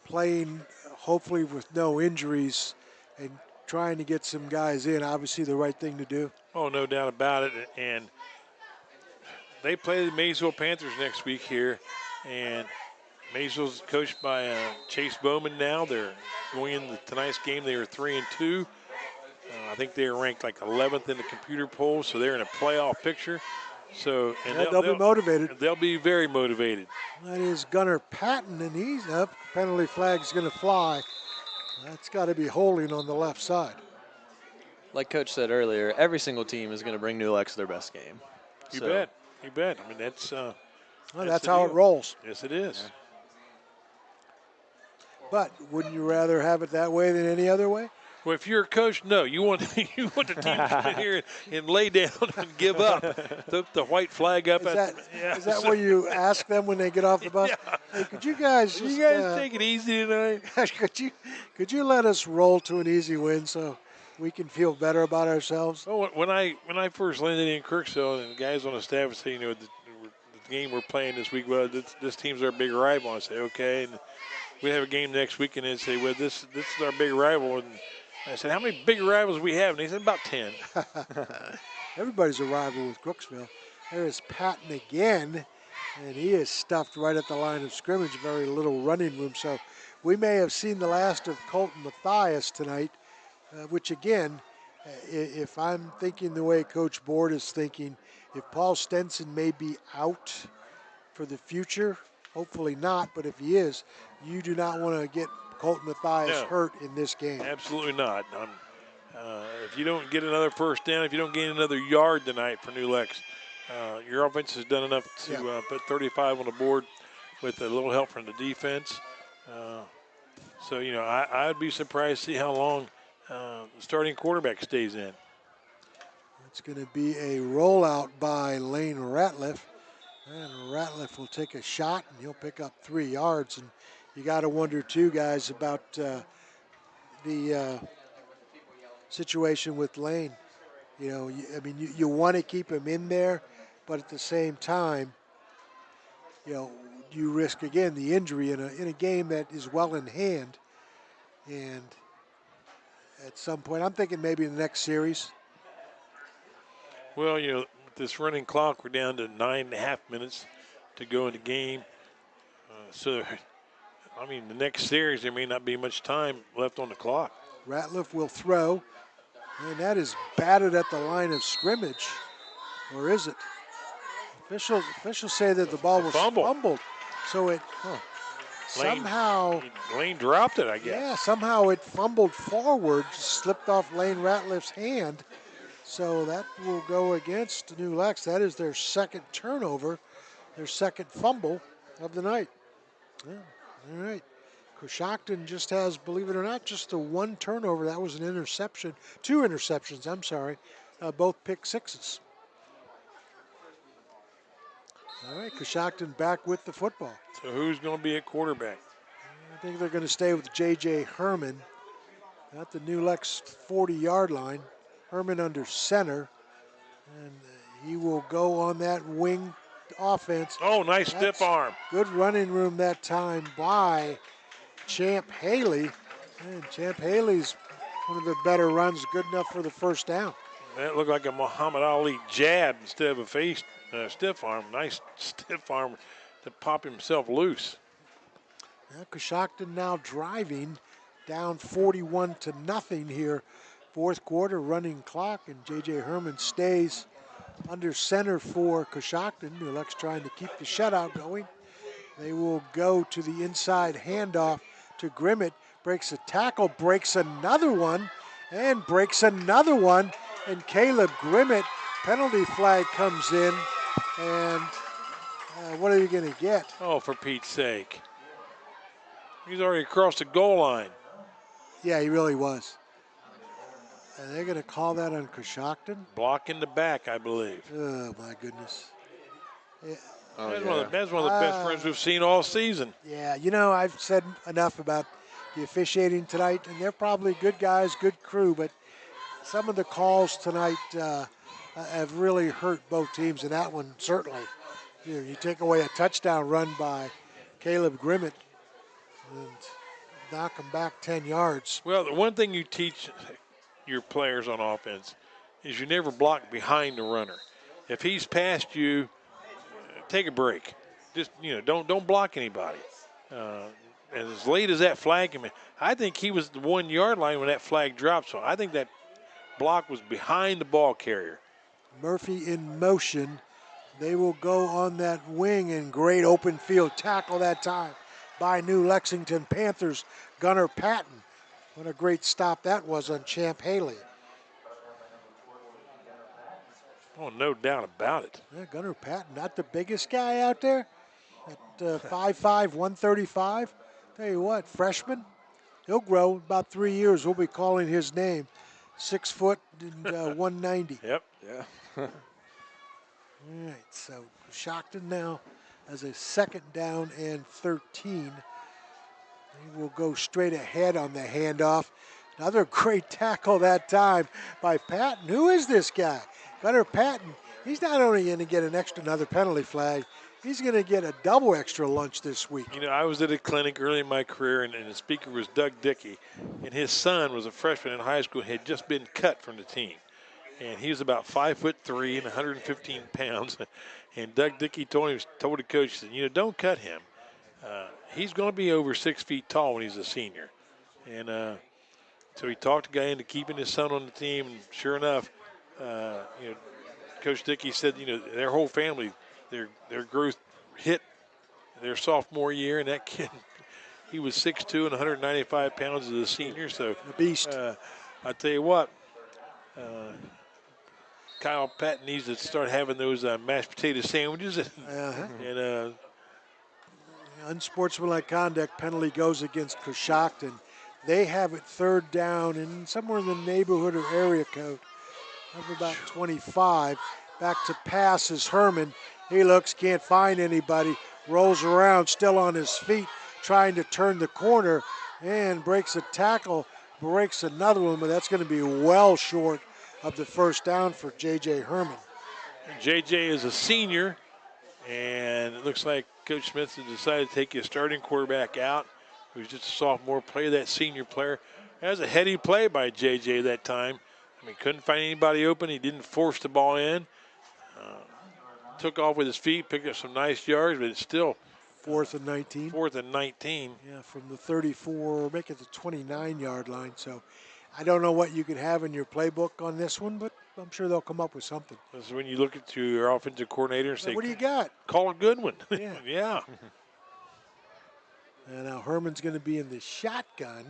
playing hopefully with no injuries and trying to get some guys in? Obviously the right thing to do. Oh, no doubt about it. And they play the Maysville Panthers next week here, and Maysville's coached by Chase Bowman now. They're going into tonight's game. They are 3-2. I think they are ranked like 11th in the computer poll, so they're in a playoff picture. So and Yeah, they'll be motivated. They'll be very motivated. That is Gunnar Patton, and he's up. Penalty flag's going to fly. That's got to be holding on the left side. Like Coach said earlier, every single team is going to bring New Lex their best game. You bet. You bet. I mean, that's well, that's how it rolls. Yes, it is. Yeah. But wouldn't you rather have it that way than any other way? Well, if you're a coach, no. You want the team to come in here and lay down and give up. The white flag up. Is that where you ask them when they get off the bus? Yeah. Hey, could you guys just, take it easy tonight? could you let us roll to an easy win so we can feel better about ourselves? Well, when I first landed in Kirksville, and guys on the staff would say, the game we're playing this week, well, this team's our big rival. I say, okay. And we have a game next week, and they'd say, well, this is our big rival. And I said, how many big rivals do we have? And they said, about 10. Everybody's a rival with Crooksville. There is Patton again, and he is stuffed right at the line of scrimmage, very little running room. So we may have seen the last of Colton Mathias tonight, which again, if I'm thinking the way Coach Board is thinking, if Paul Stenson may be out for the future, hopefully not, but if he is, you do not want to get Colton Mathias hurt in this game. Absolutely not. If you don't get another first down, if you don't gain another yard tonight for New Lex, your offense has done enough to put 35 on the board with a little help from the defense. So, I'd be surprised to see how long the starting quarterback stays in. It's going to be a rollout by Lane Ratliff. And Ratliff will take a shot, and he'll pick up 3 yards. And you got to wonder, too, guys, about the situation with Lane. You want to keep him in there, but at the same time, you risk, again, the injury in a game that is well in hand. And at some point, I'm thinking maybe in the next series. Well, with this running clock, we're down to 9.5 minutes to go in the game. The next series, there may not be much time left on the clock. Ratliff will throw, and that is batted at the line of scrimmage. Or is it? Officials say that the ball was fumbled. So it somehow... Lane dropped it, I guess. Yeah, somehow it fumbled forward, slipped off Lane Ratliff's hand. So that will go against New Lex. That is their second turnover, their second fumble of the night. Yeah, all right. Coshocton just has, believe it or not, just the one turnover. That was an interception. 2 interceptions, I'm sorry. Both pick sixes. All right, Coshocton back with the football. So who's going to be at quarterback? I think they're going to stay with J.J. Herman at the New Lex 40-yard line. Herman under center, and he will go on that wing offense. Oh, nice stiff arm. Good running room that time by Champ Haley. And Champ Haley's one of the better runs, good enough for the first down. That looked like a Muhammad Ali jab instead of a stiff arm. Nice stiff arm to pop himself loose. Now Coshocton now driving down 41-0 here. Fourth quarter running clock, and J.J. Herman stays under center for Coshocton. New Lex trying to keep the shutout going. They will go to the inside handoff to Grimmett. Breaks a tackle, breaks another one, and breaks another one. And Caleb Grimmett, penalty flag comes in. And what are you going to get? Oh, for Pete's sake. He's already across the goal line. Yeah, he really was. And they're going to call that on Coshocton? Block in the back, I believe. Oh, my goodness. Yeah. That's one of the best friends we've seen all season. Yeah, I've said enough about the officiating tonight, and they're probably good guys, good crew, but some of the calls tonight have really hurt both teams, and that one certainly. You take away a touchdown run by Caleb Grimmett and knock him back 10 yards. Well, the one thing you teach your players on offense is you never block behind the runner. If he's past you, take a break. Just don't block anybody. And as late as that flag, I think he was the 1 yard line when that flag dropped. So I think that block was behind the ball carrier. Murphy in motion. They will go on that wing, and great open field tackle that time by New Lexington Panthers Gunnar Patton. What a great stop that was on Champ Haley. Oh, no doubt about it. Yeah, Gunnar Patton, not the biggest guy out there at 5'5", 135. Tell you what, freshman, he'll grow. About 3 years, we'll be calling his name. 6 foot and 190. Yep. Yeah. All right, so Coshocton now as a 2nd down and 13. They will go straight ahead on the handoff. Another great tackle that time by Patton. Who is this guy? Gunnar Patton. He's not only going to get another penalty flag, he's going to get a double extra lunch this week. You know, I was at a clinic early in my career, and the speaker was Doug Dickey, and his son was a freshman in high school, had just been cut from the team. And he was about 5'3" and 115 pounds. And Doug Dickey told the coach, he said, you know, don't cut him. He's going to be over 6 feet tall when he's a senior. And so he talked the guy into keeping his son on the team. And sure enough, you know, Coach Dickey said, you know, their whole family, their growth hit their sophomore year, and that kid, he was 6'2" and 195 pounds as a senior. So The beast. I tell you what. Kyle Patton needs to start having those mashed potato sandwiches. And unsportsmanlike conduct penalty goes against Coshocton. They have it 3rd down and somewhere in the neighborhood or area code of about 25. Back to pass is Herman. He looks, can't find anybody, rolls around, still on his feet, trying to turn the corner, and breaks a tackle, breaks another one, but that's going to be well short of the 1st down for J.J. Herman. J.J. is a senior, and it looks like Coach Smith has decided to take his starting quarterback out, who's just a sophomore, play that senior player. That was a heady play by J.J. that time. I mean, couldn't find anybody open. He didn't force the ball in. Took off with his feet, picked up some nice yards, but it's still 4th and 19. 4th and 19. Yeah, from the 34, make it the 29-yard line. So I don't know what you could have in your playbook on this one, but I'm sure they'll come up with something. This is when you look at your offensive coordinator and say, what do you got? Call a good one. Yeah. Yeah. And now Herman's going to be in the shotgun.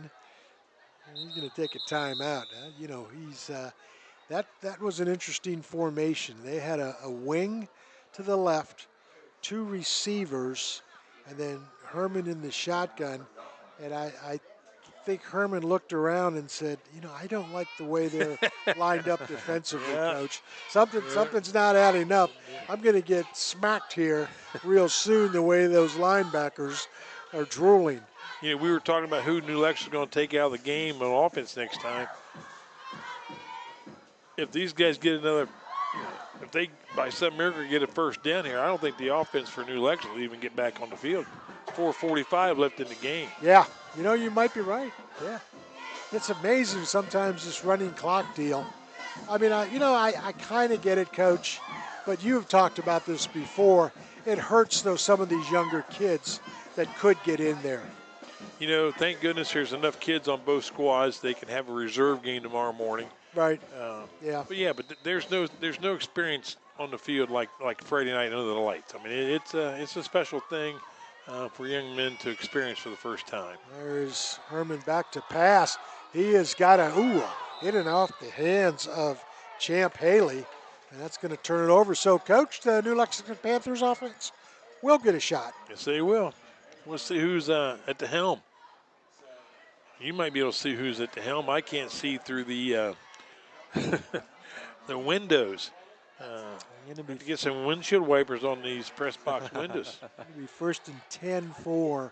And he's going to take a timeout. You know, he's that was an interesting formation. They had a wing to the left, 2 receivers, and then Herman in the shotgun. And I think Herman looked around and said, you know, I don't like the way they're lined up defensively, Coach. Something's not adding up. I'm going to get smacked here real soon the way those linebackers are drooling. You know, we were talking about who New Lex is going to take out of the game on offense next time. If these guys get another, if they by some miracle get a 1st down here, I don't think the offense for New Lex will even get back on the field. 4:45 left in the game. Yeah, you know, you might be right. Yeah. It's amazing sometimes this running clock deal. I mean, I kind of get it, Coach, but you've talked about this before. It hurts, though, some of these younger kids that could get in there. You know, thank goodness there's enough kids on both squads. They can have a reserve game tomorrow morning. Right. Yeah. But there's no experience on the field like Friday night under the lights. I mean, it's a special thing for young men to experience for the first time. There's Herman back to pass. He has got in and off the hands of Champ Haley, and that's going to turn it over. So, Coach, the New Lexington Panthers offense will get a shot. Yes, they will. We'll see who's at the helm. You might be able to see who's at the helm. I can't see through the the windows. I'm going to get some windshield wipers on these press box windows. It'll be 1st and 10 for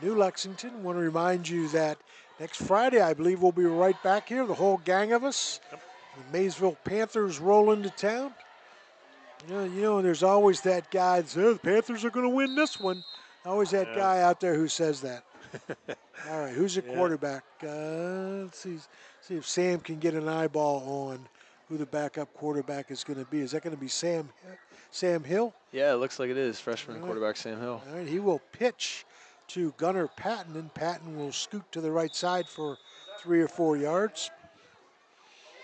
New Lexington. Want to remind you that next Friday, I believe we'll be right back here, the whole gang of us. Yep. The Maysville Panthers roll into town. You know, there's always that guy that says, the Panthers are going to win this one. Always that guy out there who says that. All right, who's the quarterback? Let's see if Sam can get an eyeball on who the backup quarterback is going to be. Is that going to be Sam Hill? Yeah, it looks like it is. Freshman quarterback Sam Hill. All right, he will pitch to Gunnar Patton, and Patton will scoot to the right side for 3 or 4 yards.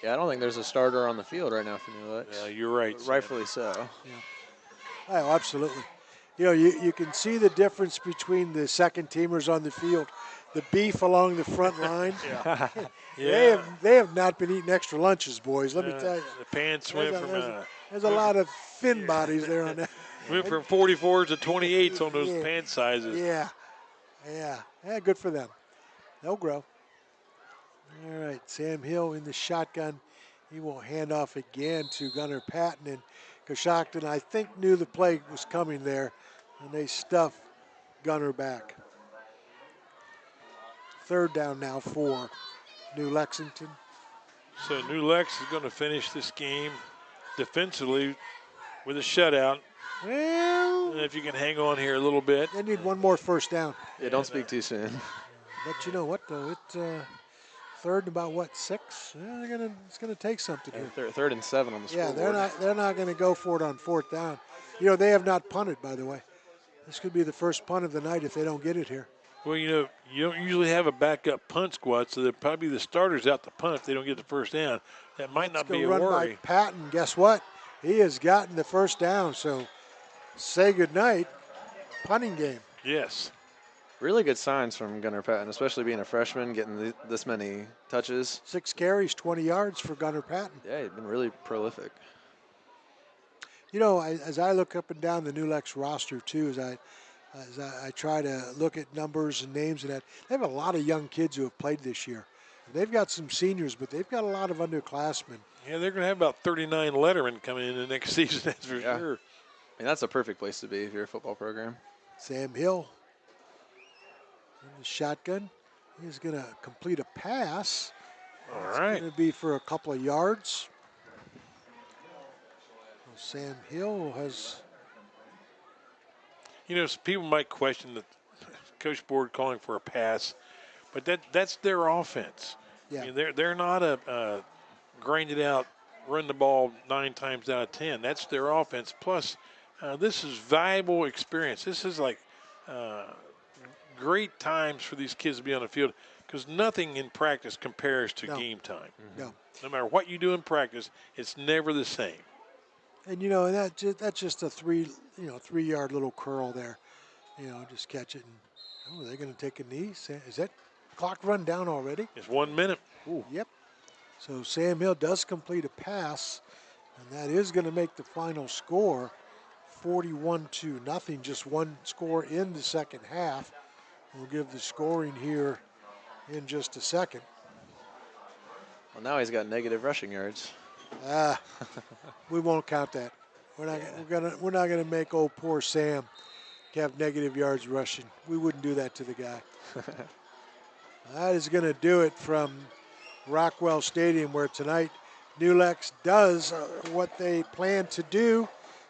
Yeah, I don't think there's a starter on the field right now for New Lex. You're right, Sam. Rightfully so. Oh, absolutely. You know, you can see the difference between the second teamers on the field. The beef along the front line. Yeah. They have not been eating extra lunches, boys. Let me tell you. The pants went from There's a lot of thin bodies there on that. went from 44s to 28s on those pant sizes. Yeah, good for them. They'll grow. All right, Sam Hill in the shotgun. He will hand off again to Gunnar Patton, and Coshocton, I think, knew the play was coming there, and they stuff Gunnar back. 3rd down now for New Lexington. So New Lex is going to finish this game defensively with a shutout. Well, And if you can hang on here a little bit. they need one more first down. Yeah, don't speak too soon. But you know what, though? It's 3rd and about, 6? It's gonna take something here. 3rd and 7 on the Yeah, scoreboard. they're not going to go for it on 4th down. You know, they have not punted, by the way. This could be the first punt of the night if they don't get it here. Well, you know, you don't usually have a backup punt squad, so they're probably the starters out to punt if they don't get the first down. That might not be a run worry. by Patton. Guess what? He has gotten the first down, so say goodnight. Punting game. Yes. Really good signs from Gunnar Patton, especially being a freshman, getting this many touches. 6 carries, 20 yards for Gunnar Patton. Yeah, he's been really prolific. You know, as I look up and down the New Lex roster, too, as I try to look at numbers and names and that, they have a lot of young kids who have played this year. They've got some seniors, but they've got a lot of underclassmen. Yeah, they're going to have about 39 lettermen coming in the next season, that's for sure. I mean, that's a perfect place to be if you're a football program. Sam Hill in the shotgun. He's going to complete a pass. All It's right. going to be for a couple of yards. Sam Hill has... You know, people might question the coach board calling for a pass, but that's their offense. Yeah. I mean, they're not a grinded out, run the ball 9 times out of 10. That's their offense. Plus, this is valuable experience. This is like great times for these kids to be on the field because nothing in practice compares to game time. No. No matter what you do in practice, it's never the same. And, you know, that's just a 3-yard little curl there. You know, just catch it. And, they're going to take a knee. Is that clock run down already? It's 1 minute. Ooh. Yep. So Sam Hill does complete a pass, and that is going to make the final score 41-0. Just one score in the second half. We'll give the scoring here in just a second. Well, now he's got negative rushing yards. We won't count that. We're not gonna make old poor Sam have negative yards rushing. We wouldn't do that to the guy. That is gonna do it from Rockwell Stadium, where tonight New Lex does what they plan to do,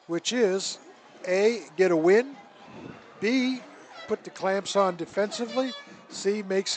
which is A, get a win, B, put the clamps on defensively, C, make some